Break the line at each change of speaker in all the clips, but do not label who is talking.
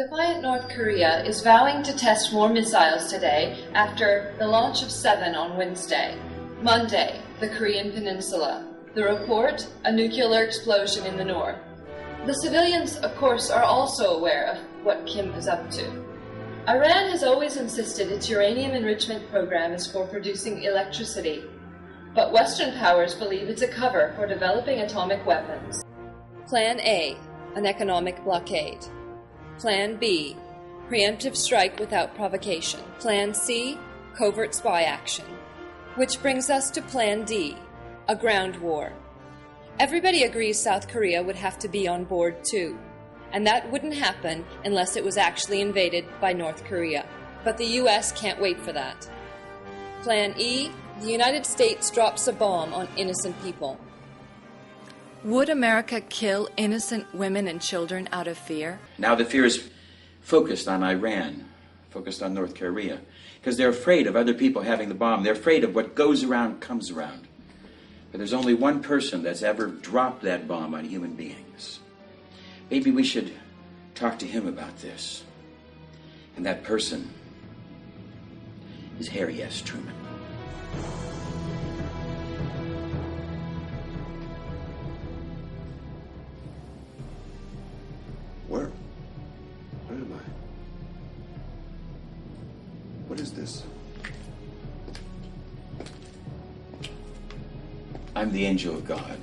defiant North Korea is vowing to test more missiles today after the launch of 7 on Wednesday. Monday, the Korean Peninsula. The report, a nuclear explosion in the north. The civilians, of course, are also aware of what Kim is up to. Iran has always insisted its uranium enrichment program is for producing electricity, but Western powers believe it's a cover for developing atomic weapons. Plan A, an economic blockade. Plan B, preemptive strike without provocation. Plan C, covert spy action. Which brings us to Plan D, a ground war. Everybody agrees South Korea would have to be on board too, and that wouldn't happen unless it was actually invaded by North Korea. But the US can't wait for that. Plan E, the United States drops a bomb on innocent people. Would America kill innocent women and children out of fear?
Now the fear is focused on Iran, focused on North Korea, because they're afraid of other people having the bomb. They're afraid of what goes around comes around. But there's only one person that's ever dropped that bomb on human beings. Maybe we should talk to him about this. And that person is Harry S. Truman.
Where am I? What is this?
I'm the angel of God.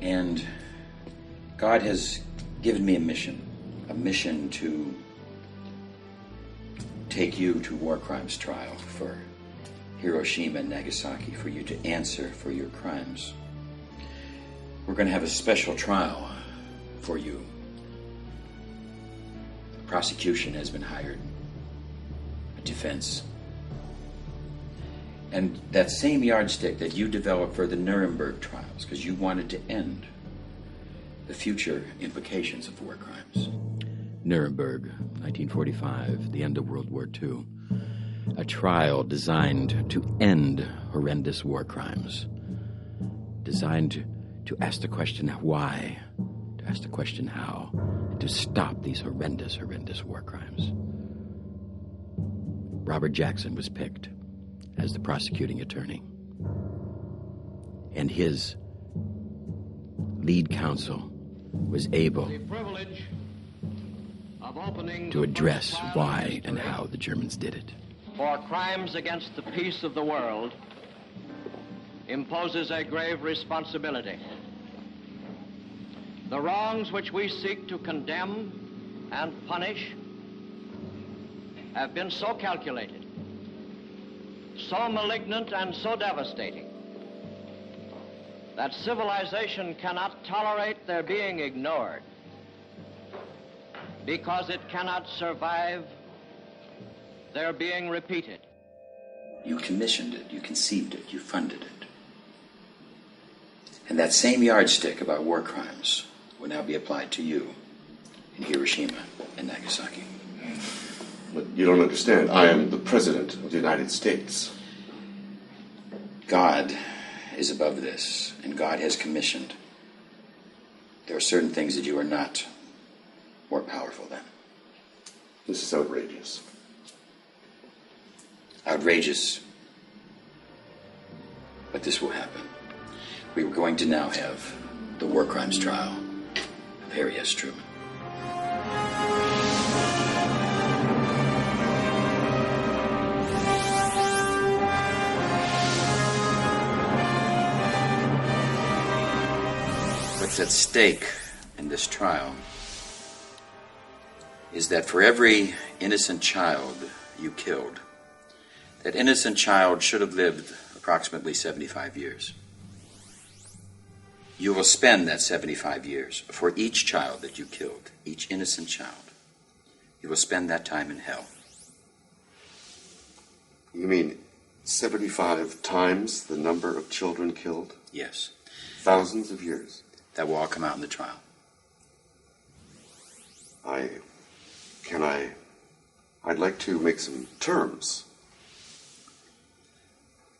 And God has given me a mission to take you to war crimes trial for Hiroshima and Nagasaki, for you to answer for your crimes. We're going to have a special trial for you. The prosecution has been hired, a defense. And that same yardstick that you developed for the Nuremberg trials, because you wanted to end the future implications of war crimes.
Nuremberg, 1945, the end of World War II. A trial designed to end horrendous war crimes. Designed to ask the question why, to ask the question how, and to stop these horrendous war crimes. Robert Jackson was picked as the prosecuting attorney. And his lead counsel was able to address why and how the Germans did it.
For crimes against the peace of the world imposes a grave responsibility. The wrongs which we seek to condemn and punish have been so calculated, so malignant and so devastating that civilization cannot tolerate their being ignored, because it cannot survive their being repeated.
You commissioned it, you conceived it, you funded it. And that same yardstick about war crimes will now be applied to you in Hiroshima and Nagasaki.
But you don't understand. I am the President of the United States.
God is above this, and God has commissioned. There are certain things that you are not more powerful than.
This is outrageous.
Outrageous. But this will happen. We are going to now have the war crimes trial of Harry S. Truman. What's at stake in this trial is that for every innocent child you killed, that innocent child should have lived approximately 75 years. You will spend that 75 years for each child that you killed, each innocent child. You will spend that time in hell.
You mean 75 times the number of children killed?
Yes.
Thousands of years?
That will all come out in the trial.
I'd like to make some terms.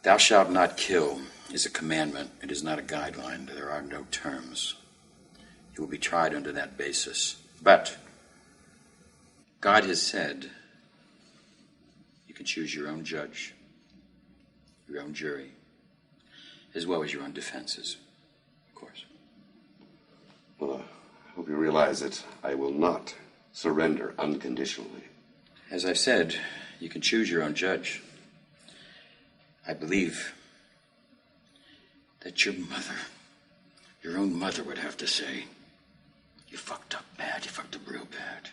Thou shalt not kill is a commandment. It is not a guideline. There are no terms. You will be tried under that basis. But God has said you can choose your own judge, your own jury, as well as your own defenses, of course.
Well, I hope you realize that I will not surrender unconditionally.
As I've said, you can choose your own judge. I believe that your own mother would have to say, you fucked up bad, you fucked up real bad.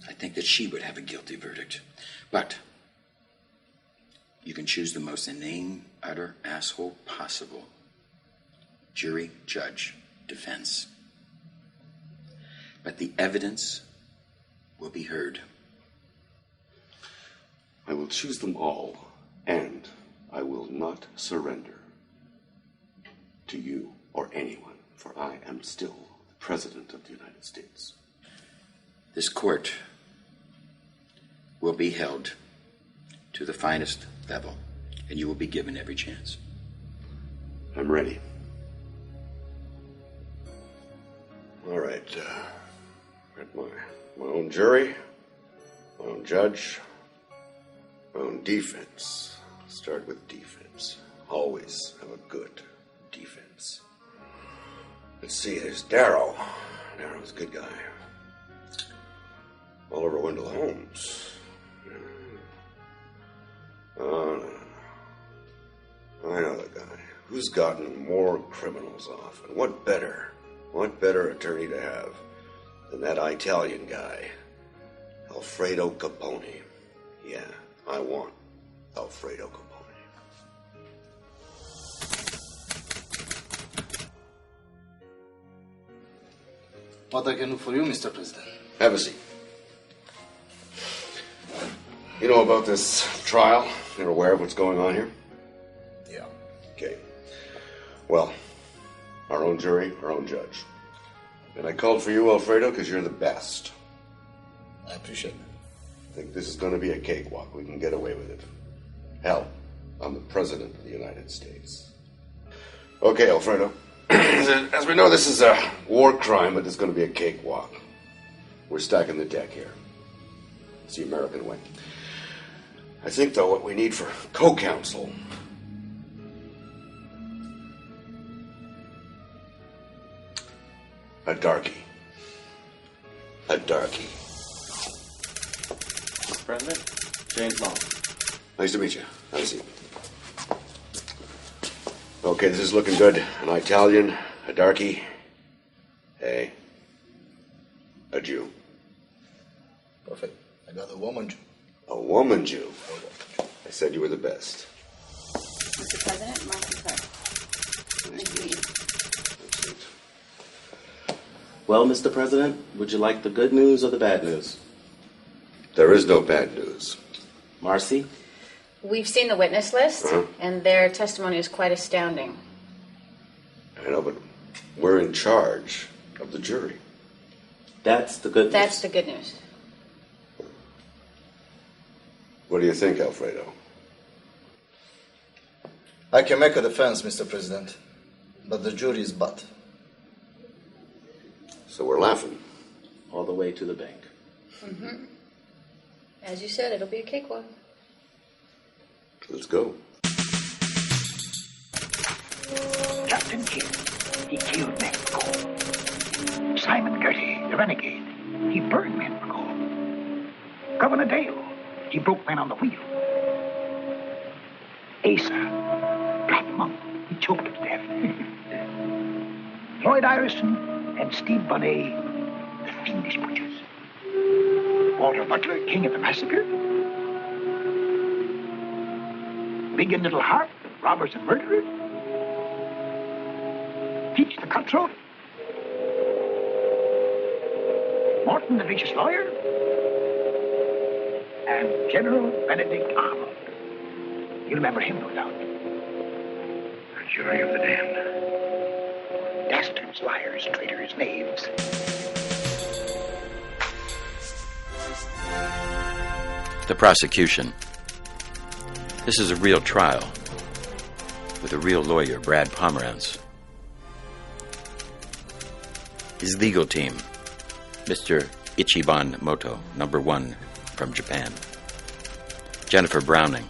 I think that she would have a guilty verdict. But you can choose the most inane, utter asshole possible. Jury, judge, defense. But the evidence will be heard.
I will choose them all, and I will not surrender to you or anyone, for I am still the President of the United States.
This court will be held to the finest level, and you will be given every chance.
I'm ready. All right. Got my own jury, my own judge, my own defense. Start with defense. Always have a good defense. Let's see, there's Darrow. Darrow's a good guy. Oliver Wendell Holmes. Oh, no. I know the guy. Who's gotten more criminals off? And what better attorney to have than that Italian guy, Alfredo Capone? Yeah, I want Alfredo Capone.
What I can do for you, Mr. President?
Have a seat. You know about this trial? You're aware of what's going on here?
Yeah.
Okay. Well, our own jury, our own judge. And I called for you, Alfredo, because you're the best.
I appreciate it.
I think this is going to be a cakewalk. We can get away with it. Hell, I'm the President of the United States. Okay, Alfredo. As we know, this is a war crime, but it's going to be a cakewalk. We're stacking the deck here. It's the American way. I think, though, what we need for co-counsel... A darkie. A darkie.
Mr. President, James Long.
Nice to meet you. Have a seat. Okay, this is looking good. An Italian, a darkie, a Jew.
Perfect. I got a woman Jew.
A woman Jew. I said you were the best.
Mr. President, Martin Clark. Nice to meet you.
Well, Mr. President, would you like the good news or the bad news?
There is no bad news.
Marcy?
We've seen the witness list, and their testimony is quite astounding.
I know, but we're in charge of the jury.
That's the good news.
That's the good news.
What do you think, Alfredo?
I can make a defense, Mr. President, but the jury is but.
So we're laughing.
All the way to the bank.
Mm-hmm. As you said, it'll be a cakewalk.
Let's go.
Captain Kidd, he killed men for gold. Simon Gertie, the renegade, he burned men for gold. Governor Dale, he broke men on the wheel. Asa, Black Monk, he choked him to death. Floyd Ireson and Steve Bonet, the fiendish butchers. Walter Butler, king of the massacre. Big and Little Harp, robbers and murderers. Peach the cutthroat. Morton the vicious lawyer. And General Benedict Arnold. You remember him, no doubt. The jury of the damned. Dastards, liars, traitors, knaves.
The prosecution. This is a real trial with a real lawyer, Brad Pomerantz. His legal team, Mr. Ichiban Moto, number 1 from Japan. Jennifer Browning.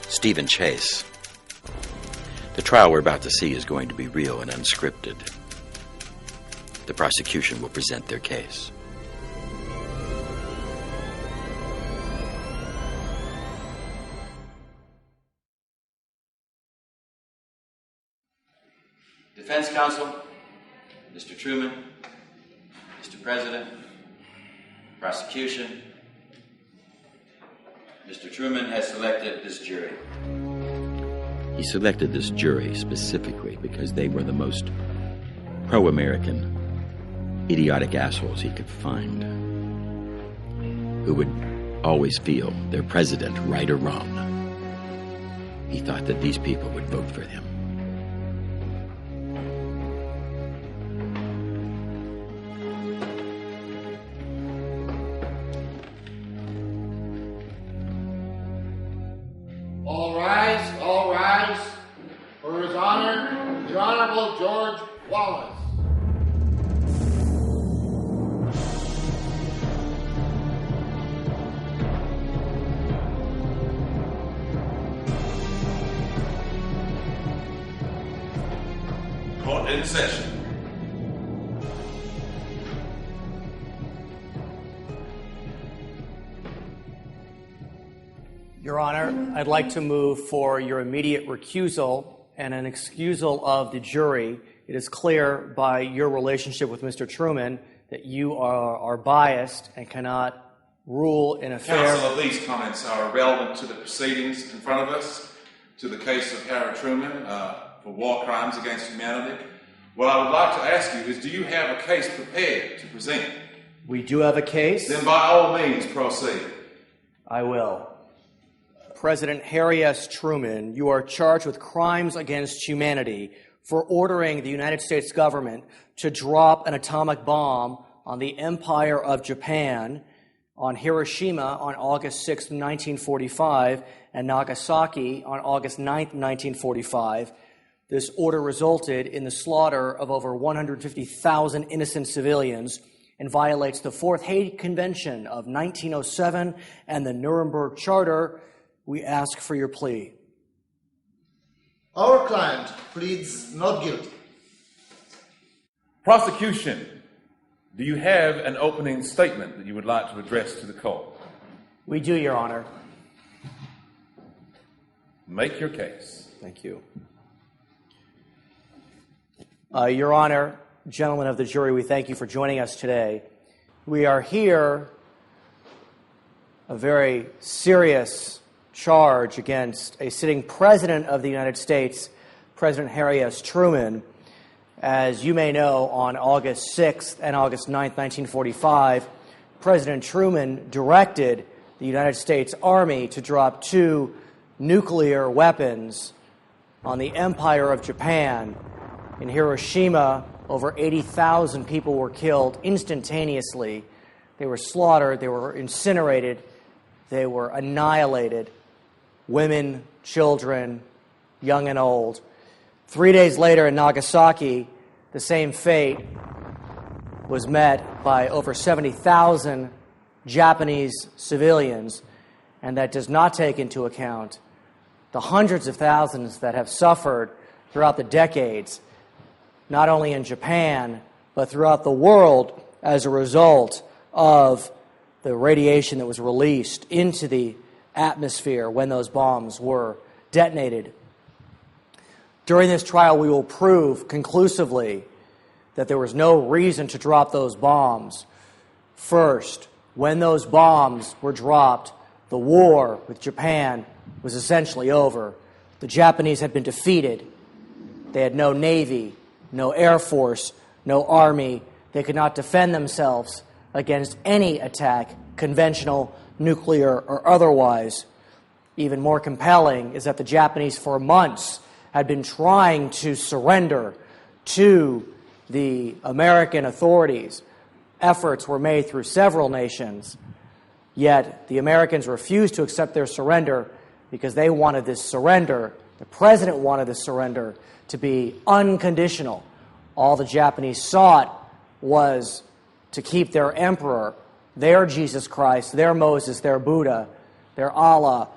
Stephen Chase. The trial we're about to see is going to be real and unscripted. The prosecution will present their case.
Defense counsel, Mr. Truman, Mr. President, prosecution. Mr. Truman has selected this jury.
He selected this jury specifically because they were the most pro-American, idiotic assholes he could find, who would always feel their president right or wrong. He thought that these people would vote for him.
All rise, for His Honor, the Honorable George Wallace.
Court in session.
Your Honor, I'd like to move for your immediate recusal and an excusal of the jury. It is clear by your relationship with Mr. Truman that you are biased and cannot rule in a fair...
Counsel, these comments are relevant to the proceedings in front of us, to the case of Harry Truman for war crimes against humanity. What I would like to ask you is, do you have a case prepared to present?
We do have a case.
Then by all means, proceed.
I will. President Harry S. Truman, you are charged with crimes against humanity for ordering the United States government to drop an atomic bomb on the Empire of Japan, on Hiroshima on August 6, 1945, and Nagasaki on August 9, 1945. This order resulted in the slaughter of over 150,000 innocent civilians and violates the Fourth Hague Convention of 1907 and the Nuremberg Charter. We ask for your plea.
Our client pleads not guilty.
Prosecution, do you have an opening statement that you would like to address to the court?
We do, Your Honor.
Make your case.
Thank you. Your Honor, gentlemen of the jury, we thank you for joining us today. We are here, a very serious charge against a sitting President of the United States, President Harry S. Truman. As you may know, on August 6th and August 9th, 1945, President Truman directed the United States Army to drop 2 nuclear weapons on the Empire of Japan. In Hiroshima, over 80,000 people were killed instantaneously. They were slaughtered, they were incinerated, they were annihilated. Women, children, young and old. 3 days later in Nagasaki, the same fate was met by over 70,000 Japanese civilians, and that does not take into account the hundreds of thousands that have suffered throughout the decades, not only in Japan, but throughout the world as a result of the radiation that was released into the atmosphere when those bombs were detonated. During this trial, we will prove conclusively that there was no reason to drop those bombs. First, when those bombs were dropped, the war with Japan was essentially over. The Japanese had been defeated. They had no navy, no air force, no army. They could not defend themselves against any attack, conventional, nuclear, or otherwise. Even more compelling is that the Japanese, for months, had been trying to surrender to the American authorities. Efforts were made through several nations, yet the Americans refused to accept their surrender because they wanted this surrender, the president wanted this surrender, to be unconditional. All the Japanese sought was to keep their emperor, their Jesus Christ, their Moses, their Buddha, their Allah.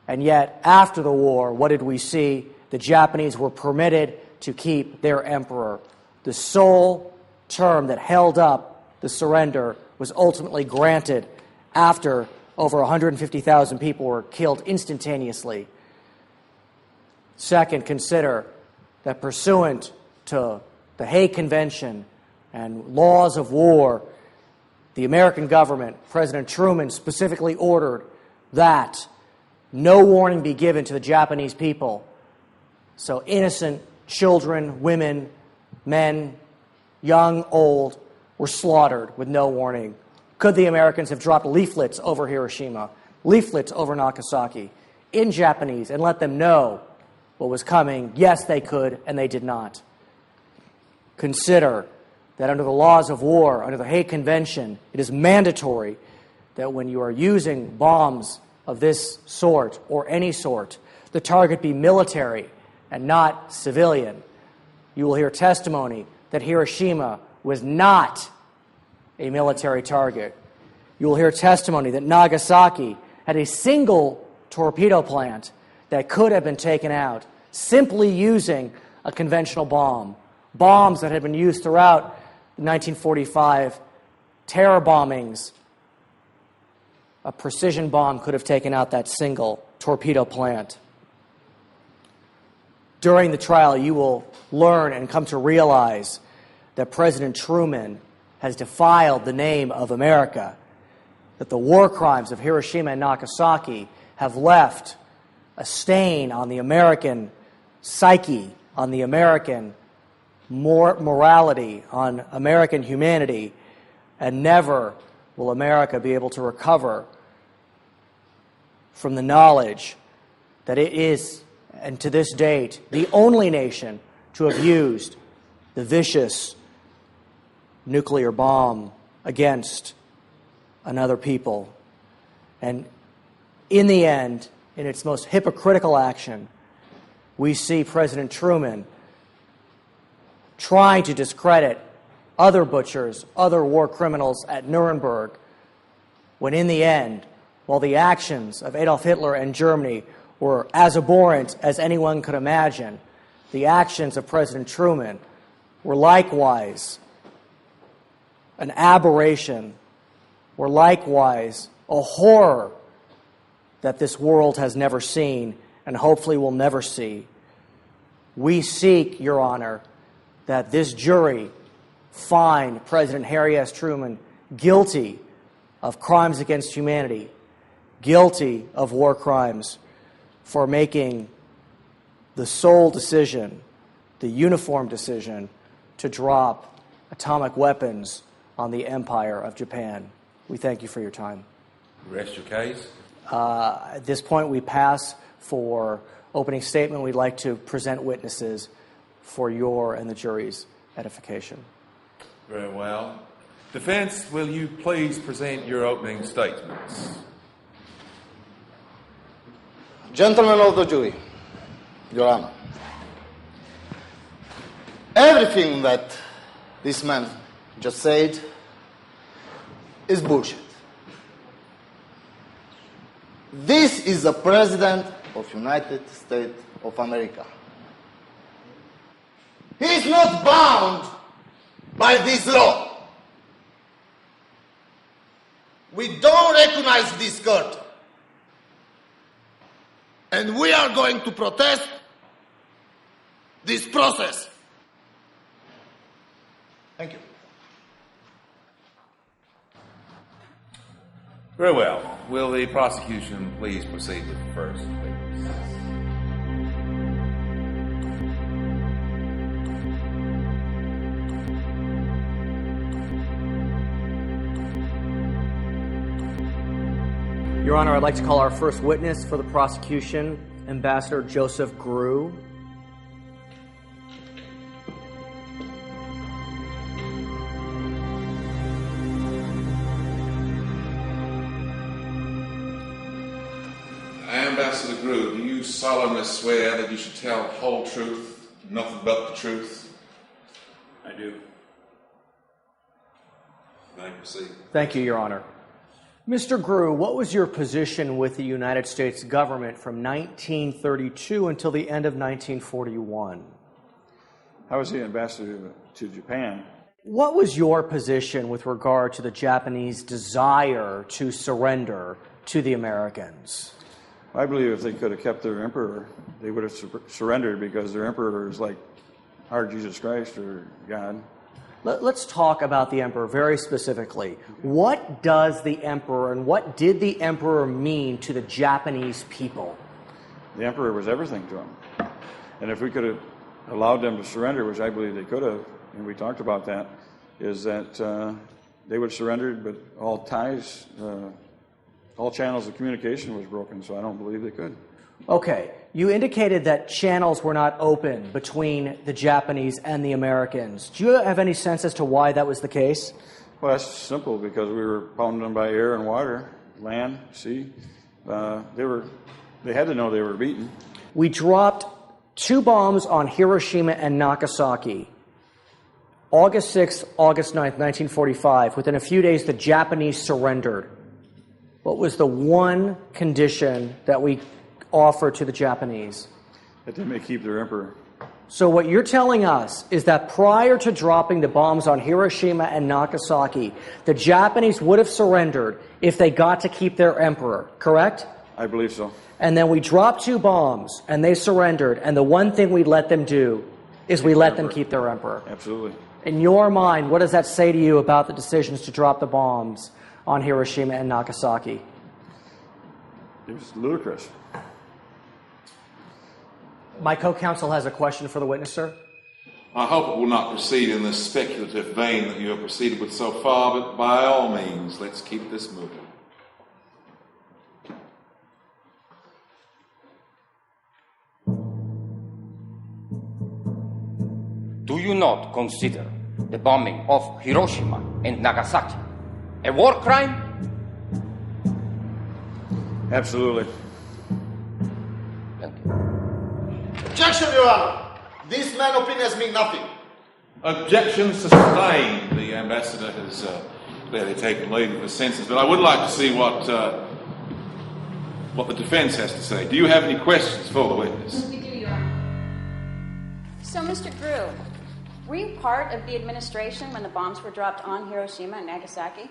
And yet, after the war, what did we see? The Japanese were permitted to keep their emperor. The sole term that held up the surrender was ultimately granted after over 150,000 people were killed instantaneously. Second, consider that pursuant to the Hague Convention and laws of war, the American government, President Truman, specifically ordered that no warning be given to the Japanese people. So innocent children, women, men, young, old, were slaughtered with no warning. Could the Americans have dropped leaflets over Hiroshima, leaflets over Nagasaki, in Japanese, and let them know what was coming? Yes, they could, and they did not. Consider that under the laws of war, under the Hague Convention, it is mandatory that when you are using bombs of this sort, or any sort, the target be military and not civilian. You will hear testimony that Hiroshima was not a military target. You will hear testimony that Nagasaki had a single torpedo plant that could have been taken out simply using a conventional bomb. Bombs that had been used throughout the 1945 terror bombings. A precision bomb could have taken out that single torpedo plant. During the trial, you will learn and come to realize that President Truman has defiled the name of America, that the war crimes of Hiroshima and Nagasaki have left a stain on the American psyche, on the American morality, on American humanity, and never will America be able to recover from the knowledge that it is, and to this date, the only nation to have used the vicious nuclear bomb against another people. And in the end, in its most hypocritical action, we see President Truman trying to discredit other butchers, other war criminals at Nuremberg, when in the end, while the actions of Adolf Hitler and Germany were as abhorrent as anyone could imagine, the actions of President Truman were likewise an aberration, were likewise a horror that this world has never seen and hopefully will never see. We seek, Your Honor, that this jury find President Harry S. Truman guilty of crimes against humanity, guilty of war crimes, for making the sole decision, the uniform decision, to drop atomic weapons on the Empire of Japan. We thank you for your time.
Rest your case.
At this point, we pass for opening statement. We'd like to present witnesses for your and the jury's edification.
Very well. Defense, will you please present your opening statements?
Gentlemen of the jury, Your Honor, everything that this man just said is bullshit. This is the President of United States of America. He is not bound by this law. We don't recognize this court. And we are going to protest this process. Thank you.
Very well. Will the prosecution please proceed with the first witness?
Your Honor, I'd like to call our first witness for the prosecution, Ambassador Joseph Grew.
Ambassador Grew, do you solemnly swear that you should tell the whole truth, nothing but the truth?
I do.
May I proceed?
Thank you, Your Honor. Mr. Grew, what was your position with the United States government from 1932 until the end of 1941?
I was the ambassador to Japan.
What was your position with regard to the Japanese desire to surrender to the Americans?
I believe if they could have kept their emperor, they would have surrendered, because their emperor is like our Jesus Christ or God.
Let's talk about the emperor very specifically. What does the emperor and what did the emperor mean to the Japanese people?
The emperor was everything to them. And if we could have allowed them to surrender, which I believe they could have, and we talked about that, is that they would have surrendered, but all ties, all channels of communication was broken, so I don't believe they could.
Okay, you indicated that channels were not open between the Japanese and the Americans. Do you have any sense as to why that was the case?
Well, that's simple, because we were pounding them by air and water, land, sea. They had to know they were beaten.
We dropped 2 bombs on Hiroshima and Nagasaki. August 6th, August 9th, 1945. Within a few days, the Japanese surrendered. What was the one condition that we offered to the Japanese?
That they may keep their emperor.
So what you're telling us is that prior to dropping the bombs on Hiroshima and Nagasaki, the Japanese would have surrendered if they got to keep their emperor, correct?
I believe so.
And then we dropped 2 bombs, and they surrendered, and the one thing we let them do is we let them keep their emperor.
Absolutely.
In your mind, what does that say to you about the decisions to drop the bombs on Hiroshima and Nagasaki?
It was ludicrous.
My co-counsel has a question for the witness, sir.
I hope it will not proceed in this speculative vein that you have proceeded with so far, but by all means, let's keep this moving.
Do you not consider the bombing of Hiroshima and Nagasaki a war crime?
Absolutely.
Thank you.
Objection, Your Honor. These men opinions mean nothing.
Objection sustained. The ambassador has clearly taken leave of his senses, but I would like to see what the defense has to say. Do you have any questions for the witness?
We do, Your Honor. So, Mr. Grew, were you part of the administration when the bombs were dropped on Hiroshima and Nagasaki?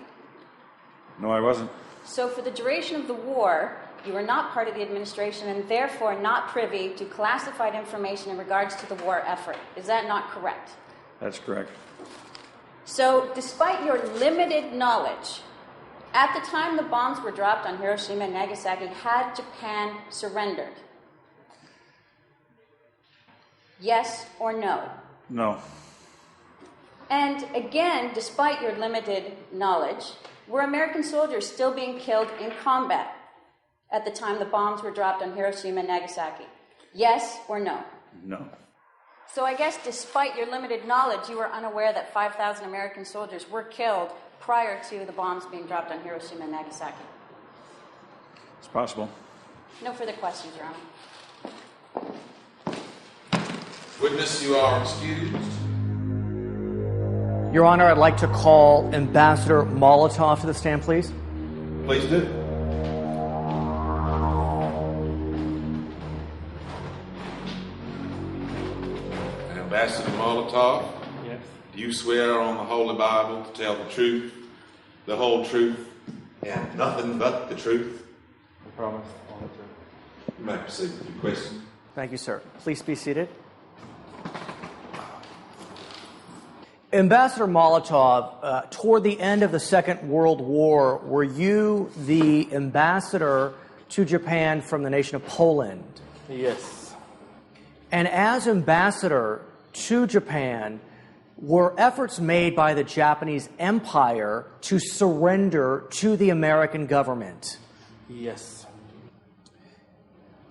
No, I wasn't.
So for the duration of the war, you were not part of the administration and therefore not privy to classified information in regards to the war effort. Is that not correct?
That's correct.
So despite your limited knowledge, at the time the bombs were dropped on Hiroshima and Nagasaki, had Japan surrendered? Yes or no?
No.
And again, despite your limited knowledge, were American soldiers still being killed in combat at the time the bombs were dropped on Hiroshima and Nagasaki? Yes or no?
No.
So I guess despite your limited knowledge, you were unaware that 5,000 American soldiers were killed prior to the bombs being dropped on Hiroshima and Nagasaki.
It's possible.
No further questions, Your Honor.
Witness, you are excused.
Your Honor, I'd like to call Ambassador Molotov to the stand, please.
Please do. Ambassador Molotov,
yes.
Do you swear on the Holy Bible to tell the truth, the whole truth, and nothing but the truth?
I promise all the truth.
You may proceed with your question.
Thank you, sir. Please be seated. Ambassador Molotov, toward the end of the Second World War, were you the ambassador to Japan from the nation of Poland?
Yes.
And as ambassador to Japan, were efforts made by the Japanese Empire to surrender to the American government?
Yes.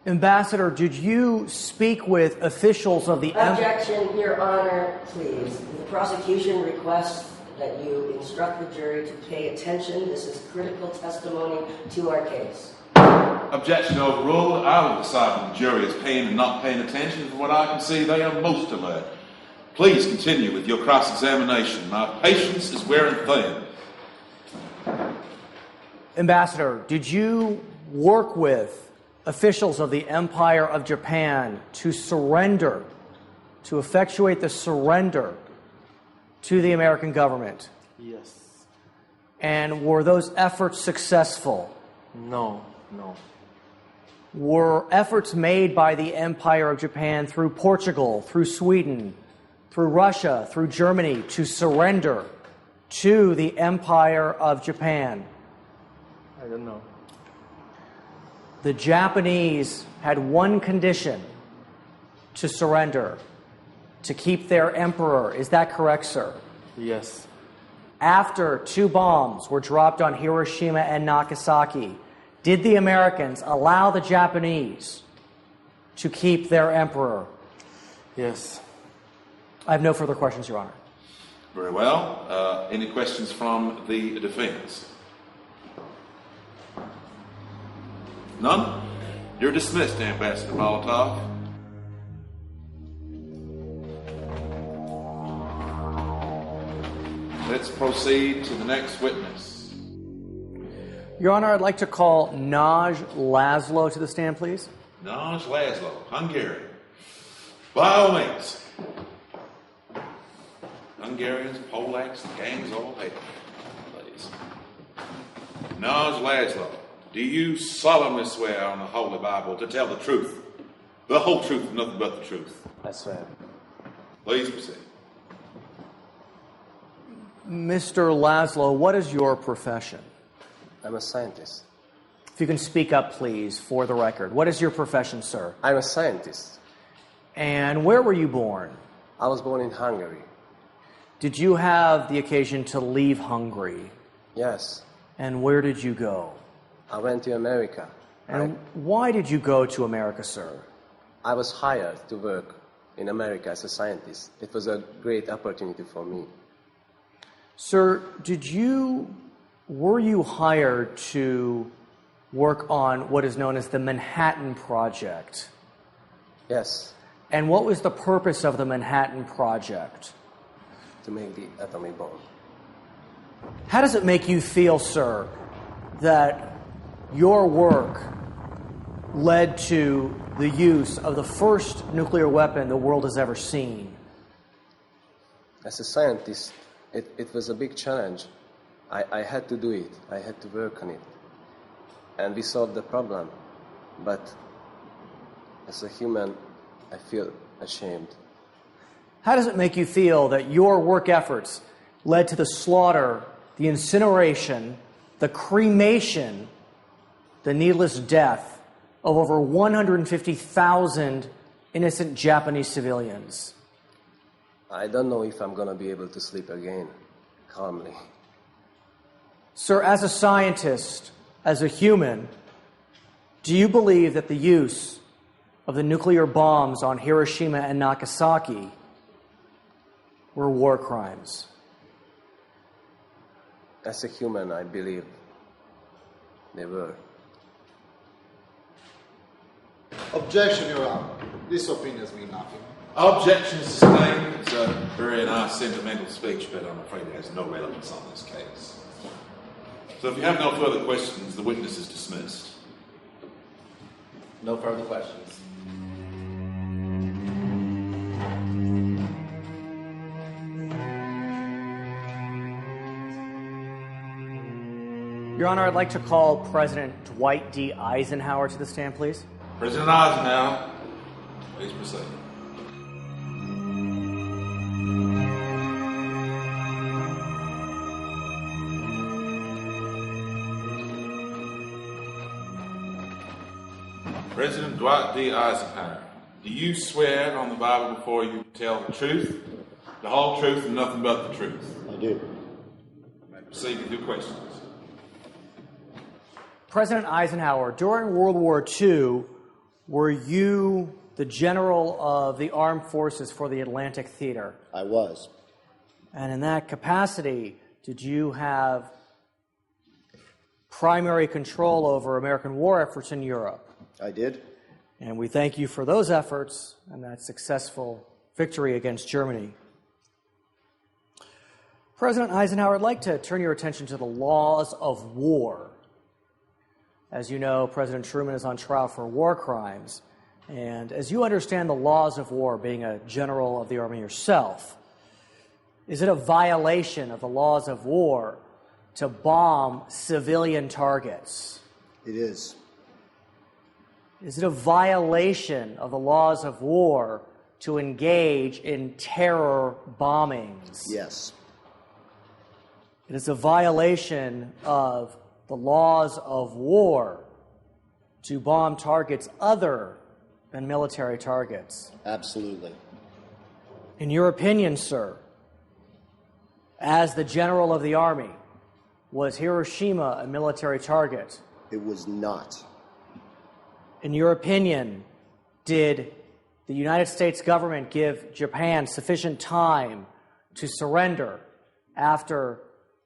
Ambassador, did you speak with officials of the
Objection, Your Honor, please. The prosecution requests that you instruct the jury to pay attention. This is critical testimony to our case.
Objection overruled. I will decide when the jury is paying and not paying attention. From what I can see, they are most alert. Please continue with your cross-examination. My patience is wearing thin.
Ambassador, did you work with officials of the Empire of Japan to surrender, to effectuate the surrender to the American government?
Yes.
And were those efforts successful?
No.
Were efforts made by the Empire of Japan through Portugal, through Sweden, through Russia, through Germany to surrender to the Empire of Japan?
I don't know.
The Japanese had one condition to surrender, to keep their emperor. Is that correct, sir?
Yes.
After 2 bombs were dropped on Hiroshima and Nagasaki, did the Americans allow the Japanese to keep their emperor?
Yes.
I have no further questions, Your Honor.
Very well. Any questions from the defense? None? You're dismissed, Ambassador Molotov. Let's proceed to the next witness.
Your Honor, I'd like to call Nagy Laszlo to the stand, please.
Nagy Laszlo, Hungary. By all means. Hungarians, Polacks, the gangs all hail. Please. Nagy Laszlo, do you solemnly swear on the Holy Bible to tell the truth, the whole truth, and nothing but the truth?
I swear.
Please proceed.
Mr. Laszlo, what is your profession?
I'm a scientist.
If you can speak up, please, for the record. What is your profession, sir?
I'm a scientist.
And where were you born?
I was born in Hungary.
Did you have the occasion to leave Hungary?
Yes.
And where did you go?
I went to America.
And why did you go to America, sir?
I was hired to work in America as a scientist. It was a great opportunity for me.
Sir, were you hired to work on what is known as the Manhattan Project?
Yes.
And what was the purpose of the Manhattan Project?
To make the atomic bomb.
How does it make you feel, sir, that your work led to the use of the first nuclear weapon the world has ever seen?
As a scientist, it was a big challenge. I had to do it. I had to work on it. And we solved the problem. But as a human, I feel ashamed.
How does it make you feel that your work efforts led to the slaughter, the incineration, the cremation, the needless death of over 150,000 innocent Japanese civilians?
I don't know if I'm going to be able to sleep again calmly.
Sir, as a scientist, as a human, do you believe that the use of the nuclear bombs on Hiroshima and Nagasaki were war crimes?
As a human, I believe they were.
Objection, Your Honor. This opinion means nothing.
Objection sustained. It's a very nice sentimental speech, but I'm afraid it has no relevance on this case. So if you have no further questions, the witness is dismissed.
No further questions.
Your Honor, I'd like to call President Dwight D. Eisenhower to the stand, please.
President Eisenhower, please proceed. President Dwight D. Eisenhower, do you swear on the Bible before you tell the truth, the whole truth, and nothing but the truth?
I do.
You may proceed with your questions.
President Eisenhower, during World War II, were you the general of the armed forces for the Atlantic Theater?
I was.
And in that capacity, did you have primary control over American war efforts in Europe?
I did.
And we thank you for those efforts and that successful victory against Germany. President Eisenhower, I'd like to turn your attention to the laws of war As you know, President Truman is on trial for war crimes. And as you understand the laws of war, being a general of the Army yourself, is it a violation of the laws of war to bomb civilian targets?
It is.
Is it a violation of the laws of war to engage in terror bombings?
Yes.
It is a violation of the laws of war to bomb targets other than military targets.
Absolutely.
In your opinion, sir, as the general of the Army, was Hiroshima a military target?
It was not.
In your opinion, did the United States government give Japan sufficient time to surrender after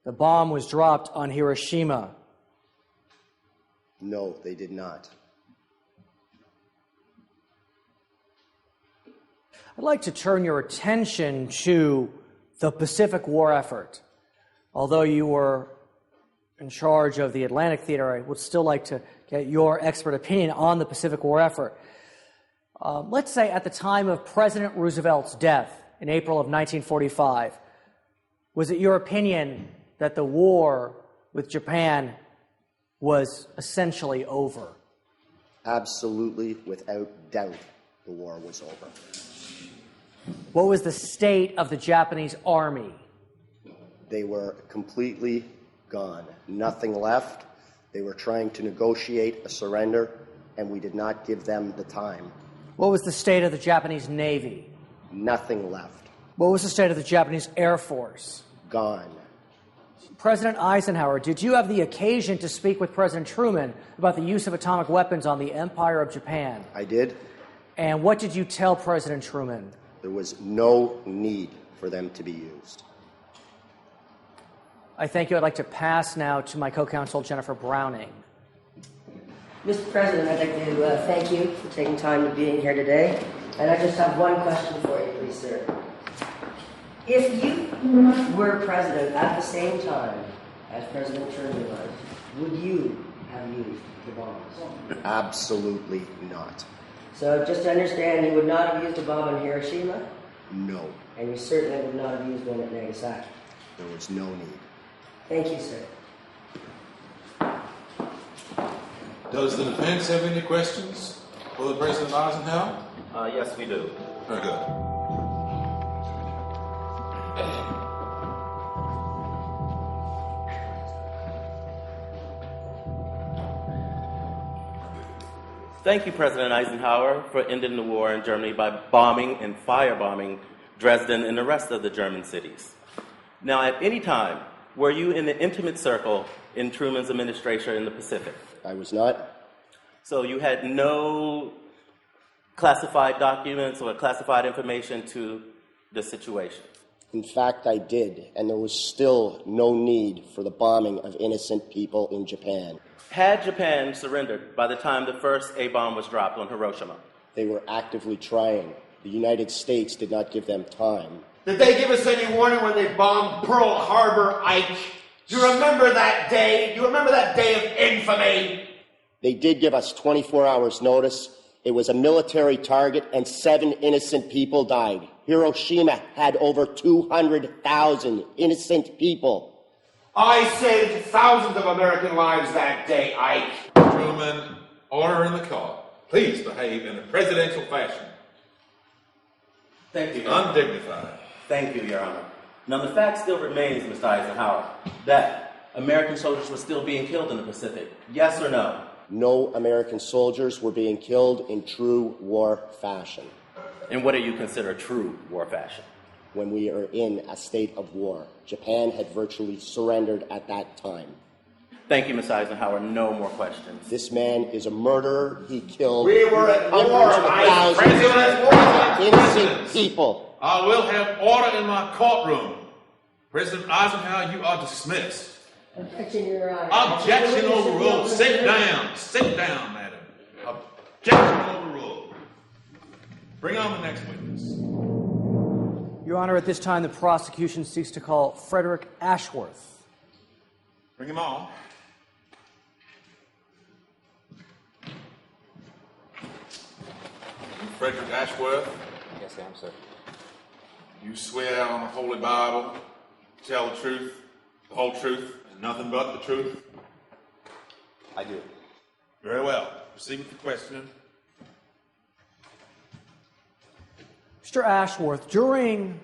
the bomb was dropped on Hiroshima?
No, they did not.
I'd like to turn your attention to the Pacific War effort. Although you were in charge of the Atlantic Theater, I would still like to get your expert opinion on the Pacific War effort. Let's say at the time of President Roosevelt's death in April of 1945, was it your opinion that the war with Japan was essentially over?
Absolutely, without doubt, the war was over.
What was the state of the Japanese army?
They were completely gone. Nothing left. They were trying to negotiate a surrender, and we did not give them the time.
What was the state of the Japanese Navy?
Nothing left.
What was the state of the Japanese Air Force?
Gone.
President Eisenhower, did you have the occasion to speak with President Truman about the use of atomic weapons on the Empire of Japan?
I did.
And what did you tell President Truman?
There was no need for them to be used.
I thank you. I'd like to pass now to my co-counsel, Jennifer Browning.
Mr. President, I'd like to thank you for taking time to be in here today. And I just have one question for you, please, sir. If you were president at the same time as President Truman was, would you have used the bombs?
Absolutely not.
So just to understand, you would not have used a bomb on Hiroshima?
No.
And you certainly would not have used one at Nagasaki?
There was no need.
Thank you, sir.
Does the defense have any questions for the President Eisenhower?
Yes, we do.
Very good.
Thank you, President Eisenhower, for ending the war in Germany by bombing and firebombing Dresden and the rest of the German cities. Now, at any time, were you in the intimate circle in Truman's administration in the Pacific?
I was not.
So you had no classified documents or classified information to the situation?
In fact, I did, and there was still no need for the bombing of innocent people in Japan.
Had Japan surrendered by the time the first A-bomb was dropped on Hiroshima?
They were actively trying. The United States did not give them time.
Did they give us any warning when they bombed Pearl Harbor, Ike? Do you remember that day? Do you remember that day of infamy?
They did give us 24 hours notice. It was a military target, and 7 innocent people died. Hiroshima had over 200,000 innocent people.
I saved thousands of American lives that day, Ike.
Truman, order in the court. Please behave in a presidential fashion.
Thank you.
Undignified.
Thank you, Your Honor. Now, the fact still remains, Mr. Eisenhower, that American soldiers were still being killed in the Pacific. Yes or no?
No American soldiers were being killed in true war fashion.
And what do you consider true war fashion?
When we are in a state of war. Japan had virtually surrendered at that time.
Thank you, Mr. Eisenhower. No more questions.
This man is a murderer. He killed
We were at war,
thousands of innocent people.
I will have order in my courtroom. President Eisenhower, you are dismissed.
Objection, Your Honor.
Objection overruled. Sit down. Sit down, madam. Objection overruled. Bring on the next witness.
Your Honor, at this time, the prosecution seeks to call Frederick Ashworth.
Bring him on. Frederick Ashworth?
Yes, I am, sir.
You swear on the Holy Bible to tell the truth, the whole truth, and nothing but the truth?
I do.
Very well. Proceed with the questioning.
Mr. Ashworth, during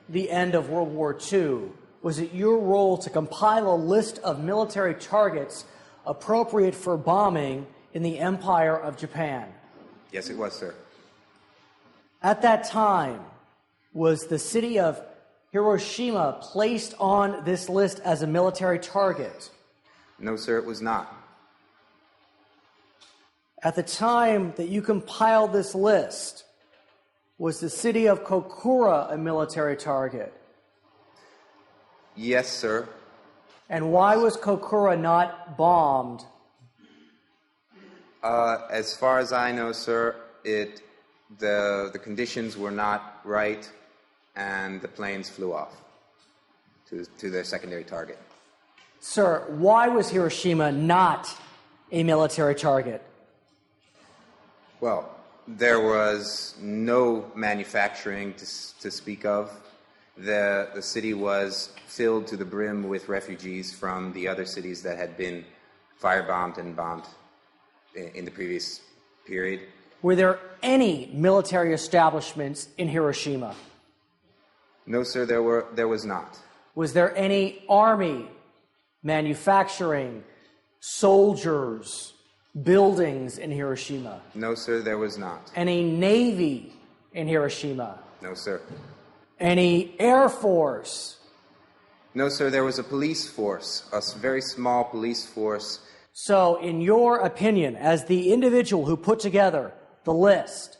the end of World War II, was it your role to compile a list of military targets appropriate for bombing in the Empire of Japan?
Yes, it was, sir.
At that time, was the city of Hiroshima placed on this list as a military target?
No, sir, it was not.
At the time that you compiled this list, was the city of Kokura a military target?
Yes, sir.
And why was Kokura not bombed?
As far as I know, sir, the conditions were not right, and the planes flew off to their secondary target.
Sir, why was Hiroshima not a military target?
Well, there was no manufacturing to speak of. The city was filled to the brim with refugees from the other cities that had been firebombed and bombed in the previous period.
Were there any military establishments in Hiroshima?
No, sir, there was not.
Was there any army, manufacturing, soldiers, buildings in Hiroshima?
No, sir, there was not.
Any navy in Hiroshima?
No, sir.
Any air force?
No, sir, there was a police force, a very small police force.
So, in your opinion, as the individual who put together the list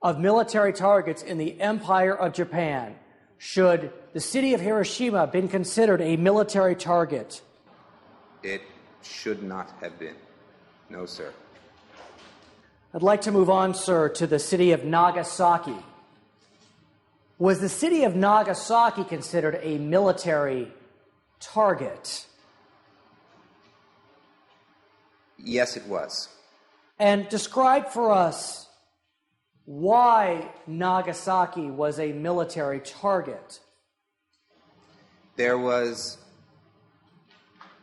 of military targets in the Empire of Japan, should the city of Hiroshima have been considered a military target?
It should not have been. No, sir.
I'd like to move on, sir, to the city of Nagasaki. Was the city of Nagasaki considered a military target?
Yes, it was.
And describe for us why Nagasaki was a military target.
There was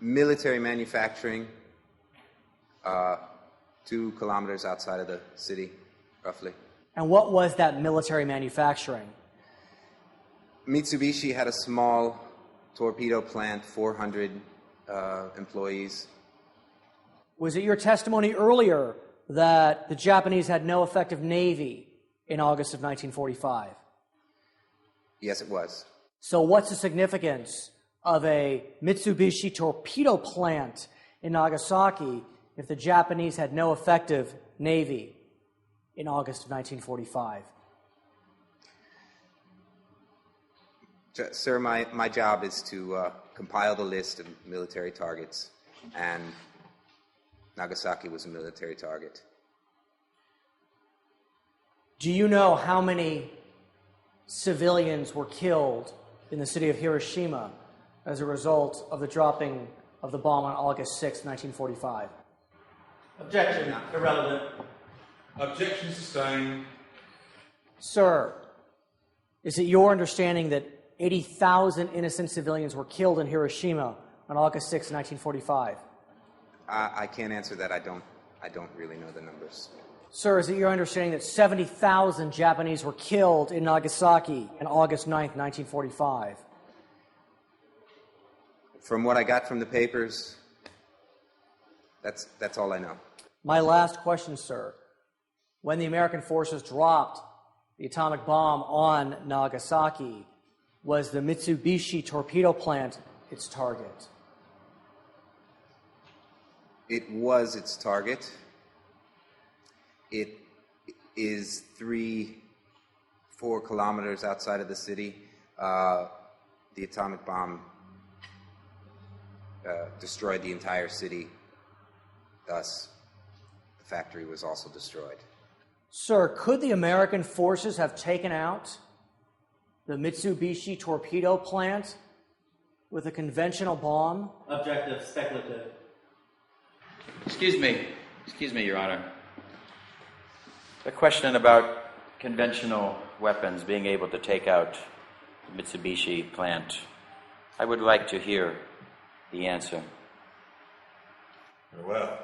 military manufacturing 2 kilometers outside of the city, roughly.
And what was that military manufacturing?
Mitsubishi had a small torpedo plant, 400 employees.
Was it your testimony earlier that the Japanese had no effective navy in August of 1945?
Yes, it was.
So what's the significance of a Mitsubishi torpedo plant in Nagasaki if the Japanese had no effective navy in August of 1945?
Sir, my job is to compile the list of military targets, and Nagasaki was a military target.
Do you know how many civilians were killed in the city of Hiroshima as a result of the dropping of the bomb on August 6, 1945?
Objection. Irrelevant.
Objection sustained.
Sir, is it your understanding that 80,000 innocent civilians were killed in Hiroshima on August 6, 1945?
I can't answer that. I don't really know the numbers.
Sir, is it your understanding that 70,000 Japanese were killed in Nagasaki on August 9, 1945?
From what I got from the papers, that's all I know.
My last question, sir. When the American forces dropped the atomic bomb on Nagasaki, was the Mitsubishi torpedo plant its target?
It was its target. It is 3-4 kilometers outside of the city. The atomic bomb destroyed the entire city. Thus, the factory was also destroyed.
Sir, could the American forces have taken out the Mitsubishi torpedo plant with a conventional bomb?
Objective, speculative.
Excuse me, Your Honor.
The question about conventional weapons being able to take out the Mitsubishi plant, I would like to hear the answer.
Very well.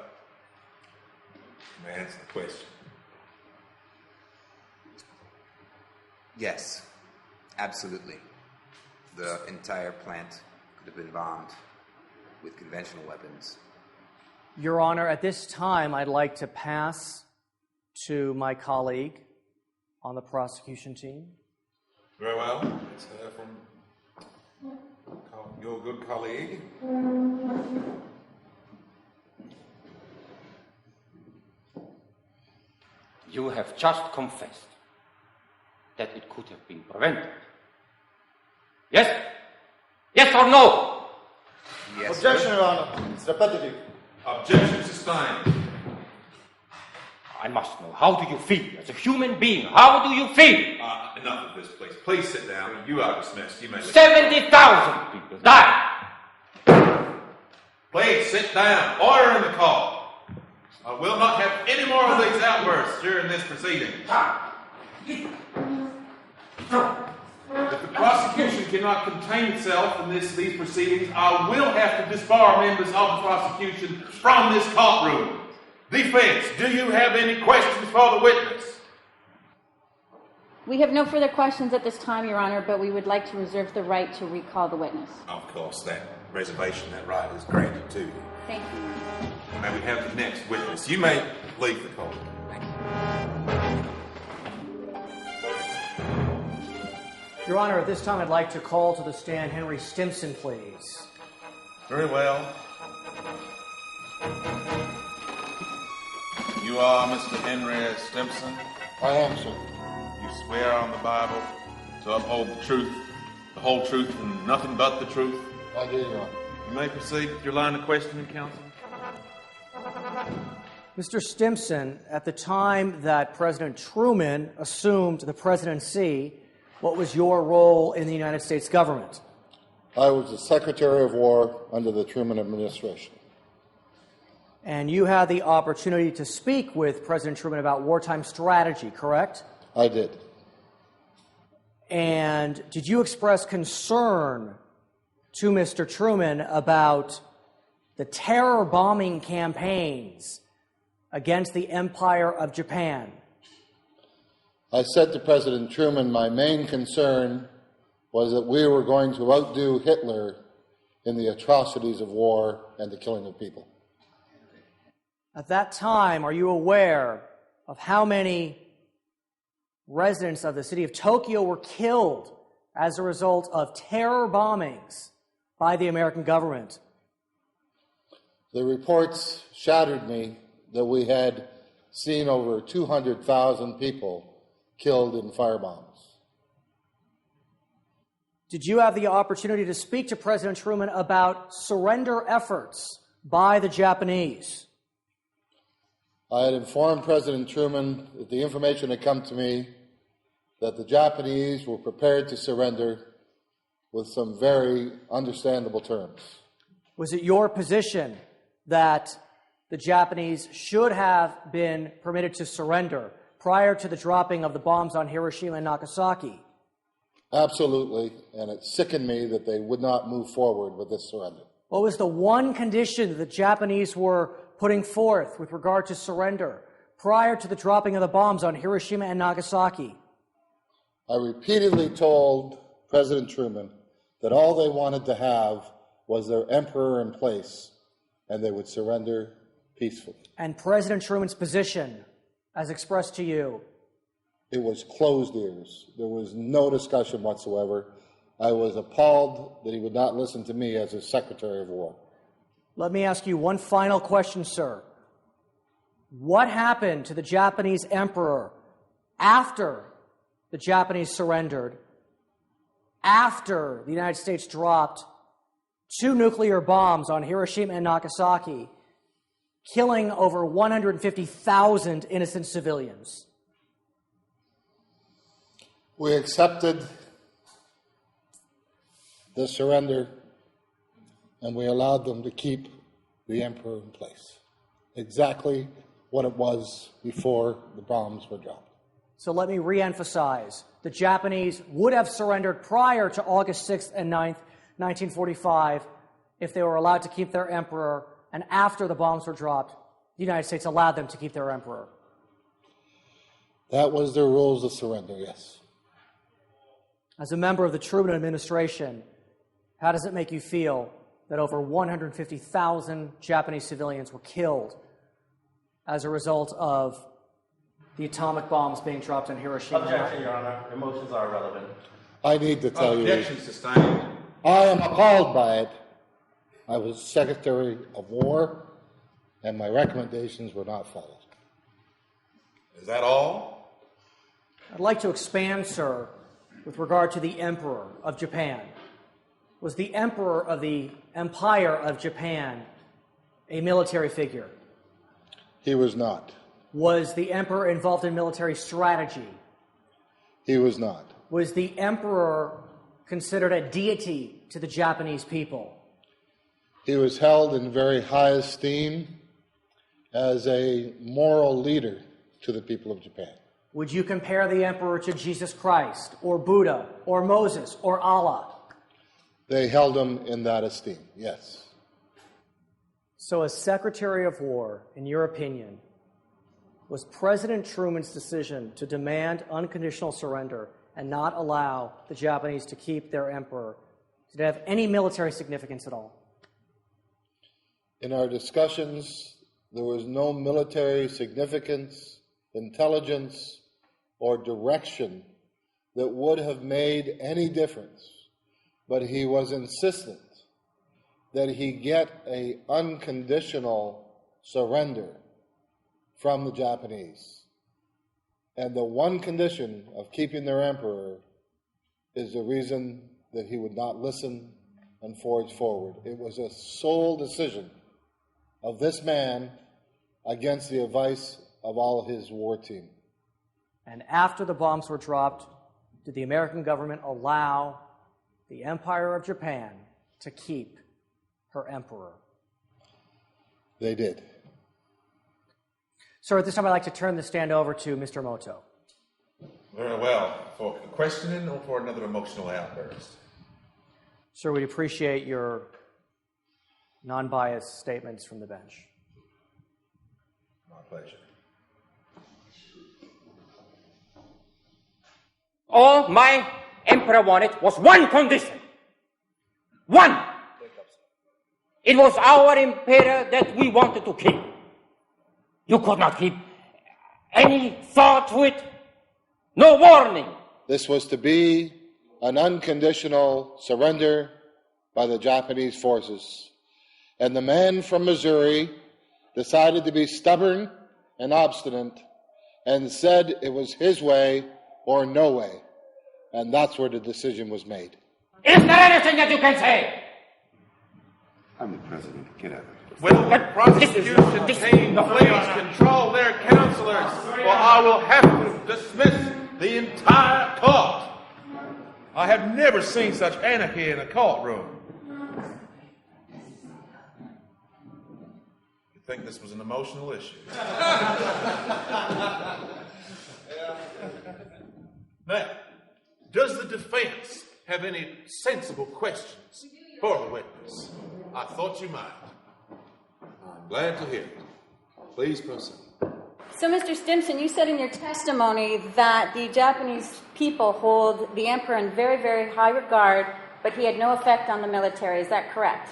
May I answer the question?
Yes, absolutely. The entire plant could have been bombed with conventional weapons.
Your Honor, at this time, I'd like to pass to my colleague on the prosecution team.
Very well. Let's hear from your good colleague.
You have just confessed that it could have been prevented. Yes? Yes or no?
Yes, Objection, Your Honor. It's repetitive.
Objection sustained.
I must know, how do you feel as a human being? How do you feel?
Enough of this, please. Please sit down. You are dismissed. You may leave.
70,000 people died.
Please sit down. Order in the call. I will not have any more of these outbursts during this proceeding. If the prosecution cannot contain itself in these proceedings, I will have to disbar members of the prosecution from this courtroom. Defense, do you have any questions for the witness?
We have no further questions at this time, Your Honor, but we would like to reserve the right to recall the witness.
Of course, that reservation, that right is granted to you.
Thank you.
May we have the next witness? You may leave the court. Thank you.
Your Honor, at this time I'd like to call to the stand Henry Stimson, please.
Very well. You are Mr. Henry Stimson?
I am, sir.
You swear on the Bible to uphold the truth, the whole truth, and nothing but the truth?
I do, Your Honor.
You may proceed with your line of questioning, counsel.
Mr. Stimson, at the time that President Truman assumed the presidency, what was your role in the United States government?
I was the Secretary of War under the Truman administration.
And you had the opportunity to speak with President Truman about wartime strategy, correct?
I did.
And did you express concern to Mr. Truman about the terror bombing campaigns against the Empire of Japan?
I said to President Truman my main concern was that we were going to outdo Hitler in the atrocities of war and the killing of people.
At that time, are you aware of how many residents of the city of Tokyo were killed as a result of terror bombings by the American government?
The reports shattered me that we had seen over 200,000 people killed in firebombs.
Did you have the opportunity to speak to President Truman about surrender efforts by the Japanese?
I had informed President Truman that the information had come to me that the Japanese were prepared to surrender with some very understandable terms.
Was it your position that the Japanese should have been permitted to surrender prior to the dropping of the bombs on Hiroshima and Nagasaki?
Absolutely, and it sickened me that they would not move forward with this surrender.
What was the one condition that the Japanese were putting forth with regard to surrender prior to the dropping of the bombs on Hiroshima and Nagasaki?
I repeatedly told President Truman that all they wanted to have was their emperor in place, and they would surrender peacefully.
And President Truman's position, as expressed to you?
It was closed ears. There was no discussion whatsoever. I was appalled that he would not listen to me as his Secretary of War.
Let me ask you one final question, sir. What happened to the Japanese emperor after the Japanese surrendered, after the United States dropped 2 nuclear bombs on Hiroshima and Nagasaki, killing over 150,000 innocent civilians?
We accepted the surrender, and we allowed them to keep the emperor in place. Exactly what it was before the bombs were dropped.
So let me re-emphasize. The Japanese would have surrendered prior to August 6th and 9th, 1945, if they were allowed to keep their emperor, and after the bombs were dropped, the United States allowed them to keep their emperor.
That was their rules of surrender, yes.
As a member of the Truman administration, how does it make you feel that over 150,000 Japanese civilians were killed as a result of the atomic bombs being dropped on Hiroshima?
Objection, Your Honor. Emotions are irrelevant.
I need to tell you,
Objection sustained.
I am appalled by it. I was Secretary of War, and my recommendations were not followed.
Is that all?
I'd like to expand, sir, with regard to the Emperor of Japan. Was the Emperor of the Empire of Japan a military figure?
He was not.
Was the Emperor involved in military strategy?
He was not.
Was the Emperor considered a deity to the Japanese people?
He was held in very high esteem as a moral leader to the people of Japan.
Would you compare the Emperor to Jesus Christ, or Buddha, or Moses, or Allah?
They held him in that esteem, yes.
So as Secretary of War, in your opinion, was President Truman's decision to demand unconditional surrender and not allow the Japanese to keep their emperor, did it have any military significance at all?
In our discussions, there was no military significance, intelligence, or direction that would have made any difference, but he was insistent that he get an unconditional surrender from the Japanese. And the one condition of keeping their emperor is the reason that he would not listen and forge forward. It was a sole decision of this man against the advice of all his war team.
And after the bombs were dropped, did the American government allow the Empire of Japan to keep her emperor?
They did.
Sir, at this time I'd like to turn the stand over to Mr. Moto.
Very well. For questioning or for another emotional outburst?
Sir, we'd appreciate your non-biased statements from the bench.
My pleasure.
All my emperor wanted was one condition. One. It was our emperor that we wanted to keep. You could not keep any thought to it, no warning.
This was to be an unconditional surrender by the Japanese forces. And the man from Missouri decided to be stubborn and obstinate and said it was his way or no way. And that's where the decision was made.
Is there anything that you can say?
I'm the president. Get out of it.
Will the prosecution team please control their counselors, or I will have to dismiss the entire court. I have never seen such anarchy in a courtroom. You think this was an emotional issue? Now, does the defense have any sensible questions for the witness? I thought you might. I'm glad to hear it. Please proceed.
So, Mr. Stimson, you said in your testimony that the Japanese people hold the emperor in very, very high regard, but he had no effect on the military. Is that correct?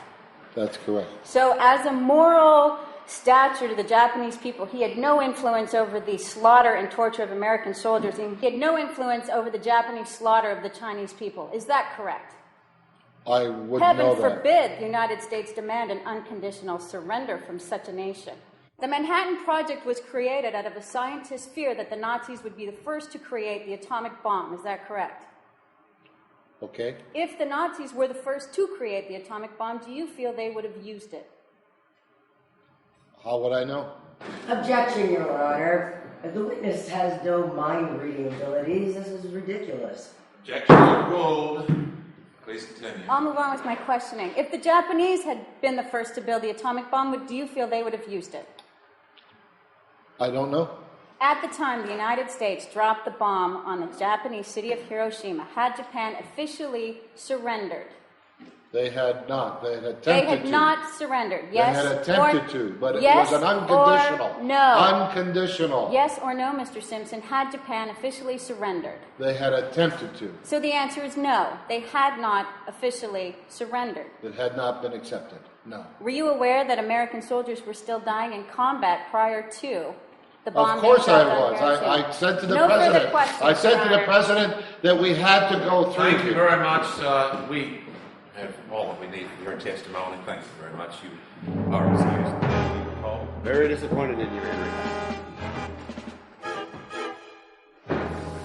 That's correct.
So, as a moral stature to the Japanese people, he had no influence over the slaughter and torture of American soldiers, and he had no influence over the Japanese slaughter of the Chinese people. Is that correct?
I wouldn't
Heaven
know that.
forbid the United States demand an unconditional surrender from such a nation. The Manhattan Project was created out of a scientist's fear that the Nazis would be the first to create the atomic bomb. Is that correct?
Okay.
If the Nazis were the first to create the atomic bomb, do you feel they would have used it?
How would I know?
Objection, Your Honor. If the witness has no mind-reading abilities, this is ridiculous.
Objection overruled. Please continue.
I'll move on with my questioning. If the Japanese had been the first to build the atomic bomb, do you feel they would have used it?
I don't know.
At the time the United States dropped the bomb on the Japanese city of Hiroshima, had Japan officially surrendered?
They had not. They had attempted to.
They had not surrendered. Yes.
They had attempted to, but
yes
it was an unconditional.
Or no.
Unconditional.
Yes or no, Mr. Simpson, had Japan officially surrendered?
They had attempted to.
So the answer is no. They had not officially surrendered.
It had not been accepted. No.
Were you aware that American soldiers were still dying in combat prior to the bomb?
Of course I
being dropped on
was.
Hiroshima?
I said to the
No further
president.
questions,
I said to
Your
the president that we had to go through.
Thank you very much. We have all that we need for your testimony. Thank you very much. You are excused. Paul.
Very disappointed in you, Henry.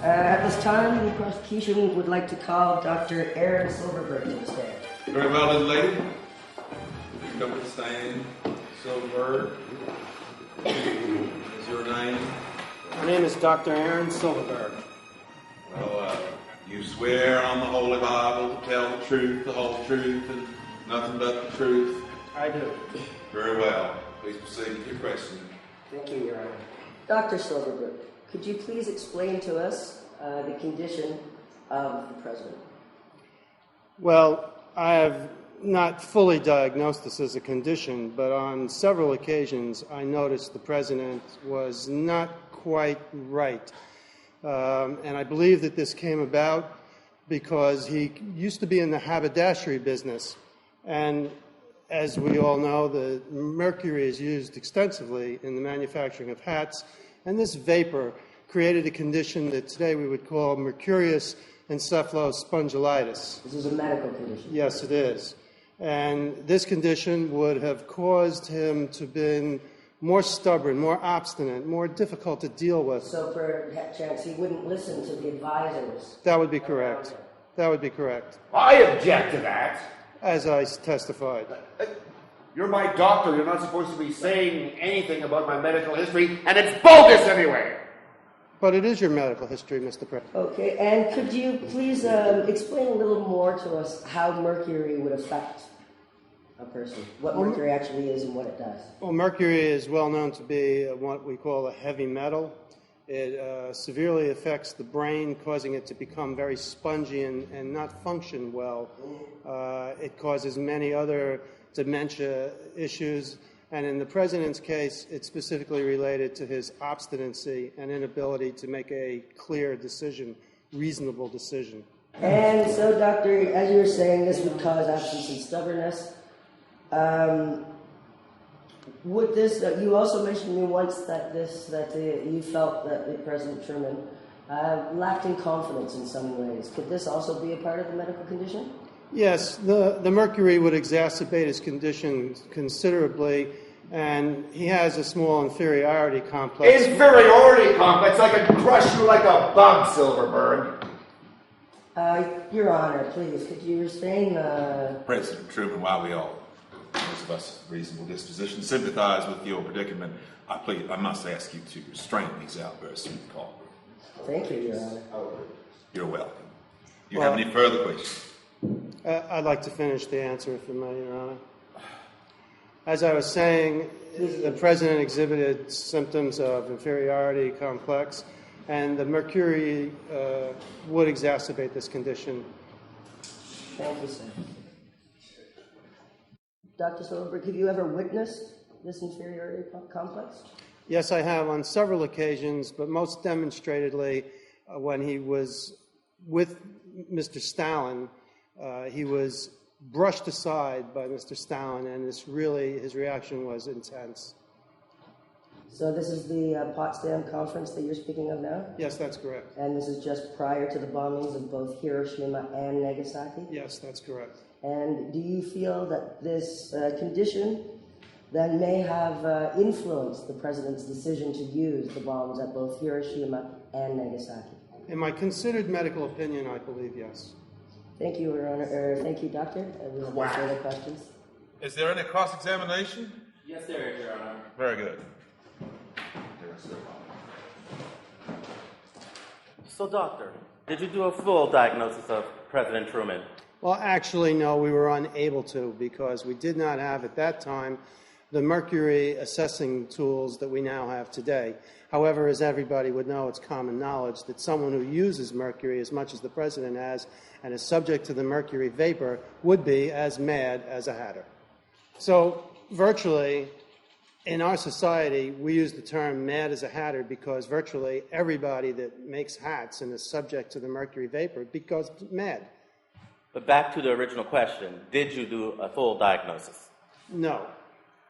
At this time, the prosecution would like to call Dr. Aaron Silverberg to the stand.
Very well, little lady. Come to the stand. Silverberg. Is your name?
My name is Dr. Aaron Silverberg.
Well, you swear on the Holy Bible to tell the truth, the whole truth, and nothing but the truth?
I do.
Very well. Please proceed with your question.
Thank you, Your Honor. Dr. Silverberg, could you please explain to us the condition of the president?
Well, I have not fully diagnosed this as a condition, but on several occasions I noticed the president was not quite right. And I believe that this came about because he used to be in the haberdashery business. And as we all know, the mercury is used extensively in the manufacturing of hats. And this vapor created a condition that today we would call mercurius encephalospondylitis.
This is a medical condition.
Yes, it is. And this condition would have caused him to be more stubborn, more obstinate, more difficult to deal with.
So perchance he wouldn't listen to the advisors.
That would be correct. That would be correct.
I object to that.
As I testified.
You're my doctor. You're not supposed to be saying anything about my medical history, and it's bogus anyway.
But it is your medical history, Mr. President.
Okay, and could you please explain a little more to us how mercury would affect a person? What mercury actually is and what it does?
Well, mercury is well known to be what we call a heavy metal. It severely affects the brain, causing it to become very spongy and not function well. It causes many other dementia issues. And in the president's case, it's specifically related to his obstinacy and inability to make a clear decision, reasonable decision.
And so, doctor, as you were saying, this would cause absence and stubbornness. Would this? You also mentioned to me once that you felt that President Truman lacked in confidence in some ways. Could this also be a part of the medical condition?
Yes, the mercury would exacerbate his condition considerably, and he has a small inferiority complex.
Inferiority complex? I could crush you like a bug, Silverberg.
Your Honor, please, could you restrain
President Truman, while we all, those of us of reasonable disposition, sympathize with your predicament, I must ask you to restrain these outbursts in the court.
Thank you, Your Honor.
You're welcome. Do you have any further questions?
I'd like to finish the answer, if you may, Your Honor. As I was saying, the president exhibited symptoms of inferiority complex, and the mercury would exacerbate this condition.
Thank you, sir. Dr. Silverberg, have you ever witnessed this inferiority complex?
Yes, I have on several occasions, but most demonstratedly when he was with Mr. Stalin. He was brushed aside by Mr. Stalin, and his reaction was intense.
So this is the Potsdam Conference that you're speaking of now?
Yes, that's correct.
And this is just prior to the bombings of both Hiroshima and Nagasaki?
Yes, that's correct.
And do you feel that this condition then may have influenced the president's decision to use the bombs at both Hiroshima and Nagasaki?
In my considered medical opinion, I believe yes.
Thank you, Your Honor. Thank you, Doctor. We have no further questions.
Is there any cross-examination?
Yes, there is, Your Honor.
Very good.
So, Doctor, did you do a full diagnosis of President Truman?
Well, actually, no, we were unable to because we did not have, at that time, the mercury assessing tools that we now have today. However, as everybody would know, it's common knowledge that someone who uses mercury as much as the president has and is subject to the mercury vapor would be as mad as a hatter. So virtually, in our society, we use the term mad as a hatter because virtually everybody that makes hats and is subject to the mercury vapor becomes mad.
But back to the original question, did you do a full diagnosis?
No.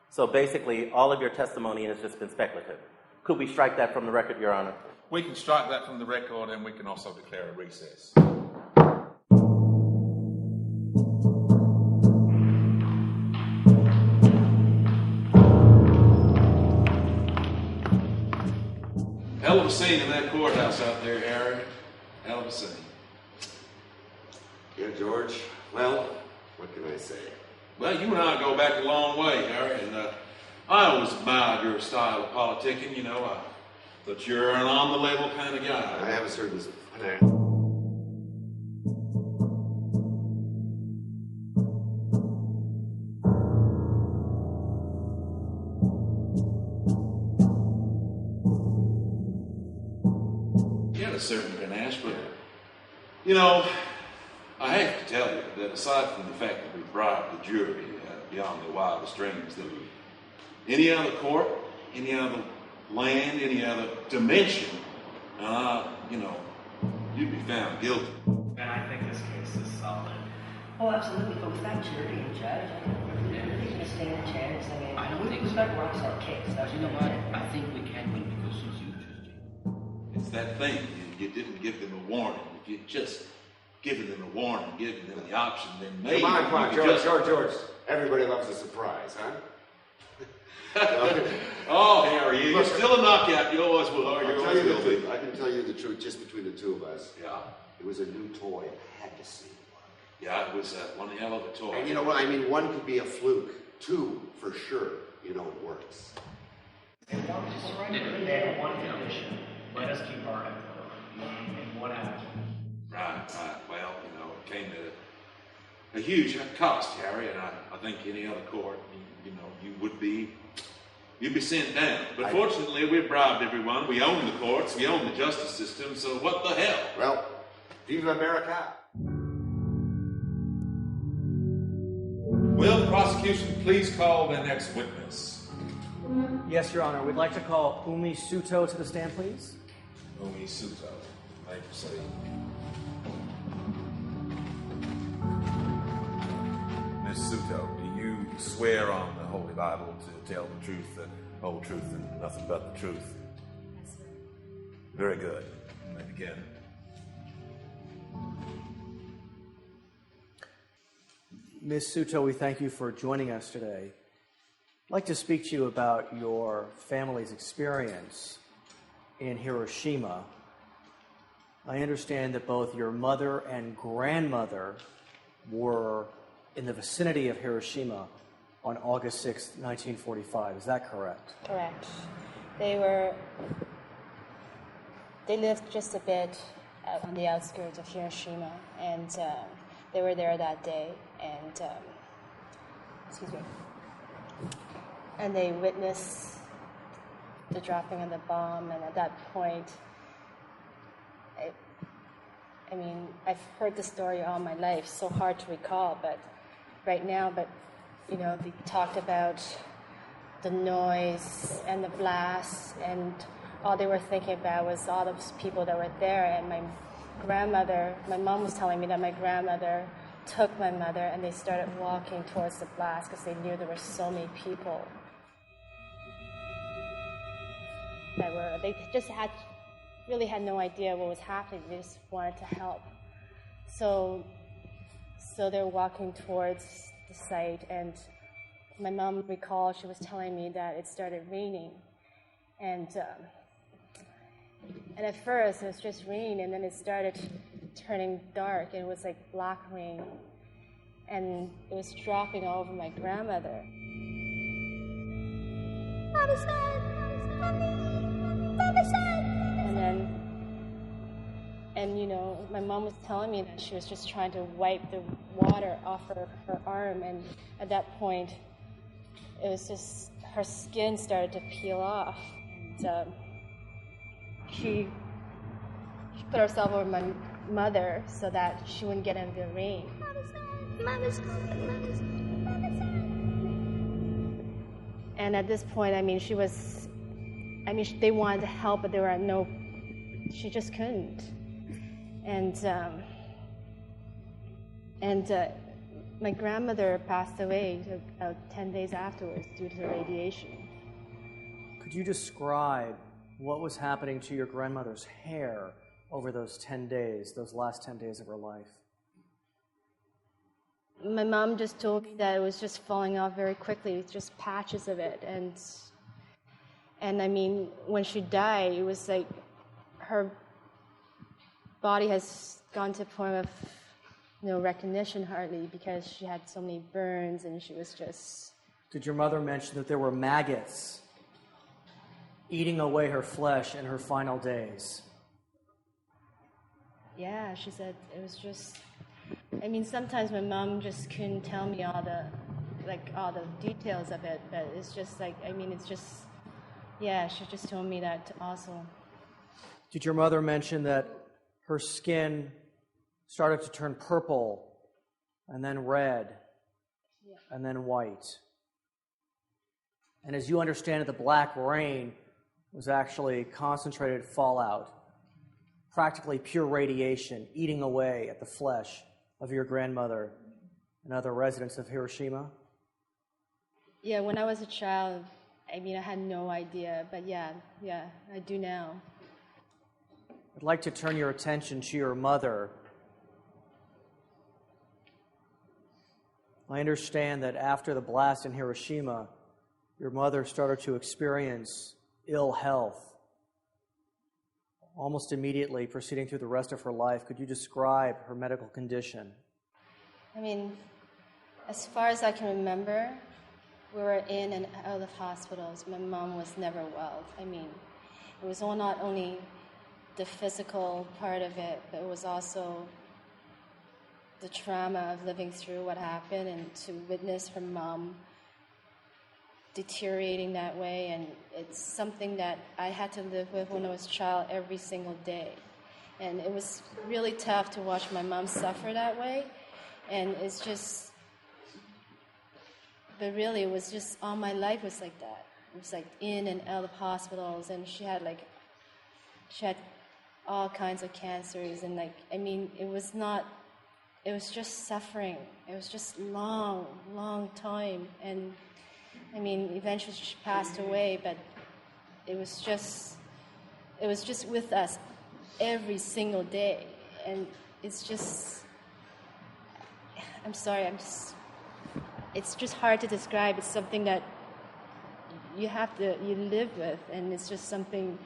So basically, all of your testimony has just been speculative. Could we strike that from the record, Your Honor?
We can strike that from the record, and we can also declare a recess. Hell of a scene in that courthouse out there, Harry. Hell of a scene.
Yeah, George. Well, what can I say?
Well, you and I go back a long way, Harry, and I always admired your style of politicking, you know. I thought you're an on-the-level kind of guy.
I have a certain finesse.
You had a certain panache, but, you know, I have to tell you that aside from the fact that we bribed the jury beyond the wildest dreams, that any other court, any other land, any other dimension, you know, you'd be found guilty.
And I think this case is solid.
Oh, absolutely. But with that jury and judge, they're going to stand a chance.
I don't think
we've got rocks on case.
You know what? I think we can win because she's huge.
It's that thing. You didn't give them a warning. If you'd just given them a warning, given them the option, then maybe...
Come on, George. Everybody loves a surprise, huh?
Oh, Harry, you're still a knockout. You always will.
I can tell you the truth just between the two of us.
Yeah.
It was a new toy. I had to see one.
Yeah, it was one hell of a toy.
And you know what? I mean, one could be a fluke. Two, for sure, you know it works.
They have one condition. Let us keep our info. And what happened?
Right. Well, you know, it came at a huge cost, Harry, and I think any other court, you know, you'd be sent down. But fortunately, we've bribed everyone. We own the courts. We own the justice system. So what the hell?
Well, Viva America.
Will the prosecution please call the next witness?
Yes, Your Honor. We'd like to call Umi Suto to the stand, please.
Umi Suto. Thank you, sir. Miss Suto, do you swear on the Holy Bible to tell the truth, the whole truth, and nothing but the truth?
Yes, sir.
Very good. You may begin.
Ms. Suto, we thank you for joining us today. I'd like to speak to you about your family's experience in Hiroshima. I understand that both your mother and grandmother were in the vicinity of Hiroshima on August 6, 1945. Is that correct?
Correct. They lived just a bit on the outskirts of Hiroshima, and they were there that day, and and they witnessed the dropping of the bomb, and at that point, I mean, I've heard the story all my life, so hard to recall, but you know, they talked about the noise and the blast, and all they were thinking about was all those people that were there. And my mom was telling me that my grandmother took my mother and they started walking towards the blast because they knew there were so many people they just really had no idea what was happening. They just wanted to help. So they're walking towards the site, and my mom recalled she was telling me that it started raining, and at first it was just rain, and then it started turning dark, and it was like black rain, and it was dropping all over my grandmother. And you know, my mom was telling me that she was just trying to wipe the water off her arm, and at that point, it was just her skin started to peel off. And, she put herself over my mother so that she wouldn't get into the rain. And at this point, they wanted to help, but she just couldn't. And my grandmother passed away about 10 days afterwards due to the radiation.
Could you describe what was happening to your grandmother's hair over those 10 days, those last 10 days of her life?
My mom just told me that it was just falling off very quickly, just patches of it. And when she died, it was like her body has gone to a point of no recognition hardly, because she had so many burns and she was just...
Did your mother mention that there were maggots eating away her flesh in her final days?
Yeah, she said it was just... sometimes my mom just couldn't tell me all the details of it, but it's just she just told me that also.
Did your mother mention that her skin started to turn purple and then red and then white? And as you understand it, the black rain was actually concentrated fallout, practically pure radiation eating away at the flesh of your grandmother and other residents of Hiroshima?
Yeah, when I was a child, I had no idea, but yeah, I do now.
I'd like to turn your attention to your mother. I understand that after the blast in Hiroshima, your mother started to experience ill health almost immediately, proceeding through the rest of her life. Could you describe her medical condition?
As far as I can remember, we were in and out of hospitals. My mom was never well. It was not only the physical part of it, but it was also the trauma of living through what happened and to witness her mom deteriorating that way. And it's something that I had to live with when I was a child every single day. And it was really tough to watch my mom suffer that way. And it's just, but really it was just, all my life was like that. It was like in and out of hospitals, and she had all kinds of cancers, and it was just suffering. It was just long time. And eventually she passed away, but it was just with us every single day. And it's just, I'm sorry, it's just hard to describe. It's something that you live with, and it's just something.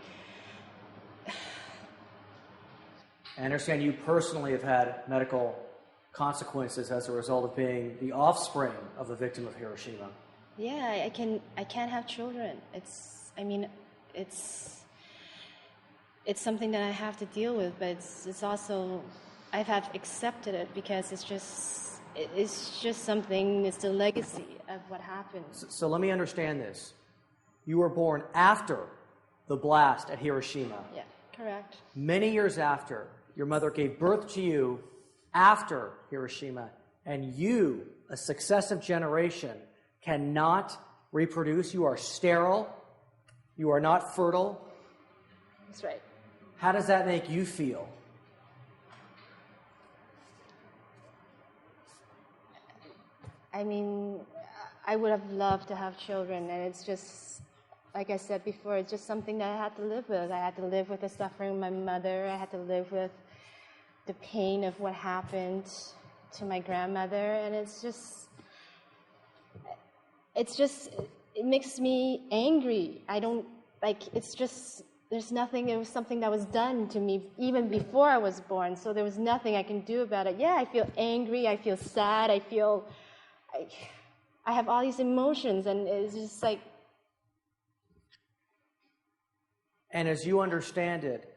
I understand you personally have had medical consequences as a result of being the offspring of a victim of Hiroshima.
Yeah, I can't have children. It's something that I have to deal with, but it's also, I have accepted it because it's just something, it's the legacy of what happened.
So let me understand this. You were born after the blast at Hiroshima.
Yeah, correct.
Many years after, your mother gave birth to you after Hiroshima, and you, a successive generation, cannot reproduce. You are sterile. You are not fertile.
That's right.
How does that make you feel?
I would have loved to have children, and it's just, like I said before, it's just something that I had to live with. I had to live with the suffering of my mother. I had to live with the pain of what happened to my grandmother, and it makes me angry. There's nothing, it was something that was done to me even before I was born, so there was nothing I can do about it. Yeah, I feel angry, I feel sad, I have all these emotions, and it's just like...
And as you understand it,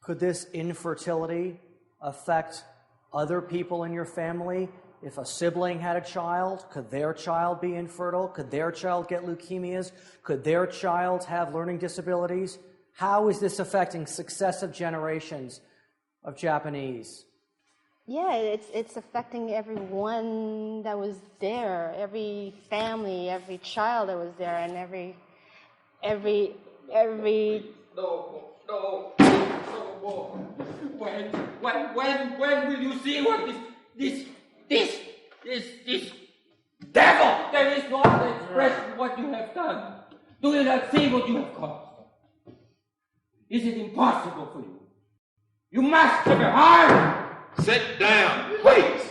could this infertility affect other people in your family if a sibling had a child, could their child be infertile? Could their child get leukemias? Could their child have learning disabilities? How is this affecting successive generations of Japanese?
Yeah, it's affecting everyone that was there, every family, every child that was there, and every.
No more. When will you see what this devil? There is no other expression what you have done. Do you not see what you have caused? Is it impossible for you? You must have a heart.
Sit down, please.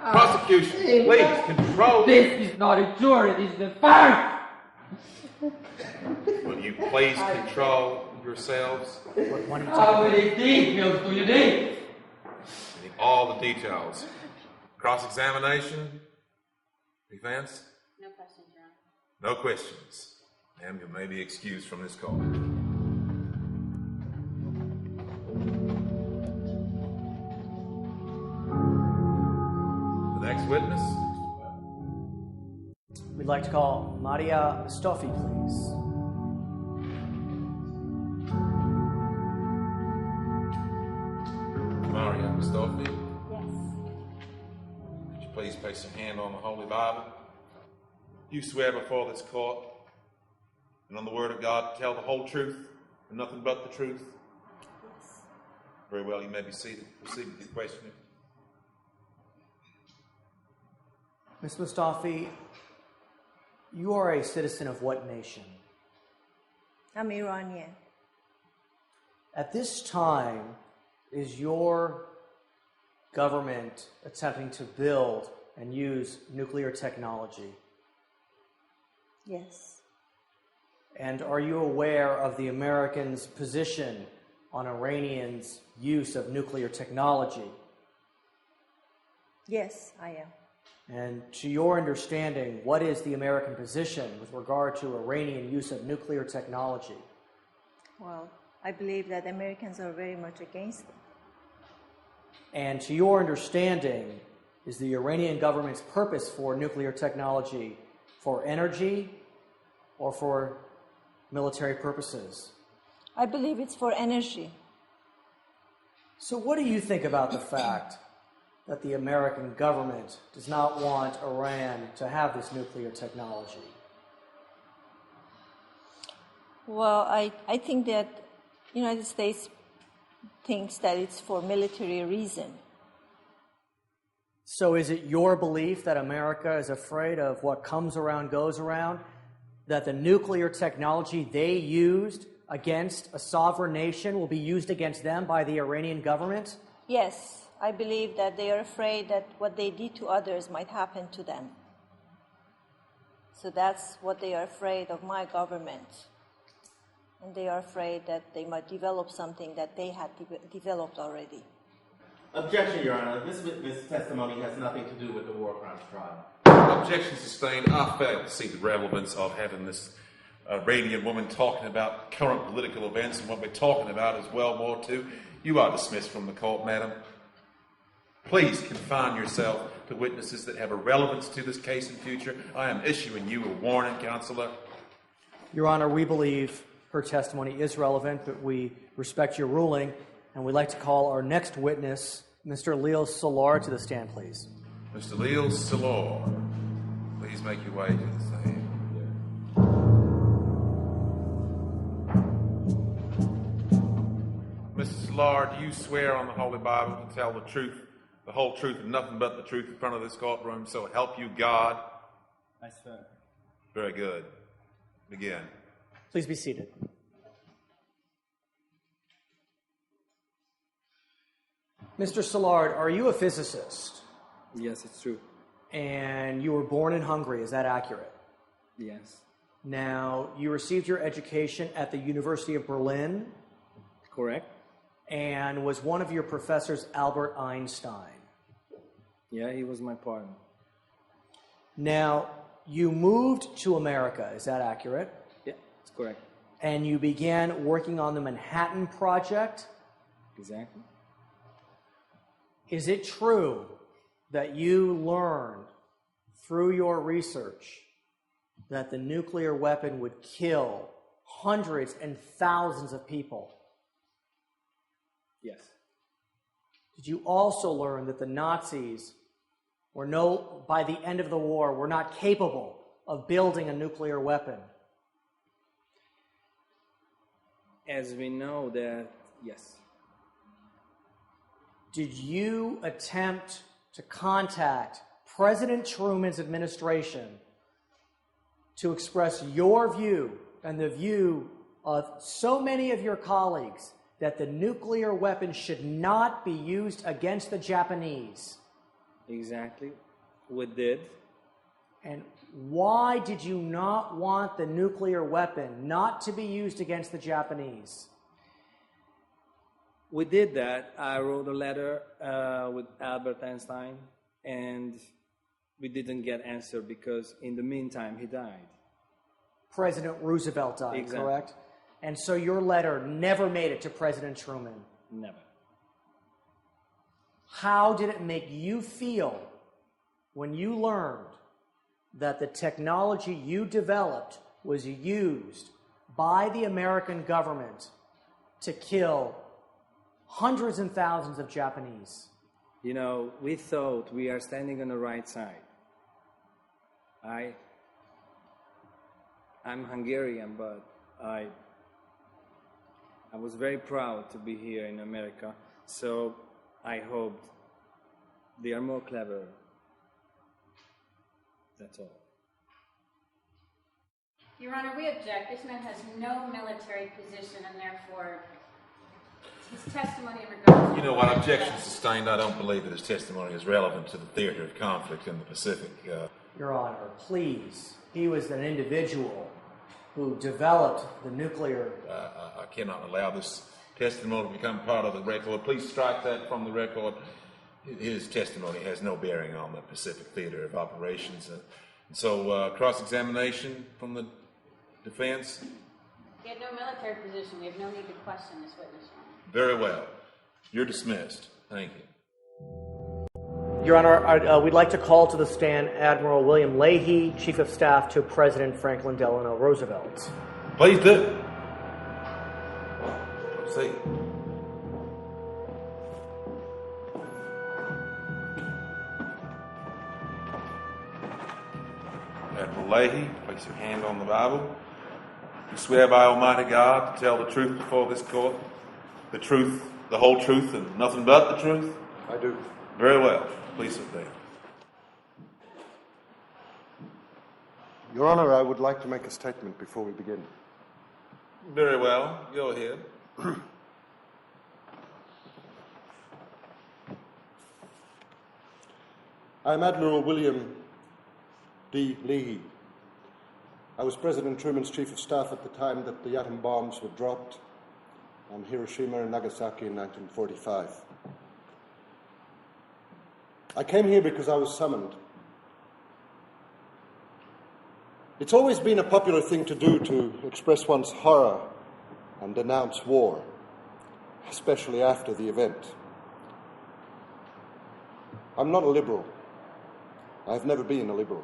Prosecution, please, control.
This is not a jury, this is a farce.
Will you please control yourselves?
How many details do you need?
I need all the details. Cross-examination? Defense?
No questions, Your Honor.
No questions. Ma'am, you may be excused from this call. The next witness?
We'd like to call Maria Stoffi, please.
Maria Stoffi?
Yes.
Would you please place your hand on the Holy Bible? You swear before this court and on the Word of God to tell the whole truth and nothing but the truth?
Yes.
Very well, you may be seated. Proceed with your questioning.
Ms. Mustafi, you are a citizen of what nation?
I'm Iranian.
At this time, is your government attempting to build and use nuclear technology?
Yes.
And are you aware of the Americans' position on Iranians' use of nuclear technology?
Yes, I am.
And to your understanding, what is the American position with regard to Iranian use of nuclear technology?
Well, I believe that Americans are very much against it.
And to your understanding, is the Iranian government's purpose for nuclear technology for energy or for military purposes?
I believe it's for energy.
So what do you think about the fact that the American government does not want Iran to have this nuclear technology?
Well, I think that the United States thinks that it's for military reason.
So is it your belief that America is afraid of what comes around goes around, that the nuclear technology they used against a sovereign nation will be used against them by the Iranian government?
Yes, I believe that they are afraid that what they did to others might happen to them. So that's what they are afraid of my government. And they are afraid that they might develop something that they had developed already.
Objection, Your Honor. This witness testimony has nothing to do with the war crimes trial.
Objection sustained. I fail to see the relevance of having this radiant woman talking about current political events, and what we're talking about is World War II. You are dismissed from the court, madam. Please confine yourself to witnesses that have a relevance to this case in future. I am issuing you a warning, Counselor.
Your Honor, we believe her testimony is relevant, but we respect your ruling, and we'd like to call our next witness, Mr. Leo Solar, to the stand, please.
Mr. Leo Solar, please make your way to the stand. Mr. Solar, do you swear on the Holy Bible to tell the truth, the whole truth, and nothing but the truth in front of this courtroom, so help you God?
I swear.
Very good. Begin.
Please be seated. Mr. Solar, are you a physicist?
Yes, it's true.
And you were born in Hungary, is that accurate?
Yes.
Now, you received your education at the University of Berlin?
Correct.
And was one of your professors Albert Einstein?
Yeah, he was my partner.
Now, you moved to America, is that accurate?
Yeah, that's correct.
And you began working on the Manhattan Project?
Exactly.
Is it true that you learned through your research that the nuclear weapon would kill hundreds and thousands of people?
Yes.
Did you also learn that the Nazis by the end of the war, were not capable of building a nuclear weapon?
As we know that, yes.
Did you attempt to contact President Truman's administration to express your view and the view of so many of your colleagues that the nuclear weapon should not be used against the Japanese?
Exactly. We did.
And why did you not want the nuclear weapon not to be used against the Japanese?
We did that. I wrote a letter with Albert Einstein, and we didn't get answer because in the meantime he died.
President Roosevelt died,
Exactly.
Correct? And so your letter never made it to President Truman.
Never.
How did it make you feel when you learned that the technology you developed was used by the American government to kill hundreds and thousands of Japanese?
You know, we thought we are standing on the right side. I'm Hungarian, but I was very proud to be here in America, so I hoped they are more clever. That's all.
Your Honor, we object. This man has no military position, and therefore his testimony in regards to...
You know what, objection sustained. I don't believe that his testimony is relevant to the theater of conflict in the Pacific.
Your Honor, please. He was an individual who developed the nuclear...
I cannot allow this testimony to become part of the record. Please strike that from the record. His testimony has no bearing on the Pacific theater of operations. So, cross-examination from the defense?
He had no military position. We have no need to question this witness, Your Honor.
Very well. You're dismissed. Thank you.
Your Honor, we'd like to call to the stand Admiral William Leahy, Chief of Staff to President Franklin Delano Roosevelt.
Please do. Proceed. Admiral Leahy, place your hand on the Bible. You swear by Almighty God to tell the truth before this court, the truth, the whole truth, and nothing but the truth?
I do.
Very well. Please sit down.
Your Honor, I would like to make a statement before we begin.
Very well. Go ahead.
I am Admiral William D. Leahy. I was President Truman's Chief of Staff at the time that the atom bombs were dropped on Hiroshima and Nagasaki in 1945. I came here because I was summoned. It's always been a popular thing to do to express one's horror and denounce war, especially after the event. I'm not a liberal. I've never been a liberal.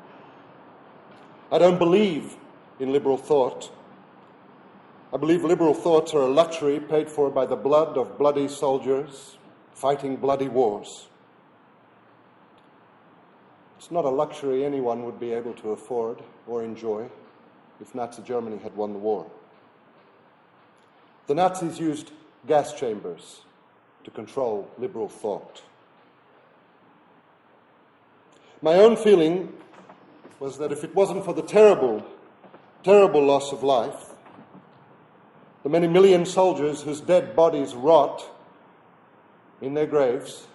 I don't believe in liberal thought. I believe liberal thoughts are a luxury paid for by the blood of bloody soldiers fighting bloody wars. It's not a luxury anyone would be able to afford or enjoy if Nazi Germany had won the war. The Nazis used gas chambers to control liberal thought. My own feeling was that if it wasn't for the terrible, terrible loss of life, the many million soldiers whose dead bodies rot in their graves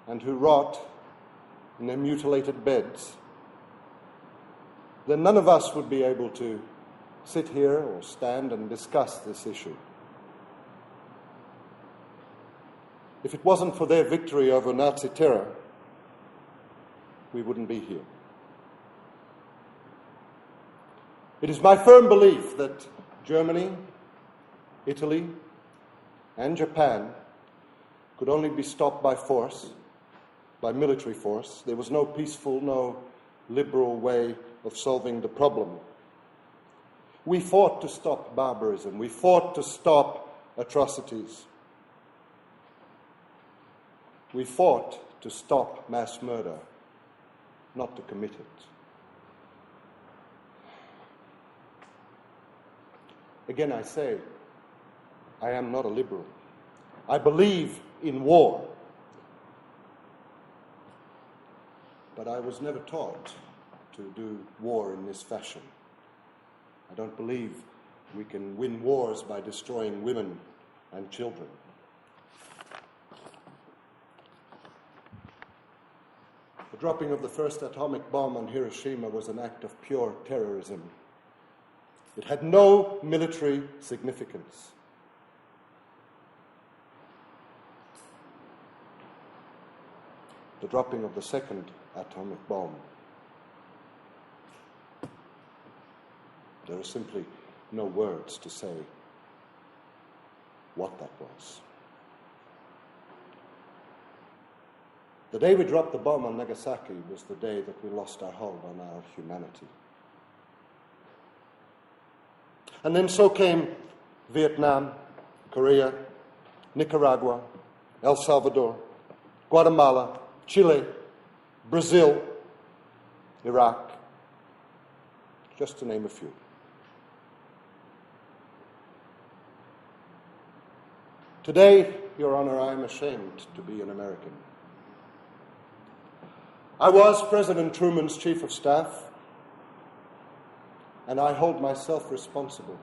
and who rot in their mutilated beds, then none of us would be able to sit here or stand and discuss this issue. If it wasn't for their victory over Nazi terror, we wouldn't be here. It is my firm belief that Germany, Italy, and Japan could only be stopped by force by military force. There was no peaceful, no liberal way of solving the problem. We fought to stop barbarism. We fought to stop atrocities. We fought to stop mass murder, not to commit it. Again, I say, I am not a liberal. I believe in war. But I was never taught to do war in this fashion. I don't believe we can win wars by destroying women and children. The dropping of the first atomic bomb on Hiroshima was an act of pure terrorism. It had no military significance. The dropping of the second atomic bomb, there are simply no words to say what that was. The day we dropped the bomb on Nagasaki was the day that we lost our hold on our humanity. And then so came Vietnam, Korea, Nicaragua, El Salvador, Guatemala, Chile, Brazil, Iraq, just to name a few. Today, Your Honor, I am ashamed to be an American. I was President Truman's Chief of Staff, and I hold myself responsible.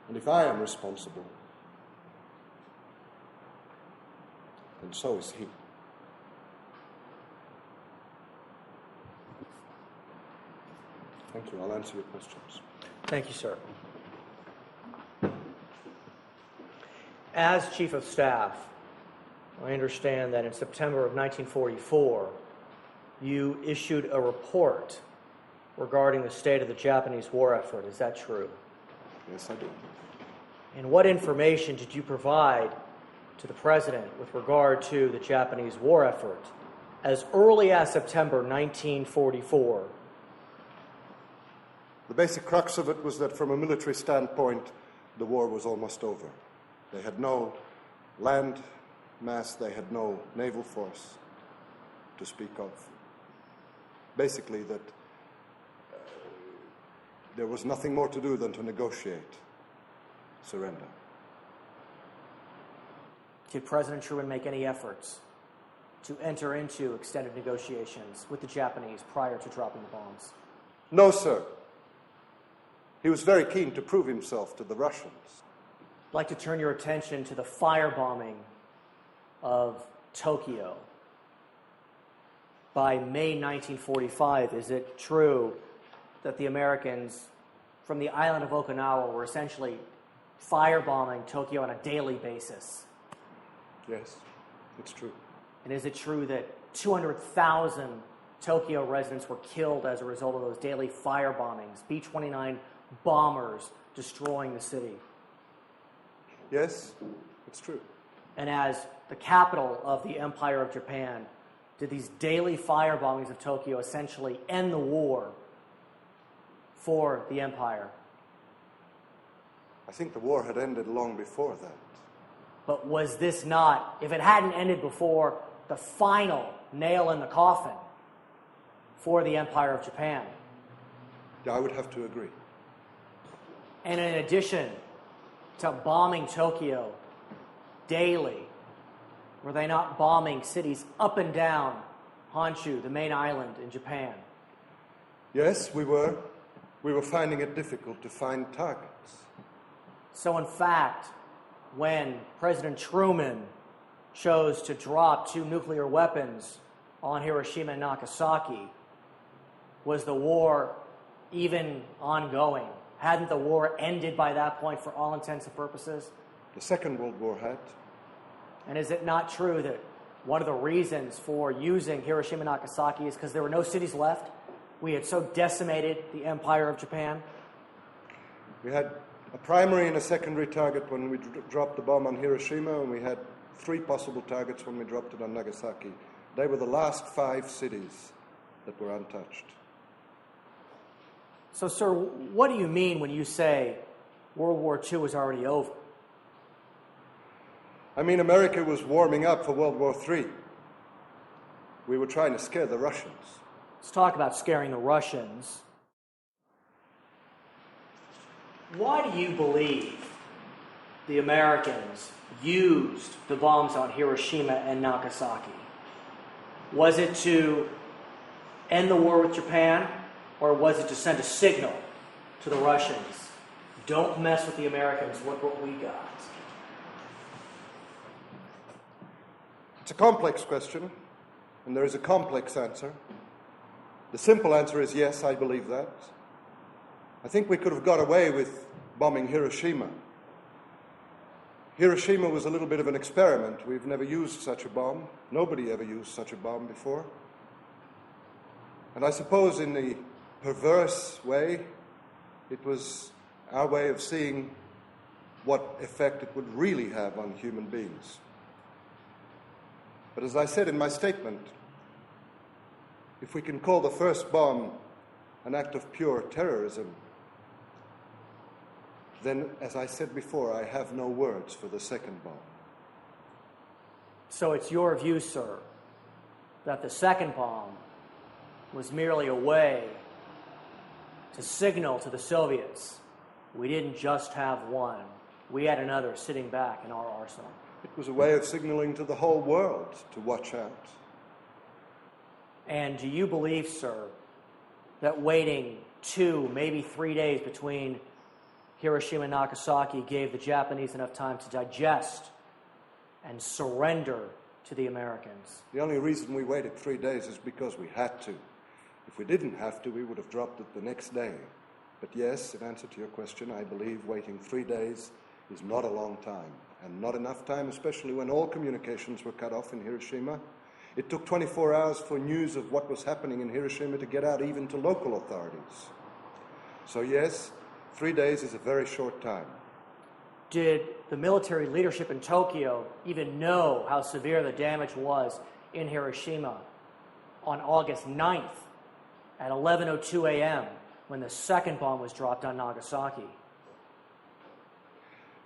And if I am responsible, then so is he. Thank you. I'll answer your questions.
Thank you, sir. As Chief of Staff, I understand that in September of 1944, you issued a report regarding the state of the Japanese war effort. Is that true?
Yes, I do.
And what information did you provide to the President with regard to the Japanese war effort as early as September 1944?
The basic crux of it was that from a military standpoint, the war was almost over. They had no land mass, they had no naval force to speak of. Basically, that there was nothing more to do than to negotiate surrender.
Did President Truman make any efforts to enter into extended negotiations with the Japanese prior to dropping the bombs?
No, sir. He was very keen to prove himself to the Russians.
I'd like to turn your attention to the firebombing of Tokyo. By May 1945, is it true that the Americans from the island of Okinawa were essentially firebombing Tokyo on a daily basis?
Yes, it's true.
And is it true that 200,000 Tokyo residents were killed as a result of those daily firebombings, B-29 bombers destroying the city?
Yes, it's true.
And as the capital of the Empire of Japan, did these daily firebombings of Tokyo essentially end the war for the empire?
I think the war had ended long before that.
But was this not, if it hadn't ended before, the final nail in the coffin for the Empire of Japan?
Yeah, I would have to agree.
And in addition to bombing Tokyo daily, were they not bombing cities up and down Honshu, the main island in Japan?
Yes, we were. We were finding it difficult to find targets.
So in fact, when President Truman chose to drop 2 nuclear weapons on Hiroshima and Nagasaki, was the war even ongoing? Hadn't the war ended by that point for all intents and purposes?
The Second World War had.
And is it not true that one of the reasons for using Hiroshima and Nagasaki is because there were no cities left? We had so decimated the Empire of Japan?
We had a primary and a secondary target when we dropped the bomb on Hiroshima, and we had 3 possible targets when we dropped it on Nagasaki. They were the last 5 cities that were untouched.
So, sir, what do you mean when you say World War II was already over?
I mean, America was warming up for World War III. We were trying to scare the Russians.
Let's talk about scaring the Russians. Why do you believe the Americans used the bombs on Hiroshima and Nagasaki? Was it to end the war with Japan, or was it to send a signal to the Russians? Don't mess with the Americans, look what we got.
It's a complex question, and there is a complex answer. The simple answer is yes, I believe that. I think we could have got away with bombing Hiroshima. Hiroshima was a little bit of an experiment. We've never used such a bomb. Nobody ever used such a bomb before. And I suppose in the perverse way, it was our way of seeing what effect it would really have on human beings. But as I said in my statement, if we can call the first bomb an act of pure terrorism, then, as I said before, I have no words for the second bomb.
So it's your view, sir, that the second bomb was merely a way to signal to the Soviets, we didn't just have one, we had another sitting back in our arsenal.
It was a way of signaling to the whole world to watch out.
And do you believe, sir, that waiting 2, maybe 3 days between Hiroshima and Nagasaki gave the Japanese enough time to digest and surrender to the Americans?
The only reason we waited 3 days is because we had to. If we didn't have to, we would have dropped it the next day. But yes, in answer to your question, I believe waiting 3 days is not a long time, and not enough time, especially when all communications were cut off in Hiroshima. It took 24 hours for news of what was happening in Hiroshima to get out even to local authorities. So yes, 3 days is a very short time.
Did the military leadership in Tokyo even know how severe the damage was in Hiroshima on August 9th at 11:02 a.m. when the second bomb was dropped on Nagasaki?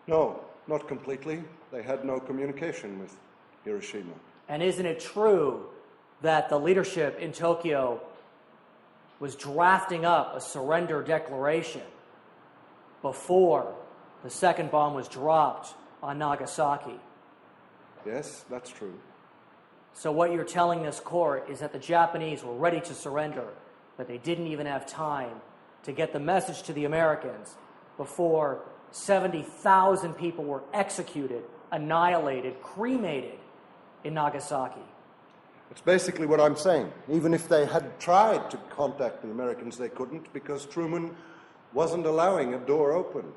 No, not completely. They had no communication with Hiroshima.
And isn't it true that the leadership in Tokyo was drafting up a surrender declaration before the second bomb was dropped on Nagasaki?
Yes, that's true.
So what you're telling this court is that the Japanese were ready to surrender, but they didn't even have time to get the message to the Americans before 70,000 people were executed, annihilated, cremated in Nagasaki.
It's basically what I'm saying. Even if they had tried to contact the Americans, they couldn't, because Truman wasn't allowing a door open.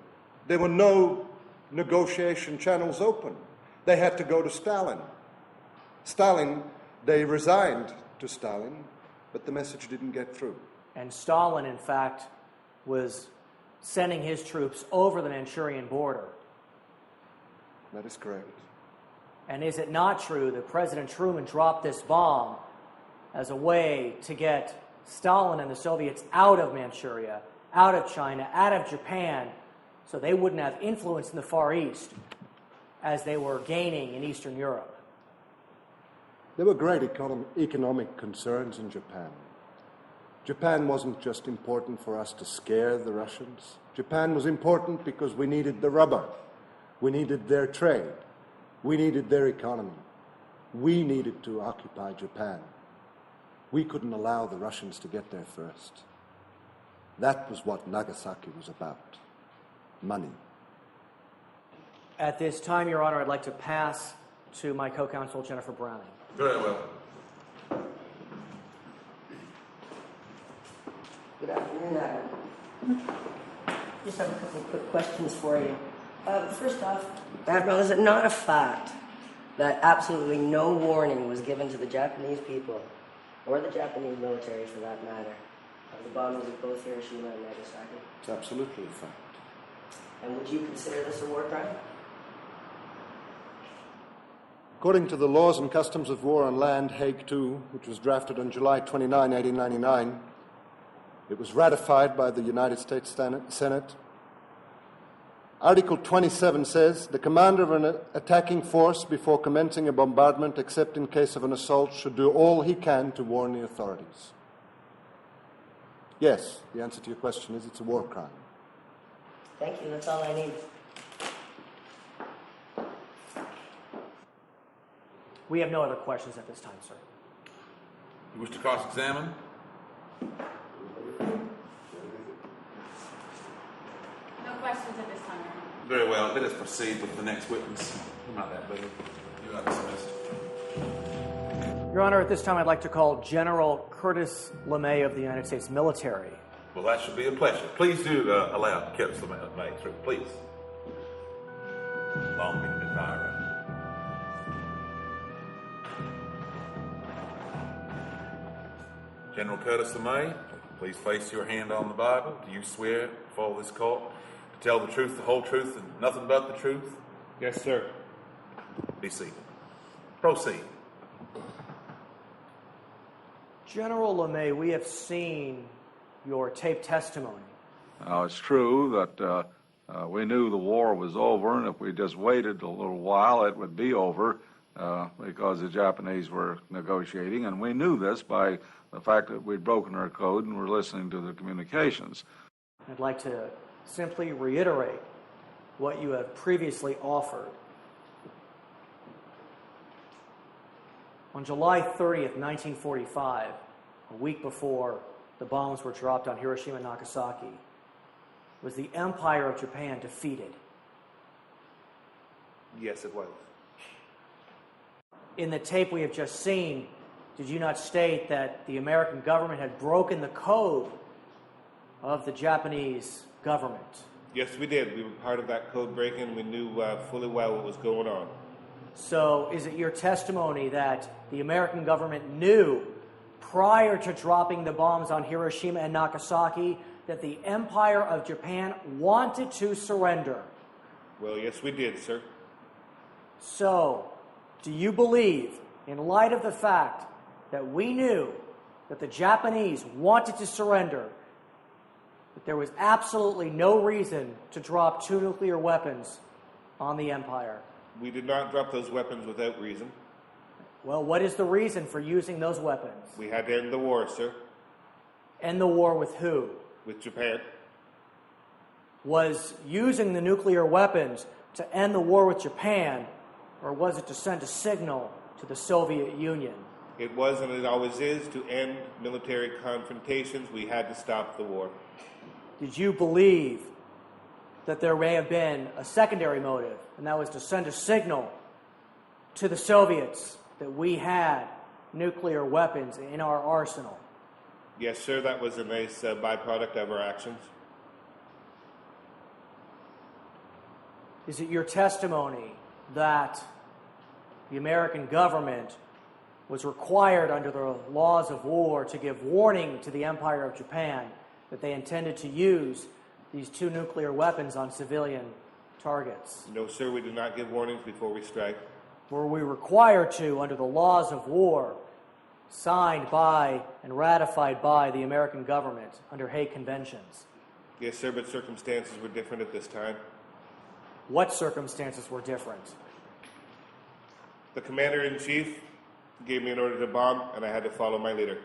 There were no negotiation channels open. They had to go to Stalin. They resigned to Stalin, but the message didn't get through.
And Stalin, in fact, was sending his troops over the Manchurian border.
That is correct.
And is it not true that President Truman dropped this bomb as a way to get Stalin and the Soviets out of Manchuria, out of China, out of Japan, so they wouldn't have influence in the Far East as they were gaining in Eastern Europe?
There were great economic concerns in Japan. Japan wasn't just important for us to scare the Russians. Japan was important because we needed the rubber. We needed their trade. We needed their economy. We needed to occupy Japan. We couldn't allow the Russians to get there first. That was what Nagasaki was about. Money.
At this time, Your Honor, I'd like to pass to my co-counsel, Jennifer Browning.
Very well.
Good afternoon, Admiral. Just have a couple of quick questions for you. First off, Admiral, is it not a fact that absolutely no warning was given to the Japanese people, or the Japanese military for that matter, of the bombings of both Hiroshima and Nagasaki?
It's absolutely a fact.
And would you consider this a war crime?
According to the Laws and Customs of War on Land, Hague II, which was drafted on July 29, 1899, it was ratified by the United States Senate. Article 27 says, the commander of an attacking force before commencing a bombardment, except in case of an assault, should do all he can to warn the authorities. Yes, the answer to your question is it's a war crime.
Thank you, that's all I need.
We have no other questions at this time, sir.
You wish to cross-examine?
No questions at this time, Your Honor.
Very well. Let us proceed with the next witness. Come out that way. You are dismissed.
Your Honor, at this time I'd like to call General Curtis LeMay of the United States military.
Well, that should be a pleasure. Please do allow Curtis LeMay through, please. Long being admirer. General Curtis LeMay, please place your hand on the Bible. Do you swear before this court to tell the truth, the whole truth, and nothing but the truth?
Yes, sir.
Be seated. Proceed.
General LeMay, we have seen your taped testimony.
Now, it's true that we knew the war was over, and if we just waited a little while, it would be over because the Japanese were negotiating, and we knew this by the fact that we'd broken our code and were listening to the communications.
I'd like to simply reiterate what you have previously offered. On July 30th, 1945, a week before the bombs were dropped on Hiroshima and Nagasaki, was the Empire of Japan defeated?
Yes, it was.
In the tape we have just seen, did you not state that the American government had broken the code of the Japanese government?
Yes, we did. We were part of that code breaking. We knew fully well what was going on.
So is it your testimony that the American government knew prior to dropping the bombs on Hiroshima and Nagasaki that the Empire of Japan wanted to surrender?
Well, yes, we did, sir.
So, do you believe, in light of the fact that we knew that the Japanese wanted to surrender, that there was absolutely no reason to drop 2 nuclear weapons on the Empire?
We did not drop those weapons without reason.
Well, what is the reason for using those weapons?
We had to end the war, sir.
End the war with who?
With Japan.
Was using the nuclear weapons to end the war with Japan, or was it to send a signal to the Soviet Union?
It was, and it always is, to end military confrontations. We had to stop the war.
Did you believe that there may have been a secondary motive, and that was to send a signal to the Soviets that we had nuclear weapons in our arsenal?
Yes, sir, that was a nice byproduct of our actions.
Is it your testimony that the American government was required under the laws of war to give warning to the Empire of Japan that they intended to use these 2 nuclear weapons on civilian targets?
No, sir, we did not give warnings before we strike.
Were we required to under the laws of war signed by and ratified by the American government under Hague Conventions?
Yes, sir, but circumstances were different at this time.
What circumstances were different?
The commander-in-chief gave me an order to bomb, and I had to follow my leader.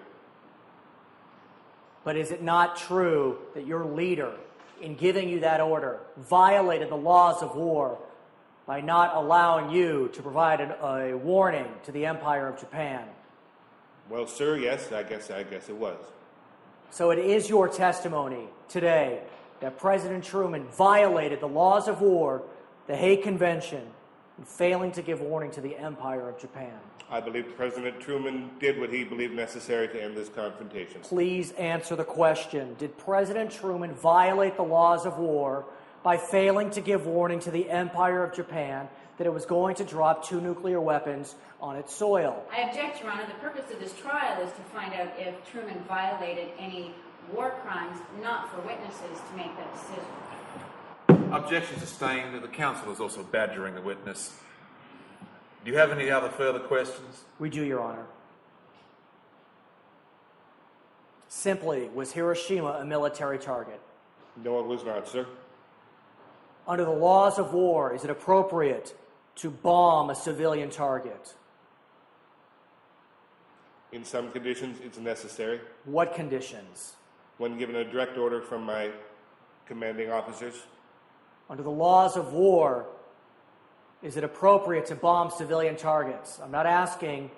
But is it not true that your leader, in giving you that order, violated the laws of war by not allowing you to provide a warning to the Empire of Japan?
Well, sir, yes, I guess it was.
So it is your testimony today that President Truman violated the laws of war, the Hague Convention, in failing to give warning to the Empire of Japan.
I believe President Truman did what he believed necessary to end this confrontation.
Please answer the question. Did President Truman violate the laws of war by failing to give warning to the Empire of Japan that it was going to drop 2 nuclear weapons on its soil?
I object, Your Honor. The purpose of this trial is to find out if Truman violated any war crimes, not for witnesses to make that decision.
Objection sustained. The counsel is also badgering the witness. Do you have any other further questions?
We do, Your Honor. Simply, was Hiroshima a military target?
No, it was not, sir.
Under the laws of war, is it appropriate to bomb a civilian target?
In some conditions, it's necessary.
What conditions?
When given a direct order from my commanding officers.
Under the laws of war, is it appropriate to bomb civilian targets? I'm not asking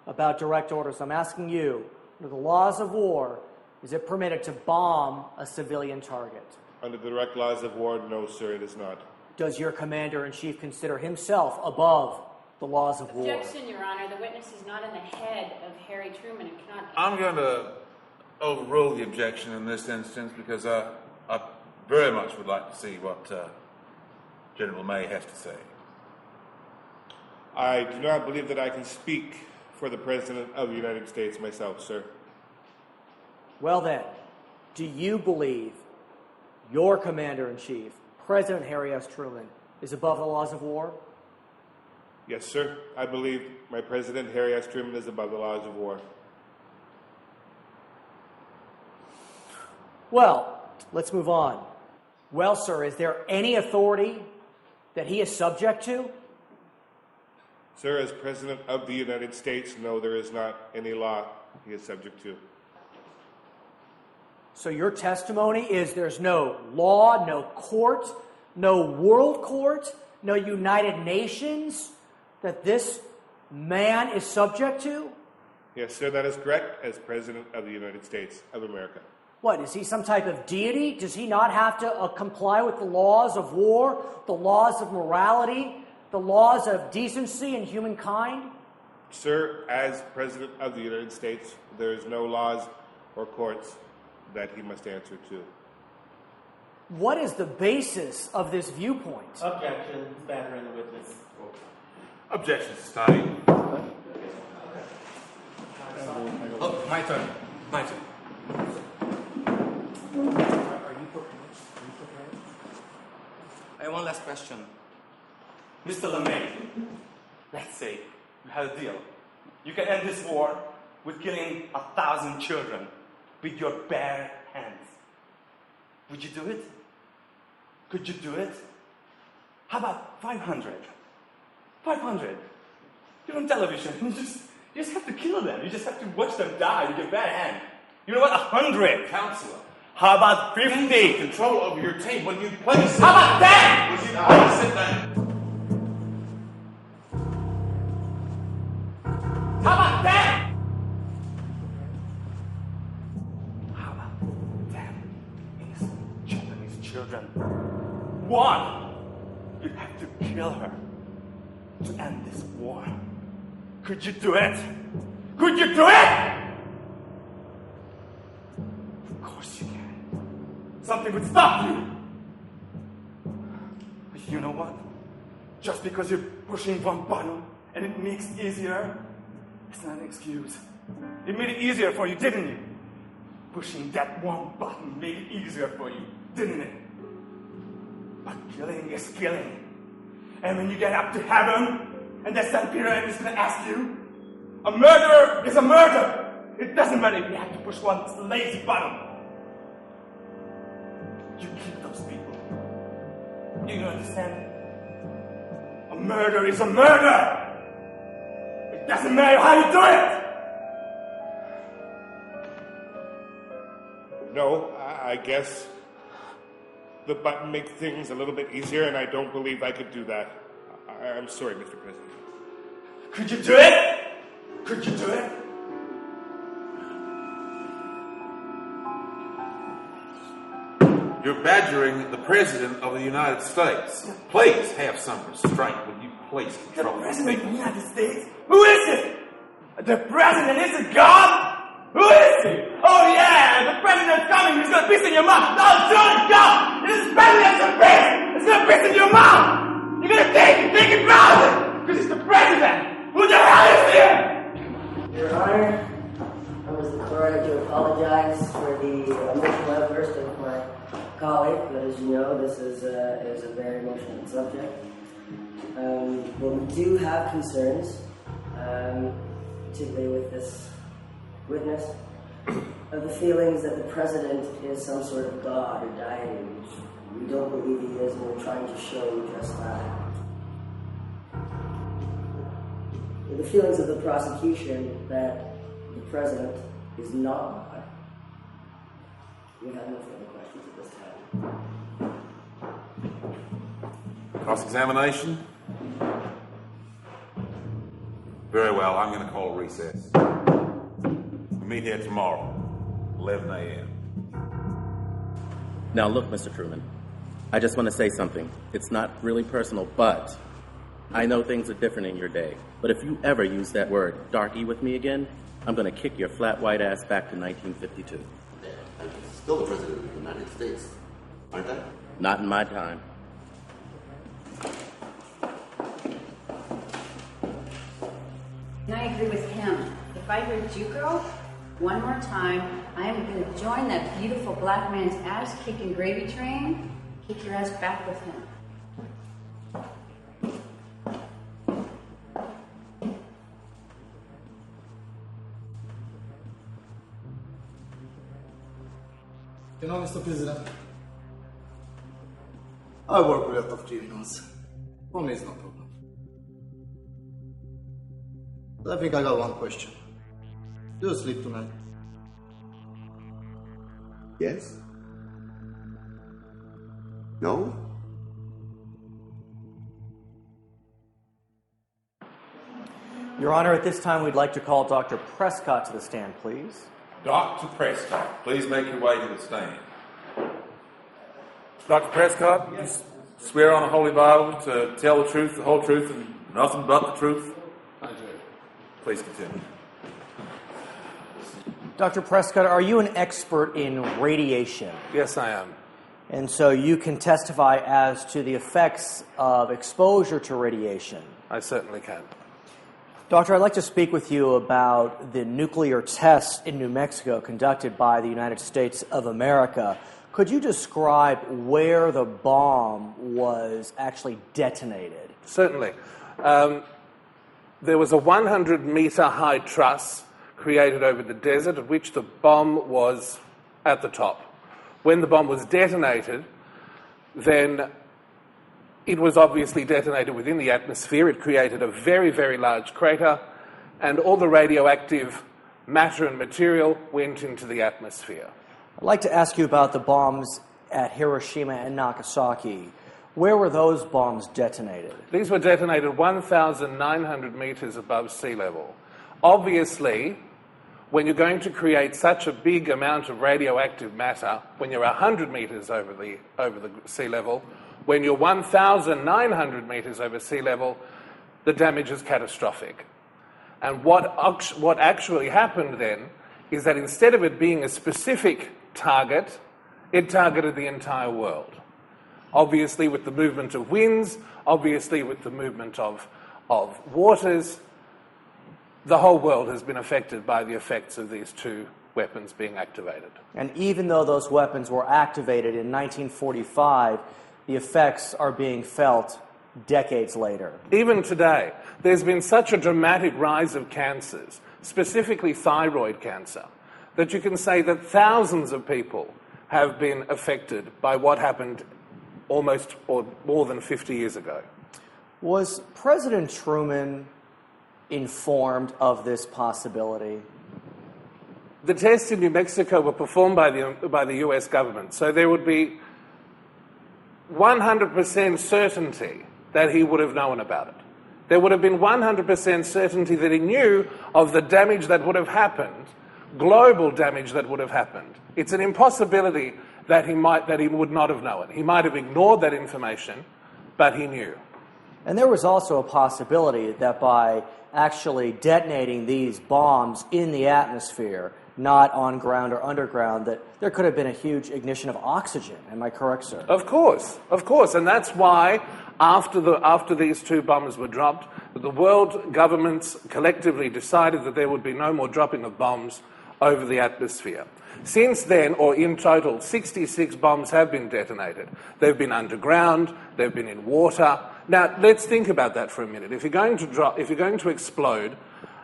about direct orders. I'm asking you, under the laws of war, is it permitted to bomb a civilian target?
Under the direct laws of war, no, sir, it is not.
Does your commander-in-chief consider himself above the laws of war?
Objection, Your Honor. The witness is not in the head of Harry Truman and cannot...
I'm going to overrule the objection in this instance because I very much would like to see what General May has to say.
I do not believe that I can speak for the President of the United States myself, sir.
Well then, do you believe your commander-in-chief, President Harry S. Truman, is above the laws of war?
Yes, sir. I believe my President Harry S. Truman is above the laws of war.
Well, let's move on. Well, sir, is there any authority that he is subject to?
Sir, as President of the United States, no, there is not any law he is subject to.
So your testimony is there's no law, no court, no world court, no United Nations that this man is subject to?
Yes, sir, that is correct, as President of the United States of America.
What, is he some type of deity? Does he not have to comply with the laws of war, the laws of morality, the laws of decency and humankind?
Sir, as President of the United States, there is no laws or courts that he must answer to.
What is the basis of this viewpoint?
Objection. Battering the witness.
Objection sustained.
Oh, my turn. My turn. Are you prepared? I have one last question.
Mr. LeMay, let's say you had a deal. You can end this war with killing 1,000 children with your bare hands. Would you do it? Could you do it? How about 500? 500. You're on television. You just have to kill them. You just have to watch them die with your bare hand. You know what? 100.
Counselor.
How about 50?
Control over your team when you place it.
How about that?
When you place it down.
How about that? How about them? Innocent Japanese children. One, you have to kill her to end this war. Could you do it? Could you do it? Of course you can. Something would stop you. But you know what? Just because you're pushing one button and it makes it easier, it's not an excuse. It made it easier for you, didn't it? Pushing that one button made it easier for you, didn't it? But killing is killing. And when you get up to heaven, and the St. Peter is going to ask you, a murderer is a murder. It doesn't matter if you have to push one lazy button. You kill those people. Do you understand? A murder is a murder. It doesn't matter how you do it.
No, I guess the button makes things a little bit easier, and I don't believe I could do that. I'm sorry, Mr. President.
Could you do it? Could you do it?
You're badgering the President of the United States. Please have some restraint when you place control.
The President of the United States? Who is it? The President is a god? Who is he? Oh yeah, the President's coming. He's gonna piss in your mouth. No, don't go. This President's a piss. It's gonna piss in your mouth. You're gonna take it out because it's the President. Who the hell is here?
Your Honor, members of the court, I do apologize for the emotional outburst of my colleague, but as you know, this is a very emotional subject. But we do have concerns, particularly with this witness, of the feelings that the president is some sort of god or deity, which we don't believe he is, and we're trying to show just that. The feelings of the prosecution that the president is not God. We have no further questions at this time.
Cross-examination? Very well, I'm going to call a recess. We meet here tomorrow, 11 a.m.
Now look, Mr. Truman, I just want to say something. It's not really personal, but I know things are different in your day. But if you ever use that word, darky, with me again, I'm going to kick your flat white ass back to 1952.
I'm still the President of the United States, aren't I?
Not in my time.
And I agree with him. If I heard you girl one more time, I am going to join that beautiful black man's ass-kicking gravy train, kick your ass back with him.
You know, Mr. President, I work with a lot of criminals. For me, it's no problem. But I think I got one question. Do you sleep tonight?
Yes? No?
Your Honor, at this time, we'd like to call Dr. Prescott to the stand, please.
Dr. Prescott, please make your way to the stand. Dr. Prescott, you swear on a holy Bible to tell the truth, the whole truth, and nothing but the truth?
I do.
Please continue.
Dr. Prescott, are you an expert in radiation?
Yes, I am.
And so you can testify as to the effects of exposure to radiation?
I certainly can.
Doctor, I'd like to speak with you about the nuclear tests in New Mexico conducted by the United States of America. Could you describe where the bomb was actually detonated?
Certainly. There was a 100-meter high truss created over the desert, of which the bomb was at the top. When the bomb was detonated, then it was obviously detonated within the atmosphere. It created a very, very large crater, and all the radioactive matter and material went into the atmosphere.
I'd like to ask you about the bombs at Hiroshima and Nagasaki. Where were those bombs detonated?
These were detonated 1,900 meters above sea level. Obviously, when you're going to create such a big amount of radioactive matter, when you're 100 meters over the sea level, when you're 1,900 meters over sea level, the damage is catastrophic. And what actually happened then is that instead of it being a specific target, it targeted the entire world. Obviously with the movement of winds, obviously with the movement of waters, the whole world has been affected by the effects of these two weapons being activated.
And even though those weapons were activated in 1945, the effects are being felt decades later.
Even today, there's been such a dramatic rise of cancers, specifically thyroid cancer, that you can say that thousands of people have been affected by what happened almost or more than 50 years ago.
Was President Truman informed of this possibility?
The tests in New Mexico were performed by the US government, so there would be 100% certainty that he would have known about it. There would have been 100% certainty that he knew of the damage that would have happened, global damage that would have happened. It's an impossibility that he would not have known. He might have ignored that information, but he knew.
And there was also a possibility that by actually detonating these bombs in the atmosphere, not on ground or underground, that there could have been a huge ignition of oxygen. Am I correct, sir?
Of course. And that's why, after these two bombs were dropped, the world governments collectively decided that there would be no more dropping of bombs over the atmosphere. Since then, or in total, 66 bombs have been detonated. They've been underground, they've been in water. Now, let's think about that for a minute. If you're going to explode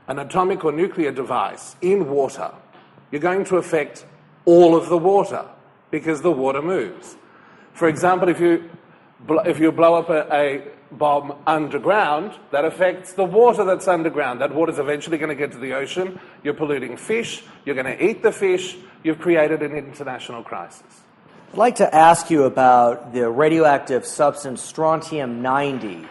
an atomic or nuclear device in water, you're going to affect all of the water because the water moves. For example, if you blow up a bomb underground, that affects the water that's underground. That water's eventually going to get to the ocean. You're polluting fish. You're going to eat the fish. You've created an international crisis.
I'd like to ask you about the radioactive substance strontium-90,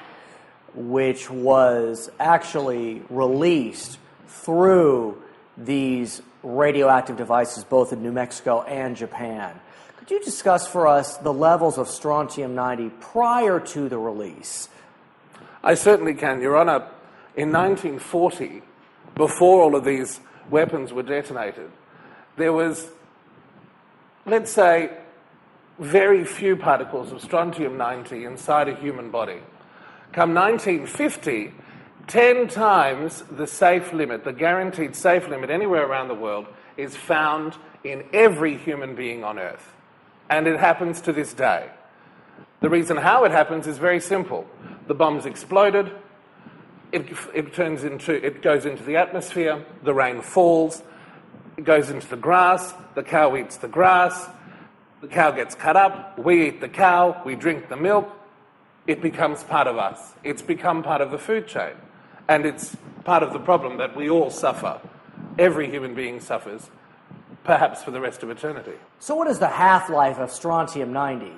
which was actually released through these radioactive devices both in New Mexico and Japan. Could you discuss for us the levels of strontium-90 prior to the release?
I certainly can, Your Honour. In 1940, before all of these weapons were detonated, there was, let's say, very few particles of strontium-90 inside a human body. Come 1950, 10 times the safe limit, the guaranteed safe limit anywhere around the world, is found in every human being on Earth. And it happens to this day. The reason how it happens is very simple. The bomb's exploded, it goes into the atmosphere, the rain falls, it goes into the grass, the cow eats the grass, the cow gets cut up, we eat the cow, we drink the milk, it becomes part of us. It's become part of the food chain. And it's part of the problem that we all suffer. Every human being suffers, perhaps for the rest of eternity.
So what is the half-life of strontium-90?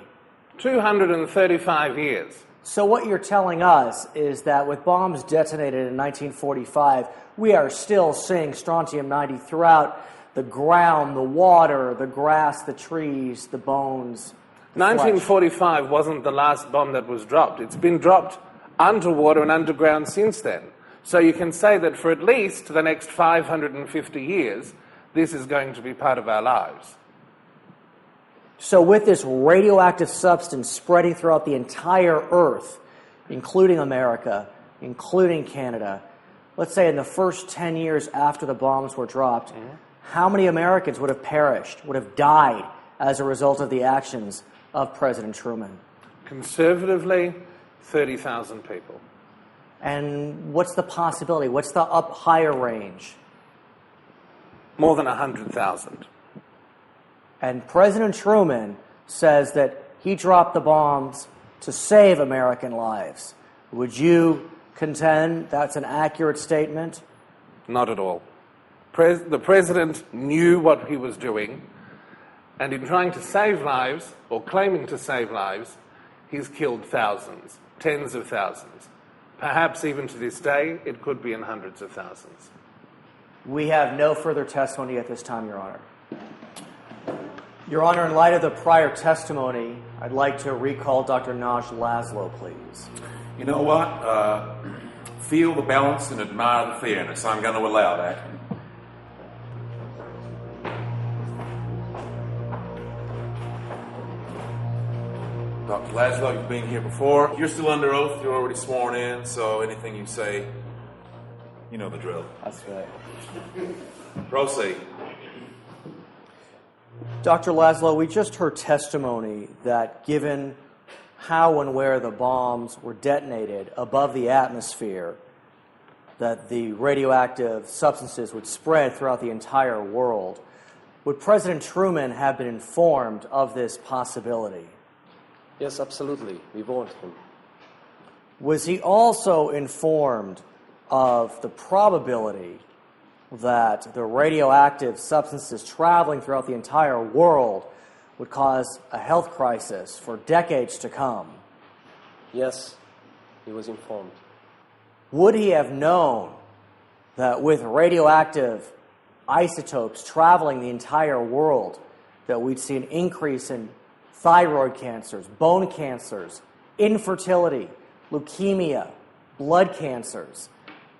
235 years.
So what you're telling us is that with bombs detonated in 1945, we are still seeing strontium-90 throughout the ground, the water, the grass, the trees, the bones.
1945 wasn't the last bomb that was dropped. It's been dropped underwater and underground since then. So you can say that for at least the next 550 years, this is going to be part of our lives.
So with this radioactive substance spreading throughout the entire Earth, including America, including Canada, let's say in the first 10 years after the bombs were dropped, how many Americans would have perished, would have died as a result of the actions of President Truman?
Conservatively, 30,000 people.
And what's the possibility? What's the up higher range?
More than 100,000.
And President Truman says that he dropped the bombs to save American lives. Would you contend that's an accurate statement?
Not at all. The president knew what he was doing, and in trying to save lives, or claiming to save lives, he's killed thousands, tens of thousands. Perhaps even to this day, it could be in hundreds of thousands.
We have no further testimony at this time, Your Honor. Your Honor, in light of the prior testimony, I'd like to recall Dr. Naj Laszlo, please.
You know what? Feel the balance and admire the fairness. I'm going to allow that. Dr. Laszlo, you've been here before. You're still under oath. You're already sworn in, so anything you say, you know the drill.
That's right.
Proceed.
Dr. Laszlo, we just heard testimony that given how and where the bombs were detonated above the atmosphere, that the radioactive substances would spread throughout the entire world. Would President Truman have been informed of this possibility?
Yes, absolutely. We warned him.
Was he also informed of the probability that the radioactive substances traveling throughout the entire world would cause a health crisis for decades to come?
Yes, he was informed.
Would he have known that with radioactive isotopes traveling the entire world, that we'd see an increase in thyroid cancers, bone cancers, infertility, leukemia, blood cancers,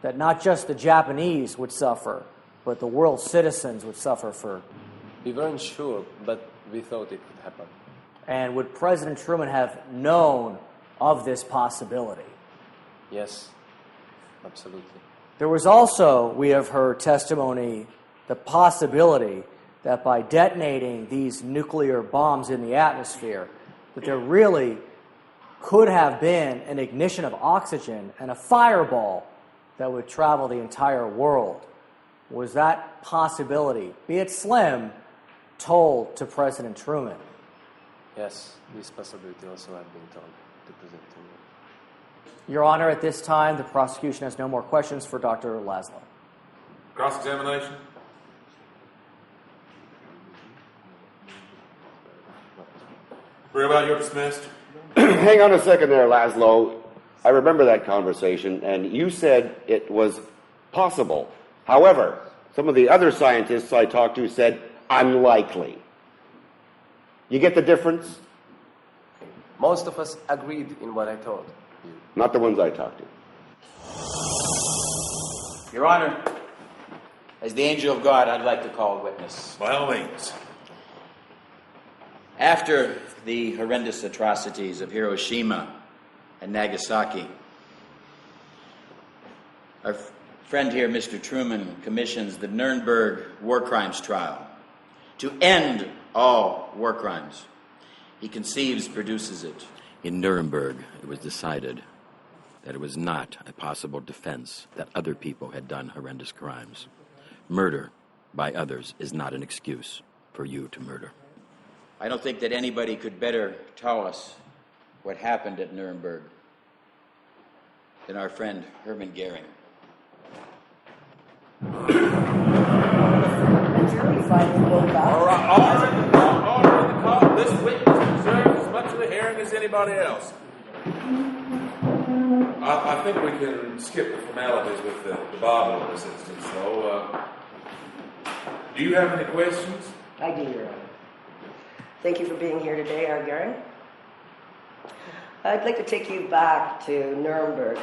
that not just the Japanese would suffer, but the world's citizens would suffer for?
We weren't sure, but we thought it would happen.
And would President Truman have known of this possibility?
Yes, absolutely.
There was also, we have heard, testimony the possibility that by detonating these nuclear bombs in the atmosphere, that there really could have been an ignition of oxygen and a fireball that would travel the entire world? Was that possibility, be it slim, told to President Truman?
Yes, this possibility also had been told to President Truman.
Your Honor, at this time, the prosecution has no more questions for Dr. Laszlo.
Cross-examination? Very well, you're dismissed.
Hang on a second there, Laszlo. I remember that conversation, and you said it was possible. However, some of the other scientists I talked to said unlikely. You get the difference?
Most of us agreed in what I told you.
Not the ones I talked to.
Your Honor, as the angel of God, I'd like to call a witness.
By all means.
After the horrendous atrocities of Hiroshima and Nagasaki, our friend here, Mr. Truman, commissions the Nuremberg war crimes trial to end all war crimes. He conceives, produces it.
In Nuremberg, it was decided that it was not a possible defense that other people had done horrendous crimes. Murder by others is not an excuse for you to murder.
I don't think that anybody could better tell us what happened at Nuremberg than our friend Hermann Goering.
Order in the court. This witness deserves as much of the hearing as anybody else. I think we can skip the formalities with the Bible in this instance, though. Do you have any questions?
I do, Your Honor. Thank you for being here today, R. Goering. I'd like to take you back to Nuremberg.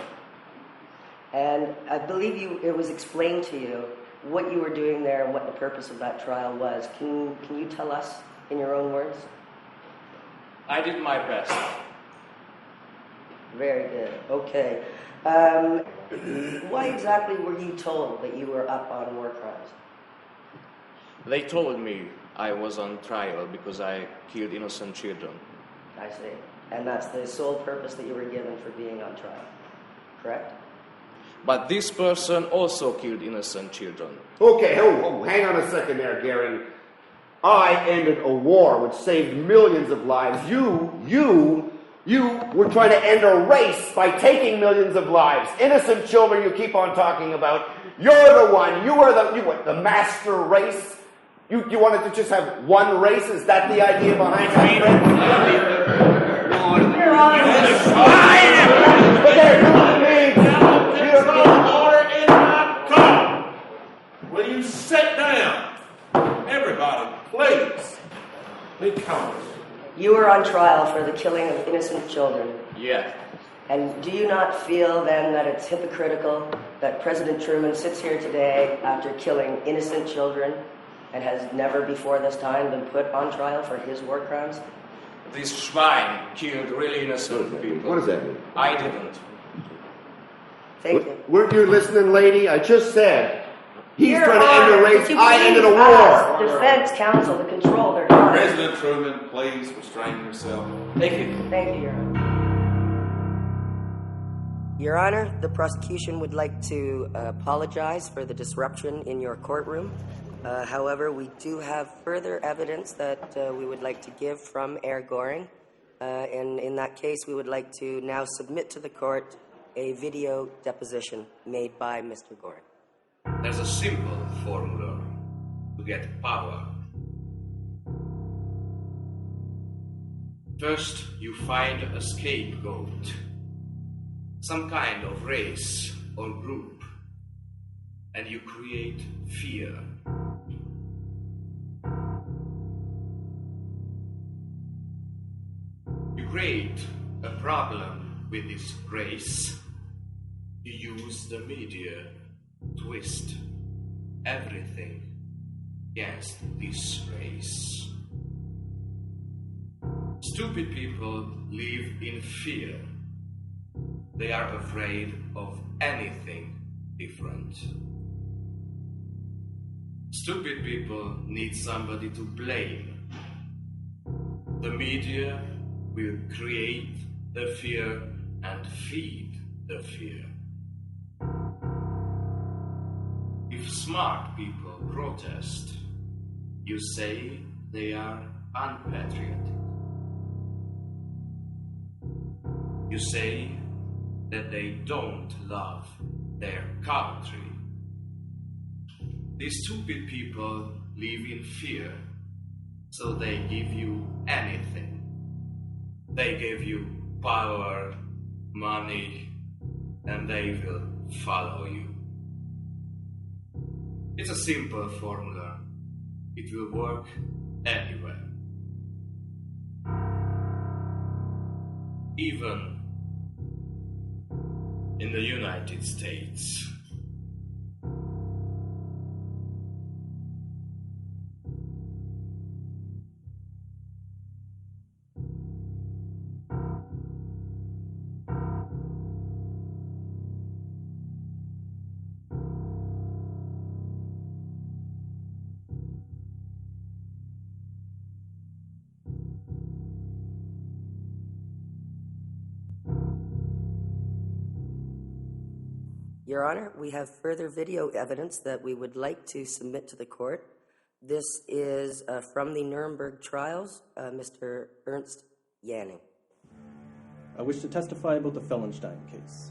And I believe it was explained to you what you were doing there and what the purpose of that trial was. Can you tell us in your own words?
I did my best.
Very good. Okay. Why exactly were you told that you were up on war crimes?
They told me I was on trial because I killed innocent children.
I see. And that's the sole purpose that you were given for being on trial, correct?
But this person also killed innocent children.
Okay, hang on a second there, Gary. I ended a war which saved millions of lives. You were trying to end a race by taking millions of lives. Innocent children you keep on talking about. You're the one. You were the master race. You wanted to just have one race? Is that the idea behind it?
Order in my court. Will you sit down? Everybody, please. Be calm.
You were on trial for the killing of innocent children.
Yeah.
And do you not feel then that it's hypocritical that President Truman sits here today after killing innocent children and has never before this time been put on trial for his war crimes?
This swine killed really innocent people.
What does that mean?
I didn't.
Thank you.
Weren't you listening, lady? I just said he's
Your
trying to
Honor,
end a race.
could you
I ended a
please
war.
ask defense counsel to control their time.
President Truman, please restrain yourself.
Thank you.
Thank you, Your Honor. Your Honor, the prosecution would like to apologize for the disruption in your courtroom. However, we do have further evidence that we would like to give from R. Goering. And in that case, we would like to now submit to the court a video deposition made by Mr. Goering.
There's a simple formula to get power. First, you find a scapegoat, some kind of race or group, and you create fear. You create a problem with this race. You use the media to twist everything against this race. Stupid people live in fear. They are afraid of anything different. Stupid people need somebody to blame. The media will create the fear and feed the fear. If smart people protest, you say they are unpatriotic. You say that they don't love their country. These stupid people live in fear, so they give you anything. They give you power, money, and they will follow you. It's a simple formula. It will work anywhere. Even in the United States.
Your Honor, we have further video evidence that we would like to submit to the court. This is from the Nuremberg trials, Mr. Ernst Yanning.
I wish to testify about the Fellenstein case,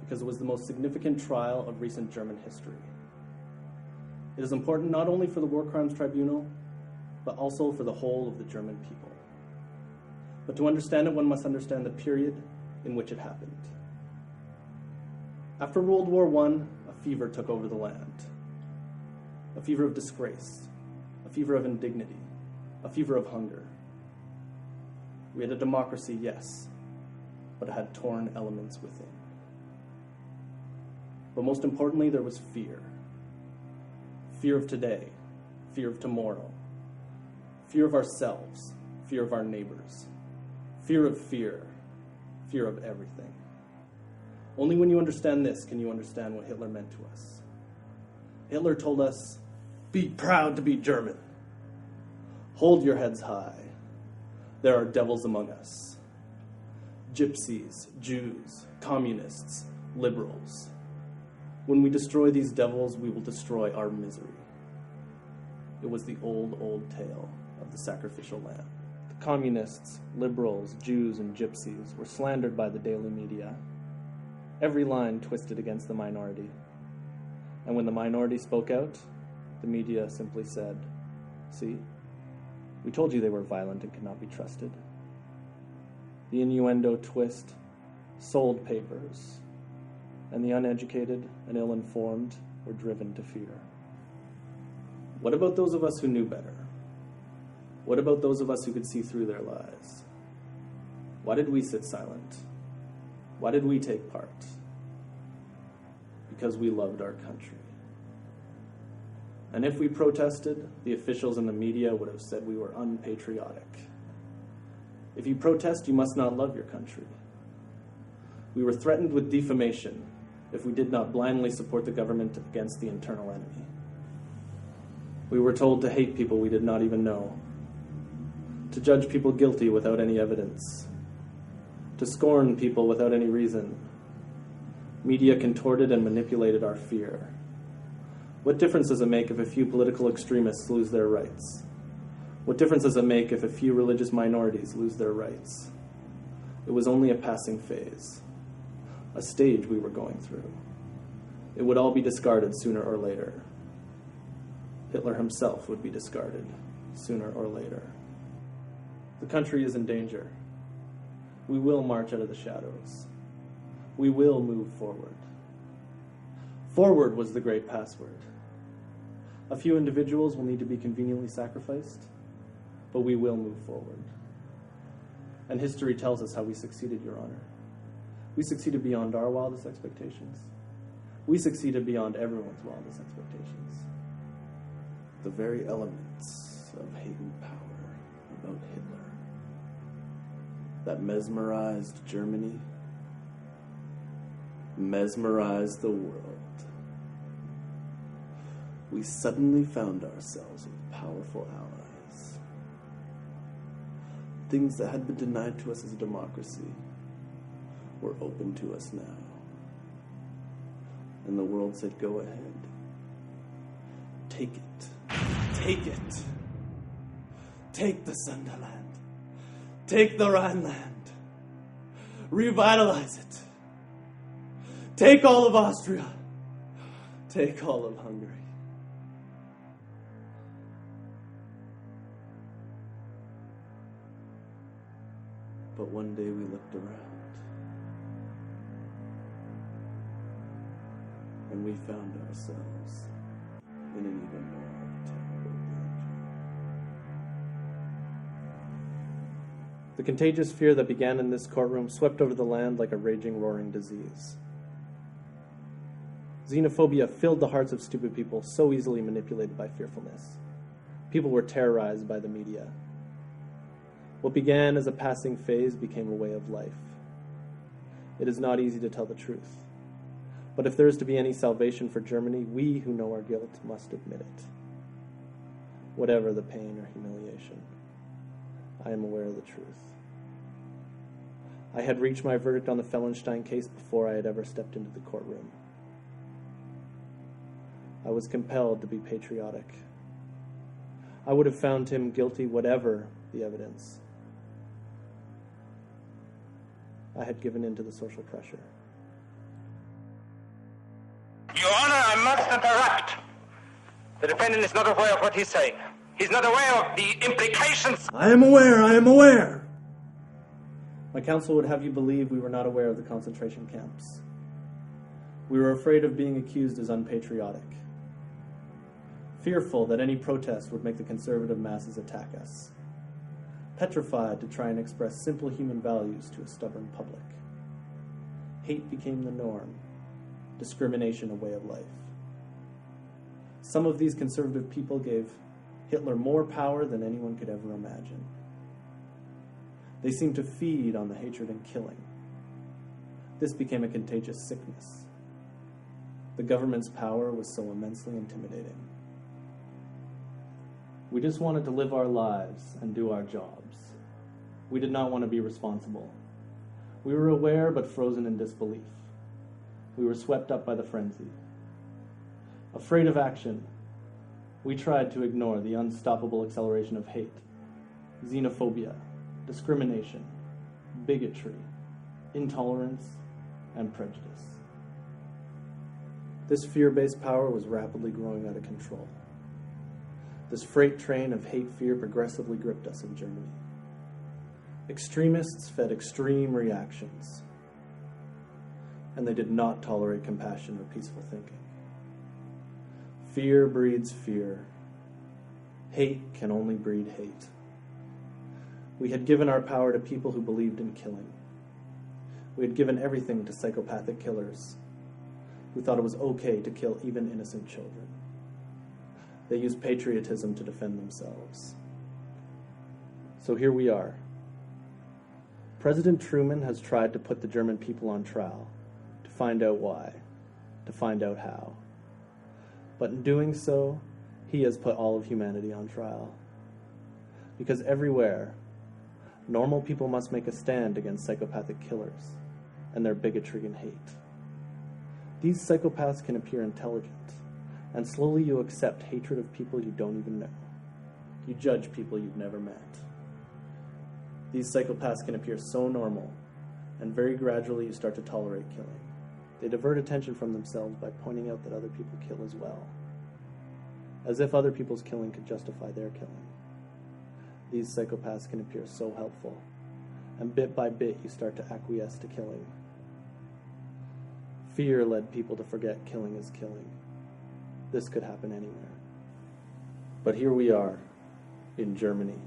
because it was the most significant trial of recent German history. It is important not only for the War Crimes Tribunal, but also for the whole of the German people. But to understand it, one must understand the period in which it happened. After World War I, a fever took over the land. A fever of disgrace, a fever of indignity, a fever of hunger. We had a democracy, yes, but it had torn elements within. But most importantly, there was fear. Fear of today, fear of tomorrow, fear of ourselves, fear of our neighbors, fear of fear, fear of everything. Only when you understand this can you understand what Hitler meant to us. Hitler told us, be proud to be German. Hold your heads high. There are devils among us. Gypsies, Jews, communists, liberals. When we destroy these devils, we will destroy our misery. It was the old tale of the sacrificial lamb. The communists, liberals, Jews, and gypsies were slandered by the daily media. Every line twisted against the minority. And when the minority spoke out, the media simply said, see, we told you they were violent and could not be trusted. The innuendo twist sold papers, and the uneducated and ill-informed were driven to fear. What about those of us who knew better? What about those of us who could see through their lies? Why did we sit silent? Why did we take part? Because we loved our country. And if we protested, the officials and the media would have said we were unpatriotic. If you protest, you must not love your country. We were threatened with defamation if we did not blindly support the government against the internal enemy. We were told to hate people we did not even know, to judge people guilty without any evidence, to scorn people without any reason. Media contorted and manipulated our fear. What difference does it make if a few political extremists lose their rights? What difference does it make if a few religious minorities lose their rights? It was only a passing phase, a stage we were going through. It would all be discarded sooner or later. Hitler himself would be discarded sooner or later. The country is in danger. We will march out of the shadows. We will move forward. Forward was the great password. A few individuals will need to be conveniently sacrificed, but we will move forward. And history tells us how we succeeded, Your Honor. We succeeded beyond our wildest expectations. We succeeded beyond everyone's wildest expectations. The very elements of hate and power about Hitler that mesmerized Germany, mesmerized the world. we suddenly found ourselves with powerful allies. Things that had been denied to us as a democracy were open to us now. And the world said, go ahead. Take it. Take it. Take the Sunderland. Take the Rhineland. Revitalize it. Take all of Austria. Take all of Hungary. But one day we looked around and we found ourselves in an even more terrible danger. The contagious fear that began in this courtroom swept over the land like a raging, roaring disease. Xenophobia filled the hearts of stupid people, so easily manipulated by fearfulness. People were terrorized by the media. What began as a passing phase became a way of life. It is not easy to tell the truth. But if there is to be any salvation for Germany, we who know our guilt must admit it. Whatever the pain or humiliation, I am aware of the truth. I had reached my verdict on the Fellenstein case before I had ever stepped into the courtroom. I was compelled to be patriotic. I would have found him guilty whatever the evidence. I had given in to the social pressure.
Your Honor, I must interrupt. The defendant is not aware of what he's saying. He's not aware of the implications.
I am aware. My counsel would have you believe we were not aware of the concentration camps. We were afraid of being accused as unpatriotic, fearful that any protest would make the conservative masses attack us, petrified to try and express simple human values to a stubborn public. Hate became the norm, discrimination a way of life. Some of these conservative people gave Hitler more power than anyone could ever imagine. They seemed to feed on the hatred and killing. This became a contagious sickness. The government's power was so immensely intimidating. We just wanted to live our lives and do our jobs. We did not want to be responsible. We were aware but frozen in disbelief. We were swept up by the frenzy. Afraid of action, we tried to ignore the unstoppable acceleration of hate, xenophobia, discrimination, bigotry, intolerance, and prejudice. This fear-based power was rapidly growing out of control. This freight train of hate fear progressively gripped us in Germany. Extremists fed extreme reactions, and they did not tolerate compassion or peaceful thinking. Fear breeds fear. Hate can only breed hate. We had given our power to people who believed in killing. We had given everything to psychopathic killers who thought it was okay to kill even innocent children. They used patriotism to defend themselves. So here we are. President Truman has tried to put the German people on trial, to find out why, to find out how. But in doing so, he has put all of humanity on trial. Because everywhere, normal people must make a stand against psychopathic killers and their bigotry and hate. These psychopaths can appear intelligent, and slowly you accept hatred of people you don't even know. You judge people you've never met. These psychopaths can appear so normal, and very gradually you start to tolerate killing. They divert attention from themselves by pointing out that other people kill as well, as if other people's killing could justify their killing. These psychopaths can appear so helpful, and bit by bit you start to acquiesce to killing. Fear led people to forget killing is killing. This could happen anywhere. But here we are, in Germany.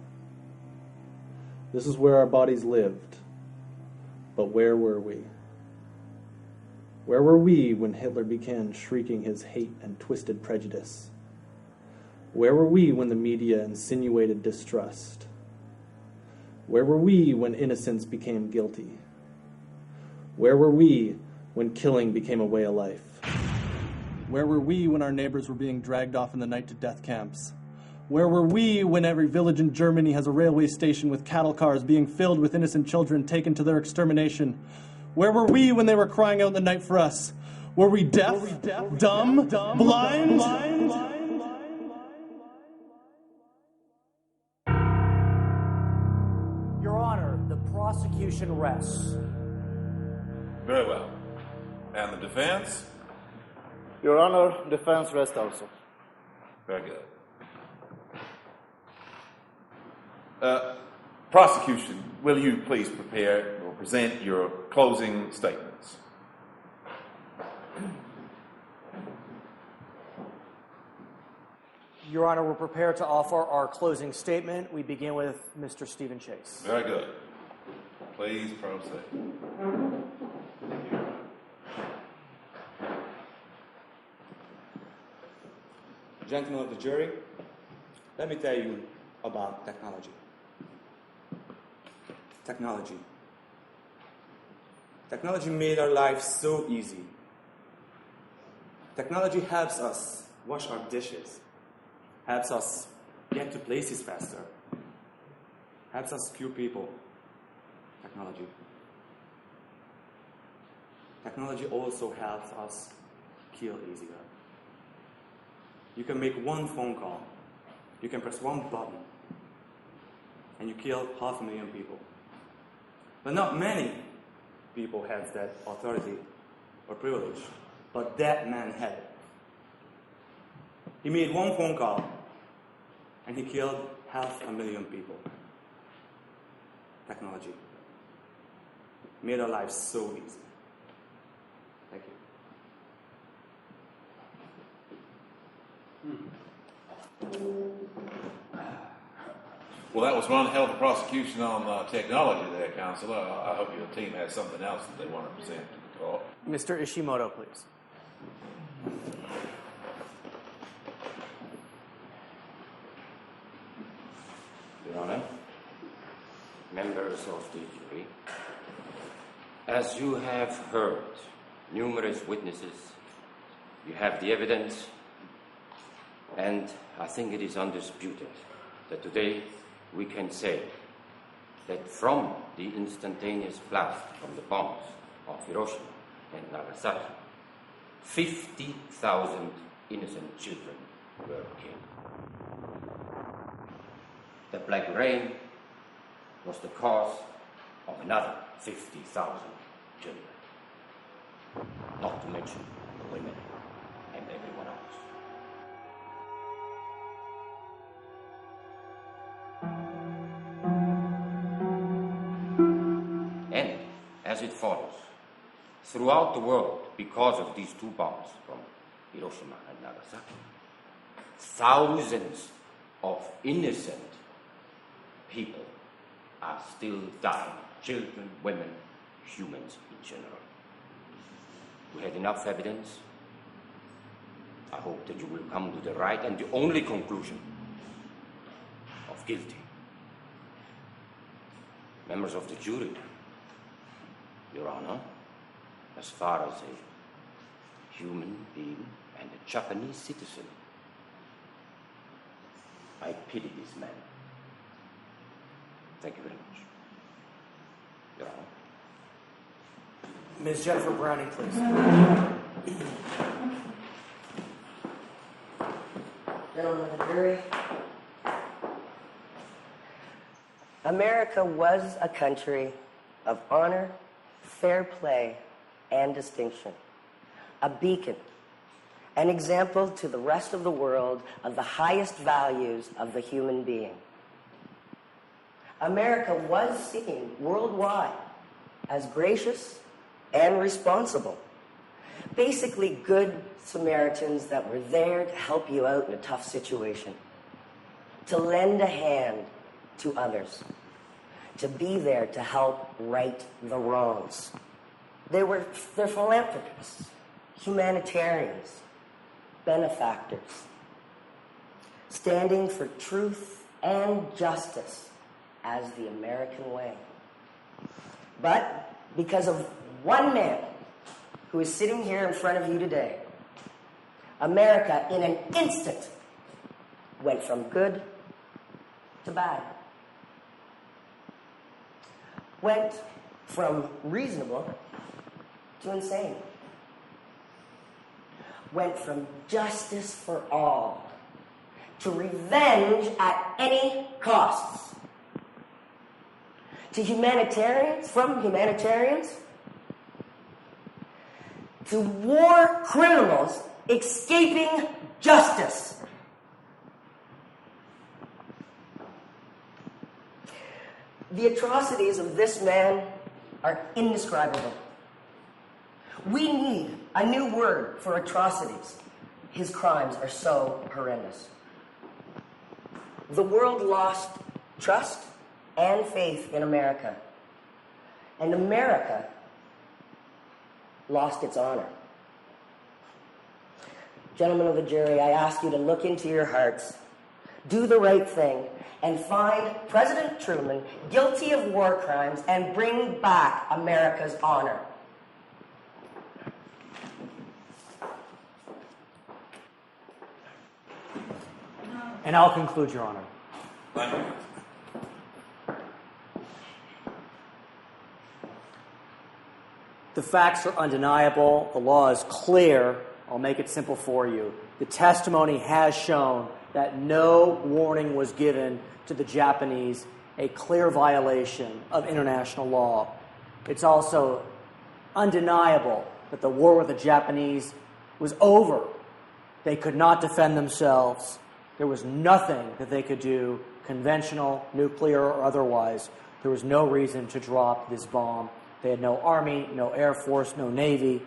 This is where our bodies lived. But where were we? Where were we when Hitler began shrieking his hate and twisted prejudice? Where were we when the media insinuated distrust? Where were we when innocence became Where were we when killing became a way of life? Where were we when our neighbors were being dragged off in the night to death camps? Where were we when every village in Germany has a railway station with cattle cars being filled with innocent children taken to their extermination? Where were we when they were crying out in the night for us? Were we deaf, dumb, blind?
Your Honor, the prosecution rests.
Very well. And the defense?
Your Honor, defense rests also.
Very good. Prosecution, will you please prepare or present your closing statements?
Your Honor, we're prepared to offer our closing statement. We begin with Mr. Stephen Chase.
Very good. Please proceed.
Gentlemen of the jury, let me tell you about technology. Technology made our lives so easy. Technology helps us wash our dishes, helps us get to places faster, helps us cure people. Technology also helps us kill easier. You can make one phone call, you can press one button, and you kill 500,000 people. But not many people have that authority or privilege, but that man had it. He made one phone call, and he killed 500,000 people. Technology made our lives so easy. Thank you.
Well, that was one hell of a prosecution on technology there, Counselor. I hope your team has something else that they want to present to the court.
Mr. Ishimoto, please.
Your Honor, members of the jury, as you have heard numerous witnesses, you have the evidence, and I think it is undisputed that today we can say that from the instantaneous blast from the bombs of Hiroshima and Nagasaki, 50,000 innocent children were killed. The black rain was the cause of another 50,000 children, not to mention the women and everyone else. And as it follows, throughout the world, because of these two bombs from Hiroshima and Nagasaki, thousands of innocent people are still dying. Children, women, humans in general. We had enough evidence. I hope that you will come to the right and the only conclusion of guilty. Members of the jury, Your Honor, as far as a human being and a Japanese citizen, I pity this man. Thank you very much. Your Honor.
Ms. Jennifer Browning, please.
Gentlemen of the jury, America was a country of honor, fair play, and distinction. A beacon, an example to the rest of the world of the highest values of the human being. America was seen worldwide as gracious and responsible. Basically, good Samaritans that were there to help you out in a tough situation, to lend a hand to others, to be there to help right the wrongs. They're philanthropists, humanitarians, benefactors, standing for truth and justice as the American way. But because of one man who is sitting here in front of you today, America, in an instant, went from good to bad. Went from reasonable to insane. Went from justice for all to revenge at any costs. To humanitarians, from humanitarians, to war criminals escaping justice. The atrocities of this man are indescribable. We need a new word for atrocities. His crimes are so horrendous. The world lost trust and faith in America. And America lost its honor. Gentlemen of the jury, I ask you to look into your hearts, do the right thing, and find President Truman guilty of war crimes and bring back America's honor.
And I'll conclude, Your Honor.
Thank you.
The facts are undeniable. The law is clear. I'll make it simple for you. The testimony has shown that no warning was given to the Japanese, a clear violation of international law. It's also undeniable that the war with the Japanese was over. They could not defend themselves. There was nothing that they could do, conventional, nuclear, or otherwise. There was no reason to drop this bomb. They had no army, no air force, no navy.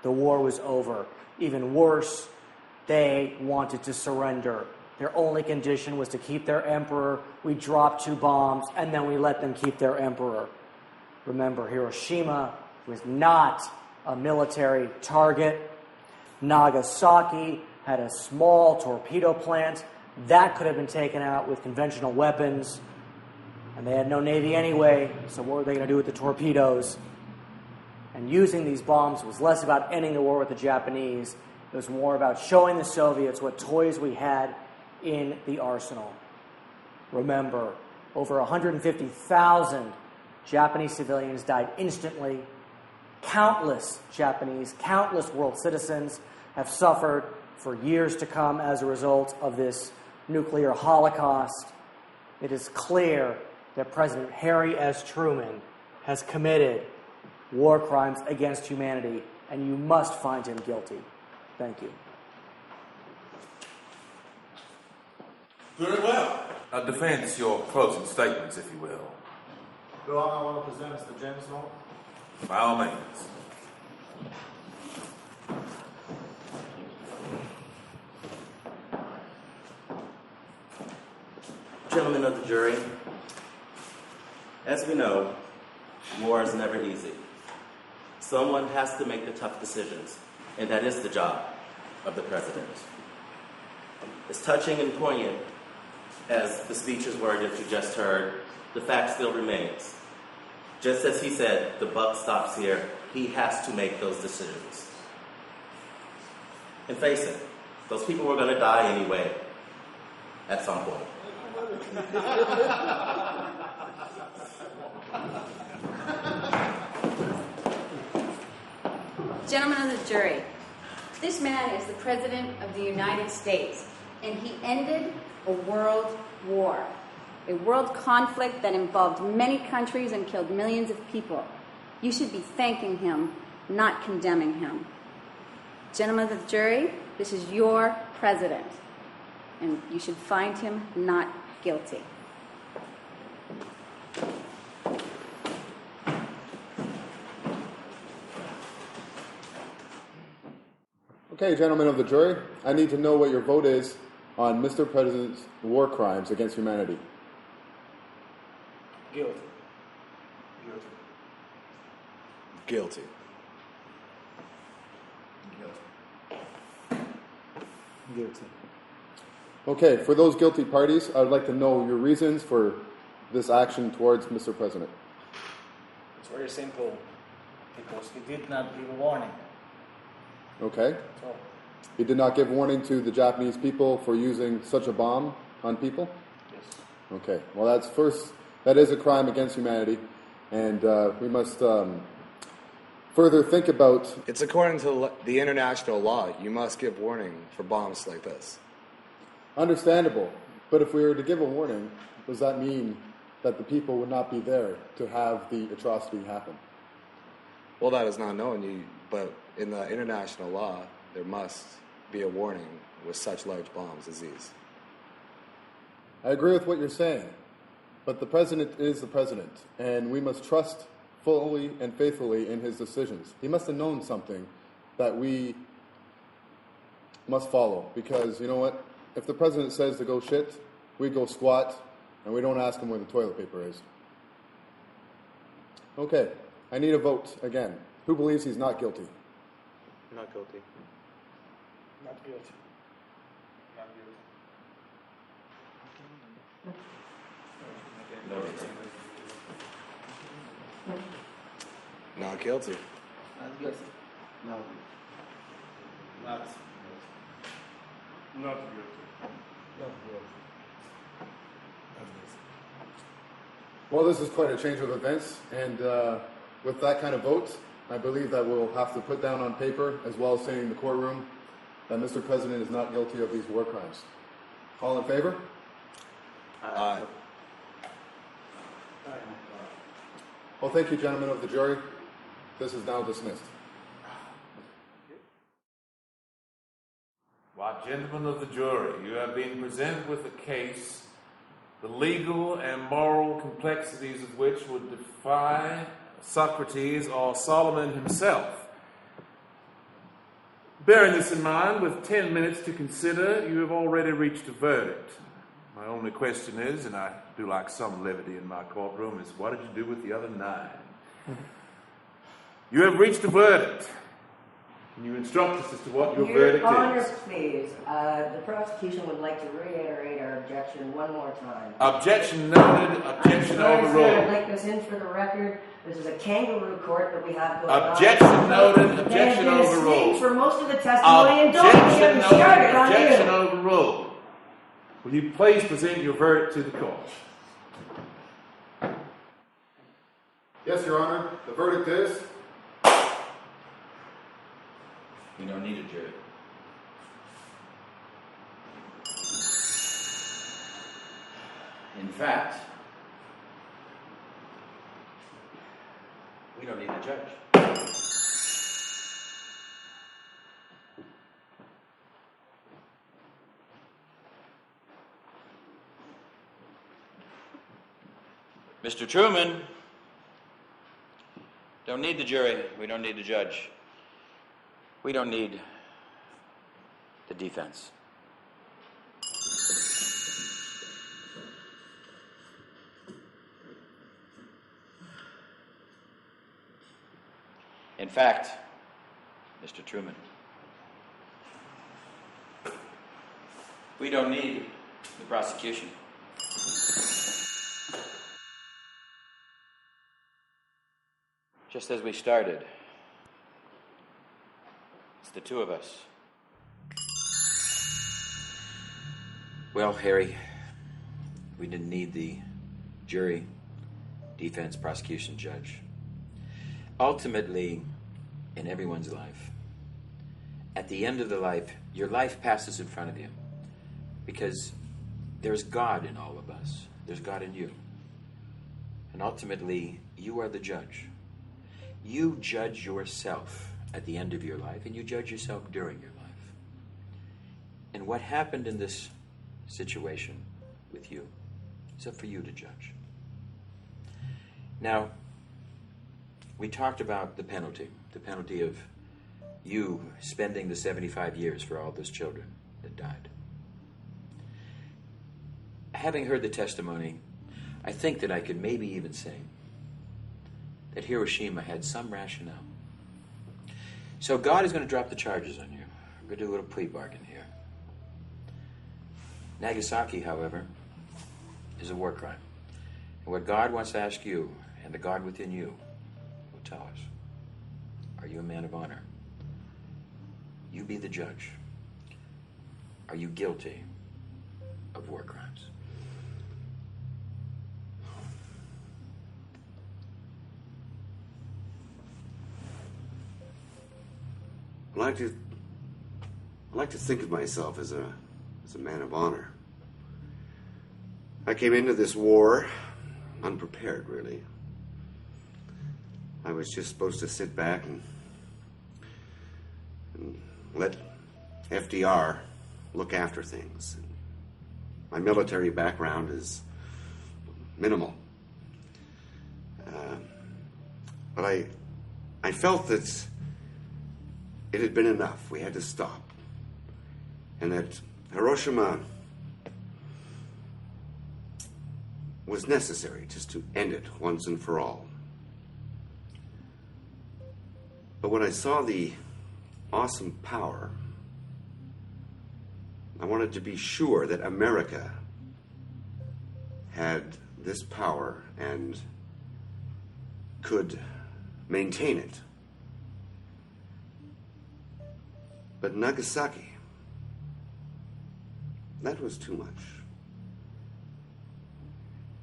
The war was over. Even worse, they wanted to surrender. Their only condition was to keep their emperor. We dropped 2 bombs, and then we let them keep their emperor. Remember, Hiroshima was not a military target. Nagasaki had a small torpedo plant. That could have been taken out with conventional weapons. And they had no navy anyway, so what were they going to do with the torpedoes? And using these bombs was less about ending the war with the Japanese. It was more about showing the Soviets what toys we had in the arsenal. Remember, over 150,000 Japanese civilians died instantly. Countless Japanese, countless world citizens have suffered for years to come as a result of this nuclear holocaust. It is clear that President Harry S. Truman has committed war crimes against humanity, and you must find him guilty. Thank you.
Very well. Defense your closing statements, if you will.
Your Honor, I want to present Mr. James Law.
By all means.
Gentlemen of the jury, as we know, war is never easy. Someone has to make the tough decisions, and that is the job of the president. As touching and poignant as the speeches were that you just heard, the fact still remains. Just as he said, the buck stops here. He has to make those decisions. And face it, those people were going to die anyway, at some point.
Gentlemen of the jury, this man is the President of the United States, and he ended a world war, a world conflict that involved many countries and killed millions of people. You should be thanking him, not condemning him. Gentlemen of the jury, this is your president, and you should find him not guilty.
Okay, gentlemen of the jury, I need to know what your vote is on Mr. President's war crimes against humanity.
Guilty.
Guilty.
Guilty.
Okay, for those guilty parties, I would like to know your reasons for this action towards Mr. President.
It's very simple. Because he did not give a warning.
Okay.
So,
He did not give warning to the Japanese people for using such a bomb on people?
Yes.
Okay. Well, that is a crime against humanity, and we must further think about...
It's according to the international law. You must give warning for bombs like this.
Understandable. But if we were to give a warning, does that mean that the people would not be there to have the atrocity happen?
Well, that is not known, but in the international law, there must be a warning with such large bombs as these.
I agree with what you're saying, but the president is the president, and we must trust fully and faithfully in his decisions. He must have known something that we must follow, because you know what? If the president says to go shit, we go squat, and we don't ask him where the toilet paper is. Okay, I need a vote again. Who believes he's not guilty?
Not guilty.
Not guilty. Not guilty.
Not guilty.
Not guilty. No. Not.
Not guilty.
Not guilty.
Well, this is quite a change of events, and with that kind of vote, I believe that we'll have to put down on paper, as well as saying in the courtroom, that Mr. President is not guilty of these war crimes. All in favor?
Aye.
Well, thank you, gentlemen of the jury. This is now dismissed.
Why, gentlemen of the jury, you have been presented with a case, the legal and moral complexities of which would defy Socrates or Solomon himself. Bearing this in mind, with 10 minutes to consider, you have already reached a verdict. My only question is, and I do like some levity in my courtroom, is what did you do with the other 9? You have reached a verdict. Can you instruct us as to what your verdict
Your Honor,
is?
please. The prosecution would like to reiterate our objection one more time.
Objection noted. Objection overruled.
I'd like this in for the record. This is a kangaroo court that we have going on.
Objection noted. Objection
They have been
overruled.
asleep for most of the testimony and don't get me started on
Objection
you.
overruled. Will you please present your verdict to the court?
Yes, Your Honor. The verdict is...
We don't need a jury. In fact, we don't need a judge. Mr. Truman, don't need the jury. We don't need the judge. We don't need the defense. In fact, Mr. Truman, we don't need the prosecution. Just as we started, it's the two of us. Well, Harry, we didn't need the jury, defense, prosecution, judge. Ultimately, in everyone's life, at the end of the life, your life passes in front of you because there's God in all of us. There's God in you. And ultimately, you are the judge. You judge yourself at the end of your life, and you judge yourself during your life. And what happened in this situation with you is up for you to judge. Now, we talked about the penalty of you spending the 75 years for all those children that died. Having heard the testimony, I think that I could maybe even say that Hiroshima had some rationale. So God is going to drop the charges on you. We're going to do a little plea bargain here. Nagasaki, however, is a war crime. And what God wants to ask you, and the God within you, will tell us, are you a man of honor? You be the judge. Are you guilty of war crimes?
I like to think of myself as a man of honor. I came into this war unprepared, really. I was just supposed to sit back and let FDR look after things. My military background is minimal. But I felt that it had been enough. We had to stop. And that Hiroshima was necessary just to end it once and for all. But when I saw the awesome power, I wanted to be sure that America had this power and could maintain it. But Nagasaki, that was too much.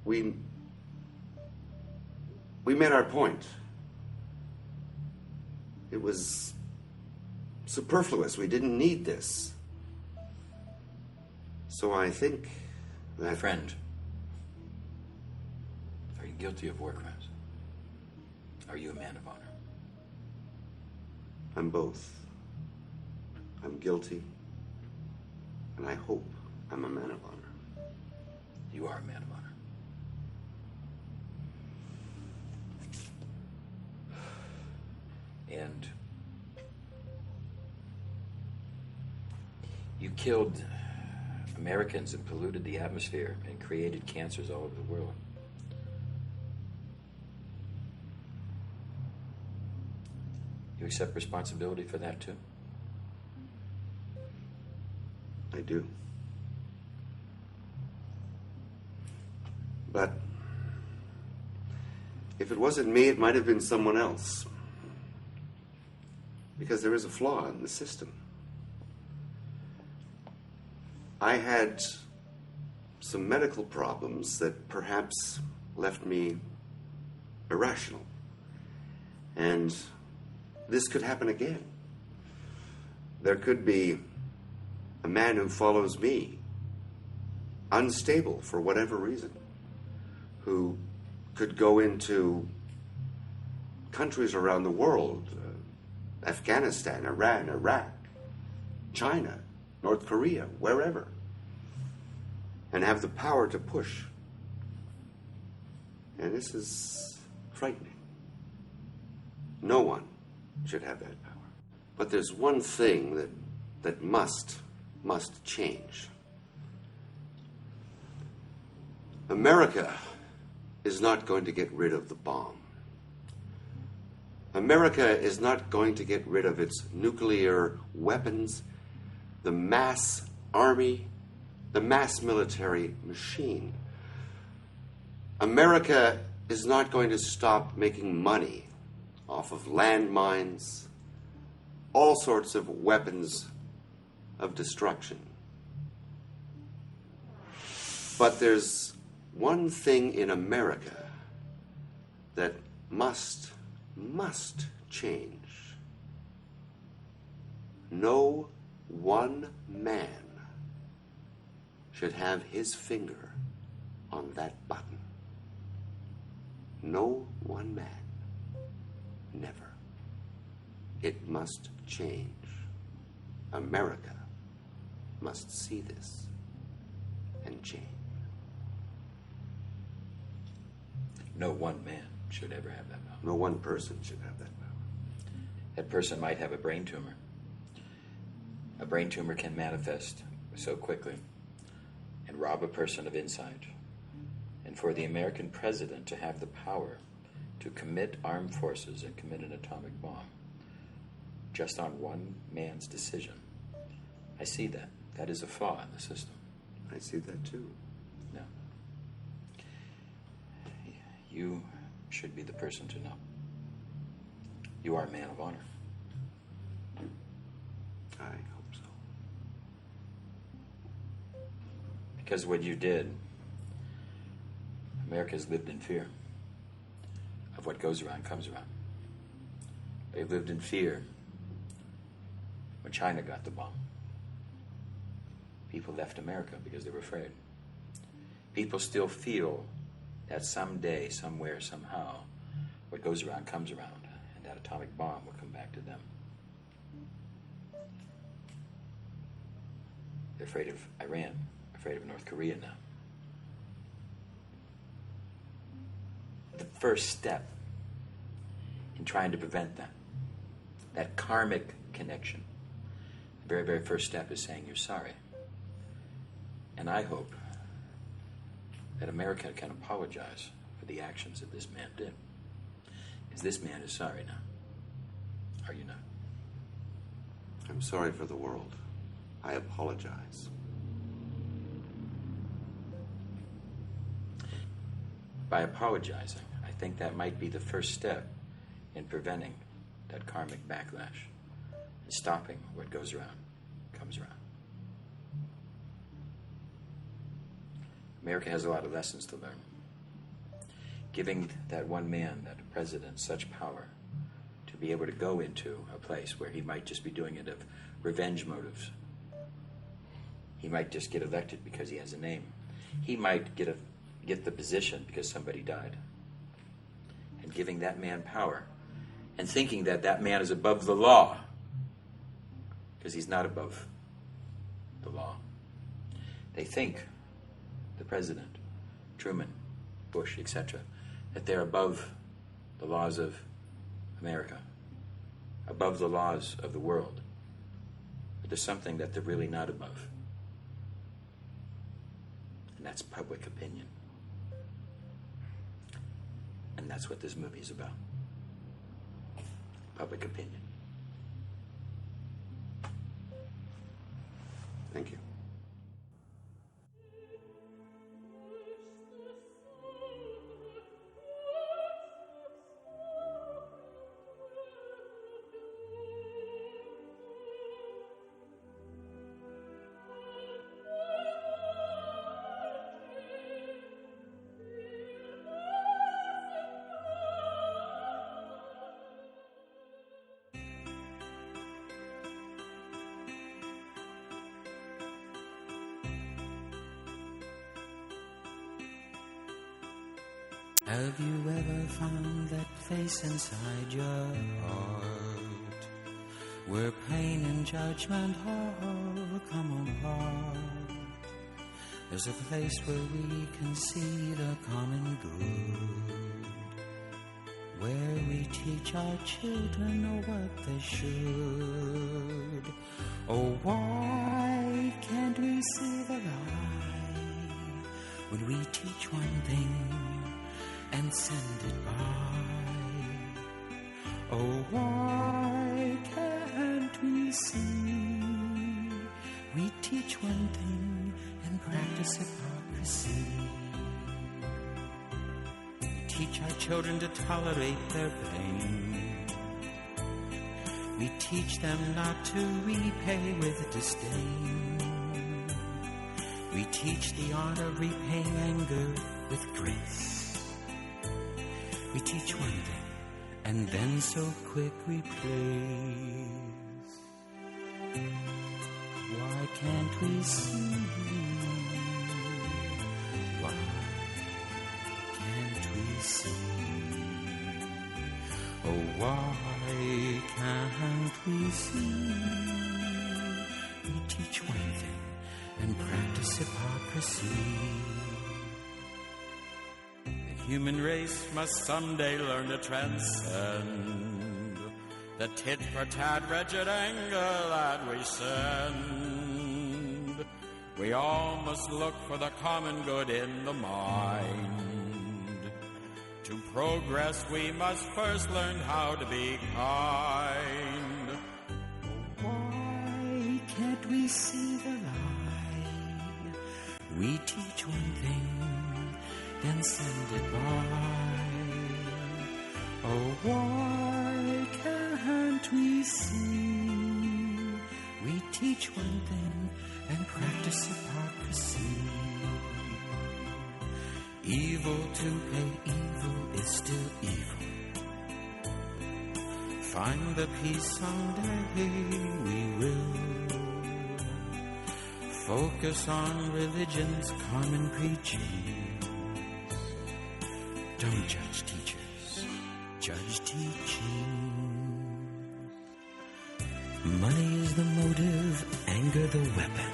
We made our point. It was superfluous. We didn't need this. So I think that...
My friend, are you guilty of war crimes? Are you a man of honor?
I'm both. I'm guilty, and I hope I'm a man of honor.
You are a man of honor. And you killed Americans and polluted the atmosphere and created cancers all over the world. You accept responsibility for that too?
I do. But if it wasn't me, it might have been someone else. Because there is a flaw in the system. I had some medical problems that perhaps left me irrational. And this could happen again. There could be a man who follows me, unstable for whatever reason, who could go into countries around the world, Afghanistan, Iran, Iraq, China, North Korea, wherever, and have the power to push. And this is frightening. No one should have that power. But there's one thing that must change. America is not going to get rid of the bomb. America is not going to get rid of its nuclear weapons, the mass army, the mass military machine. America is not going to stop making money off of landmines, all sorts of weapons of destruction. But there's one thing in America that must change. No one man should have his finger on that button. No one man. Never. It must change. America must see this and change.
No one man should ever have that power.
No one person should have that power.
That person might have a brain tumor. A brain tumor can manifest so quickly and rob a person of insight. And for the American president to have the power to commit armed forces and commit an atomic bomb just on one man's decision, I see that. That is a flaw in the system.
I see that too.
No. You should be the person to know. You are a man of honor.
I hope so.
Because what you did, America has lived in fear of what goes around comes around. They lived in fear when China got the bomb. People left America because they were afraid. People still feel that someday, somewhere, somehow, what goes around comes around, and that atomic bomb will come back to them. They're afraid of Iran, afraid of North Korea now. The first step in trying to prevent that karmic connection, the very, very first step is saying you're sorry. And I hope that America can apologize for the actions that this man did. Because this man is sorry now. Are you not?
I'm sorry for the world. I apologize.
By apologizing, I think that might be the first step in preventing that karmic backlash and stopping what goes around comes around. America has a lot of lessons to learn. Giving that one man, that president, such power to be able to go into a place where he might just be doing it of revenge motives. He might just get elected because he has a name. He might get the position because somebody died. And giving that man power and thinking that that man is above the law, because he's not above the law. They think, the president, Truman, Bush, etc., that they're above the laws of America, above the laws of the world. But there's something that they're really not above. And that's public opinion. And that's what this movie is about. Public opinion.
Thank you.
Have you ever found that place inside your heart where pain and judgment all come apart? There's a place where we can see the common good, where we teach our children what they should. Oh, why can't we see the light when we teach one thing and send it by? Oh, why can't we see? We teach one thing and practice hypocrisy. We teach our children to tolerate their pain. We teach them not to repay with disdain. We teach the art of repaying anger with grace. We teach one thing, and then so quick we place. Why can't we see? Why can't we see? Oh, why can't we see? We teach one thing and practice hypocrisy. Human race must someday learn to transcend the tit-for-tat wretched anger that we send. We all must look for the common good in the mind. To progress we must first learn how to be kind. Oh, why can't we see the light? We teach one thing, then send it by. Oh, why can't we see? We teach one thing and practice hypocrisy. Evil to pay evil is still evil. Find the peace someday we will. Focus on religion's common preachings. Don't judge teachers, judge teaching. Money is the motive, anger the weapon.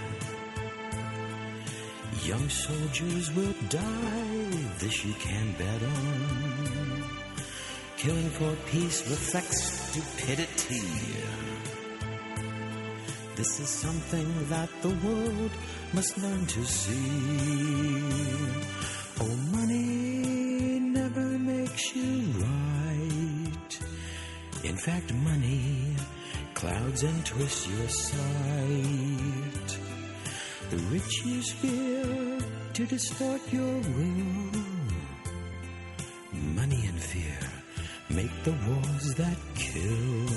Young soldiers will die, this you can bet on. Killing for peace reflects stupidity. This is something that the world must learn to see. Oh, money never makes you right. In fact, money clouds and twists your sight. The rich use fear to distort your will. Money and fear make the wars that kill.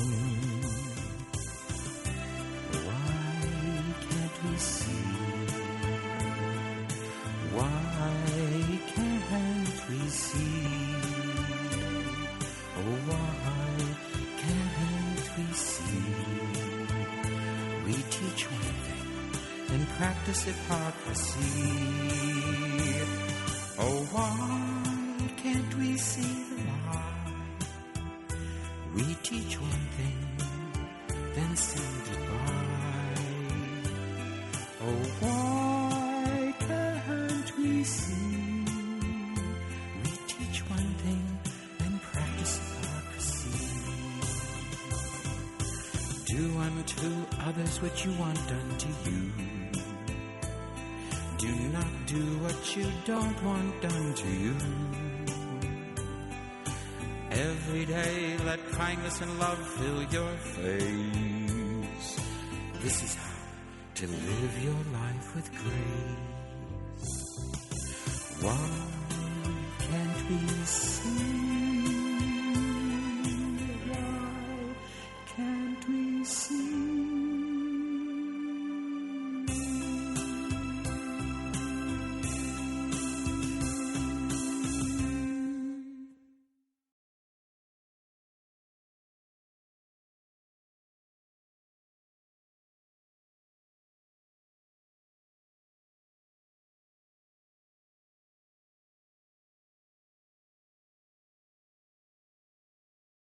Why can't we see? Why can't we see? Oh, why can't we see? We teach one thing and practice hypocrisy. Oh, why can't we see the lie? We teach one thing, then send it by. Oh, why can't we see? We teach one thing, then practice hypocrisy. Do unto others what you want done to you. Do not do what you don't want done to you. Every day let kindness and love fill your face. This is how to live your life with grace. Why can't we see?